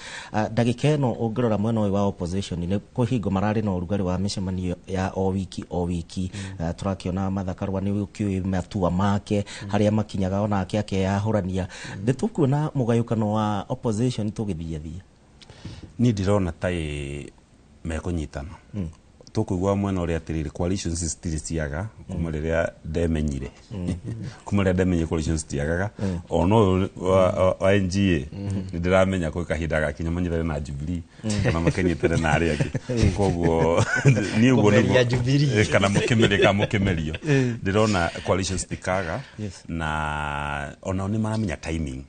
Speaker 2: ndagika eno ungirora mwena wa opposition ne kuhingo marari na urugari wa micemanio ya o wiki turakiona mathakarwa ni ukiu matua make haria makinyaga ona ake yahurania nditukuona mugayukano wa opposition tugithie
Speaker 14: ni ndirona tai mekunyitana tukugwa mwena uria atiriri coalitions stili ciaga kuma riria ndemenyire kuma riria ndemenye coalitions ciagaga ono wa NGA ndiramenya ko kahinda gakinya manyire na Jubilee kana makenyitire na aria angi koguo ni ugo ni kana mukimerio ndirona coalitions tikaga na ono ni maramenya timing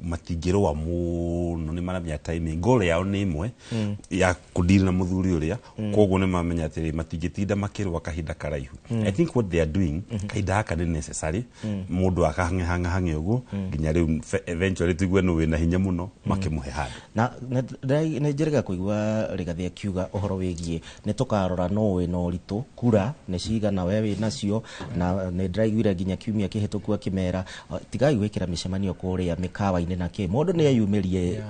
Speaker 14: matigirwa muno ni maramenya timing goal yao ni imwe ya kudili na muthuri uria koguo ni mamenya atiri matigitinda makirwa kahinda karaihu I think what they are doing kahinda haka ni necessary mundu akahange uguo nginya riu eventually tigwe no wina hinya muno makimuhe handu
Speaker 2: na njeriga kuigwa Rigathi akiuga uhoro wigie ni tukarora no we no ritu kura ni cigana wewe nacio na ni ndiraiguire nginya kiumia kihituku akimera tigai gwikira micemanio kuria mikawa-ini na ki mundu ni ayumirie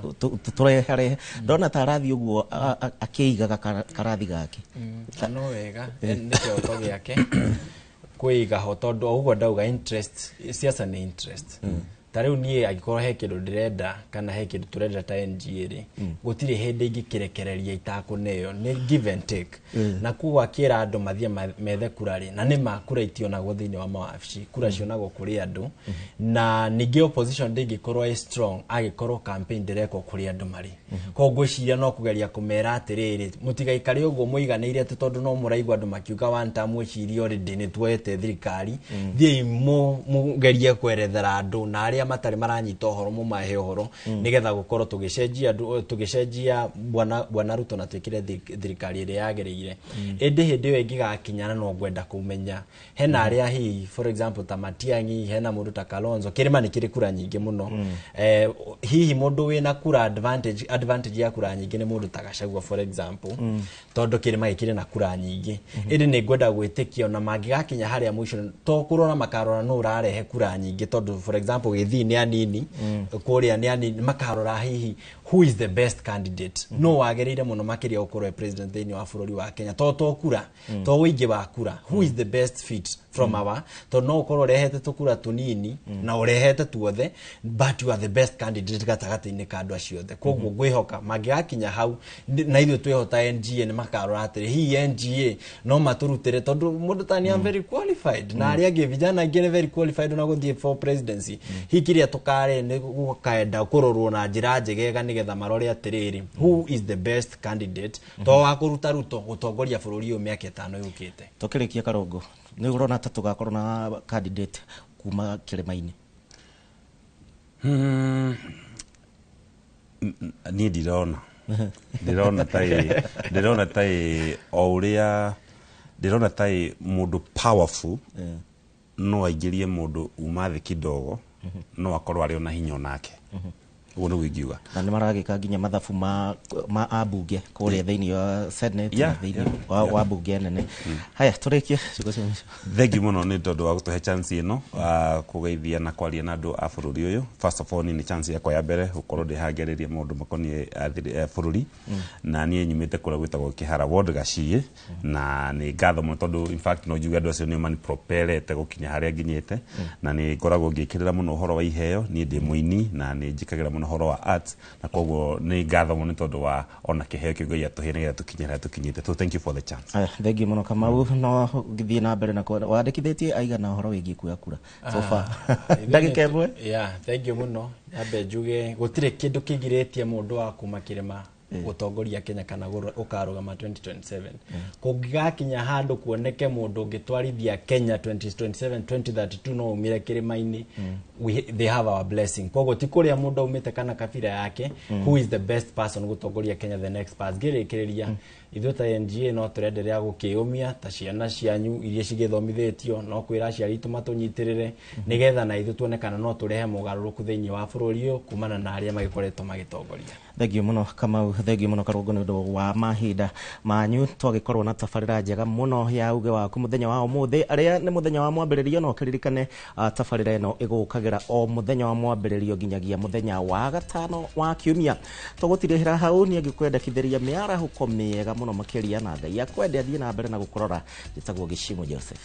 Speaker 2: turehere ndona tarathi uguo akiigaga karathi gake
Speaker 13: no wega nikio to giake kuiga ho tondu uguo ndauga interest siasa ni interest tariu nie agikorwo he kindu ndirenda kana he kindu turenda ta NGA ri gutire hindi ingikirekereria itakuneo ni give and take na kuwa kira andu mathie methe kurari na ni makura itio na guthini wa mawabici kura cio nago kuri andu na ningi opposition ndingikorwo strong agikorwo campaign direko kuri andu mari koguo ciria no kugeria kumera atiriri mutigaikari uguo muiganiire tondu no muraigwa andu makiuga one time ciria already ni tuete thirikari thie mugerie kwerethera andu na aria matari maranyita uhoro mumahe uhoro nigetha gukorwo tugicenjia bwana Ruto na twikire thirikari iri yagereire indi hindi yo ingigakinyana no gwenda kumenya hena aria hi for example ta Matiang'i hena mundu ta Kalonzo kirima ni kiri kura nyingi muno hihi mundu wina kura advantage ya kura nyingi ni mundu ta Gachagua for example tondu kirima ikire na kura nyingi indi ni gwenda gwitikia na magigakinya haria mwisho to kurora makarora no urarehe kura nyingi tondu for example ni anini kuria ni anini makarora hihi who is the best candidate no wagereire muno makiria ukorwo president thini wa bururi wa Kenya to kura to wingi wa kura who is the best fit from our to no ukorwo rehete tukura tunini na urehete tuothe but you are the best candidate gatagati-ini ka andu acio othe koguo ngwihoka magigakinya hau na ithuĩ twihota NGA ni makarora atiri hi NGA no maturutire tondu mundu tani am very qualified na aria angi vijana angi very qualified na guthie for presidency hikiria tukare ni gukaenda kurorwo na njira njegega nigetha marore atiriri who is the best candidate to wakuruta Ruto gutongoria bururi uyu miaka 5 yukite
Speaker 2: tukirikia Karongo ni urona ta tugakorwo na candidate kuma kirima-ini
Speaker 14: ni ndirona tai ouria ndirona tai mundu powerful no aingirie mundu umathi kidogo no akorwo ari ona hinya onake uguo ni wingiuga
Speaker 2: na ni maragika nginya mathabu ma abunge kuria thiini wa senate na thiini wa bunge nene haya turikie
Speaker 14: thank you muno ni tondu wa gutuhe chance ino kugeithia na kwaria na andu a bururi uyu first of all ni chance yakwa ya mbere gukorwo ndihangeriria maundu makonie bururi na nie nyumite kuria gwitagwo Kihara ward Gaciĩ na ni ngatho muno tondu in fact no njuga andu acio ni mani propelete gukinya haria nginyite na ni ngoragwo ngikirira muno uhoro wa iheo ni ndi muini na ni njikagira horo wa arts na koguo ni ngatho muno tondu wa ona kiheo kigo ya tuhine ya tukinyira tukinyite so thank you for the chance
Speaker 2: thank you muno Kamau no githie na mbere na wandikithitie aigana horo wigi kuya kura so far ndagika imwe
Speaker 13: thank you muno abe juge gutire kindu kigiritie mundu wa kuma kirima gutongoria Kenya kana ukarugama 2027 kungigakinya handu kuoneke mundu ngitwarithia Kenya 2027 2032 no umire kirimaini they have our blessing kogo tikuria mundu umite kana kabira yake who is the best person gutongoria Kenya the next pass girekereria ithuĩ ta NGA no turenderea gukiumia ta ciana cianyu iria cigithomithĩtio no kwĩra aciari aitũ matũnyitĩrĩre nigetha na ithuĩ tuonekana no turehe mũgarũrũku thĩinĩ wa bũrũri ũyũ kumana na arĩa magĩkoretwo magĩtongoria.
Speaker 2: Thengio muno Kamau, thengio muno Karungu nĩ ũndũ wa mahinda manyu twagĩkorwo na tabarĩra njega muno ya uge waku mũthenya wa ũmũthĩ arĩa nĩ mũthenya wa mwambĩrĩrio no kĩririkane tabarĩra ĩno ĩgũkagĩra o mũthenya wa mwambĩrĩrio nginyagia mũthenya wa gatano wa kiumia tũgũtirĩhĩra hau nĩ ngĩkwendekithĩria mĩarahuko mĩega muno makĩria na Ngai akwende athiĩ na mbere na gũkorora njĩtagwo Gĩcimo Joseph.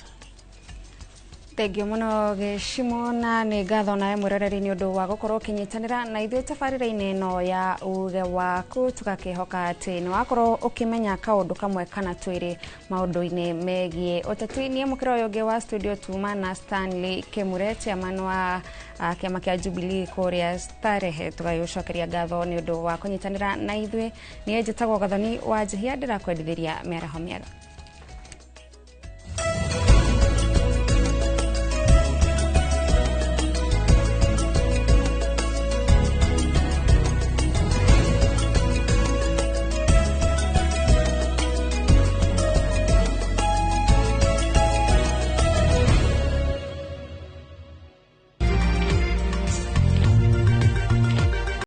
Speaker 1: Thengio muno Gĩcimo na nĩ ngatho nawe mwĩroreri nĩ ũndũ wa gũkorwo ũkĩnyitanĩra na ithuĩ tabarĩra-inĩ ĩno ya uge waku tũgakĩhoka atĩ nĩ wakorwo ũkĩmenya kaũndũ kamwe kana twĩrĩ maũndũ-inĩ megiĩ ũteti. Niĩ mũkĩra ũyũ ũngĩ wa studio tuma na Stanley Kĩmure chairman wa kĩama kĩa Jubilee kũrĩa Starehe tũgagĩcokeria ngatho nĩ ũndũ wa kũnyitanĩra na ithuĩ. Niĩ njĩtagwo Gathoni wa Njihia ndĩrakwendithĩria mĩaraho mĩega.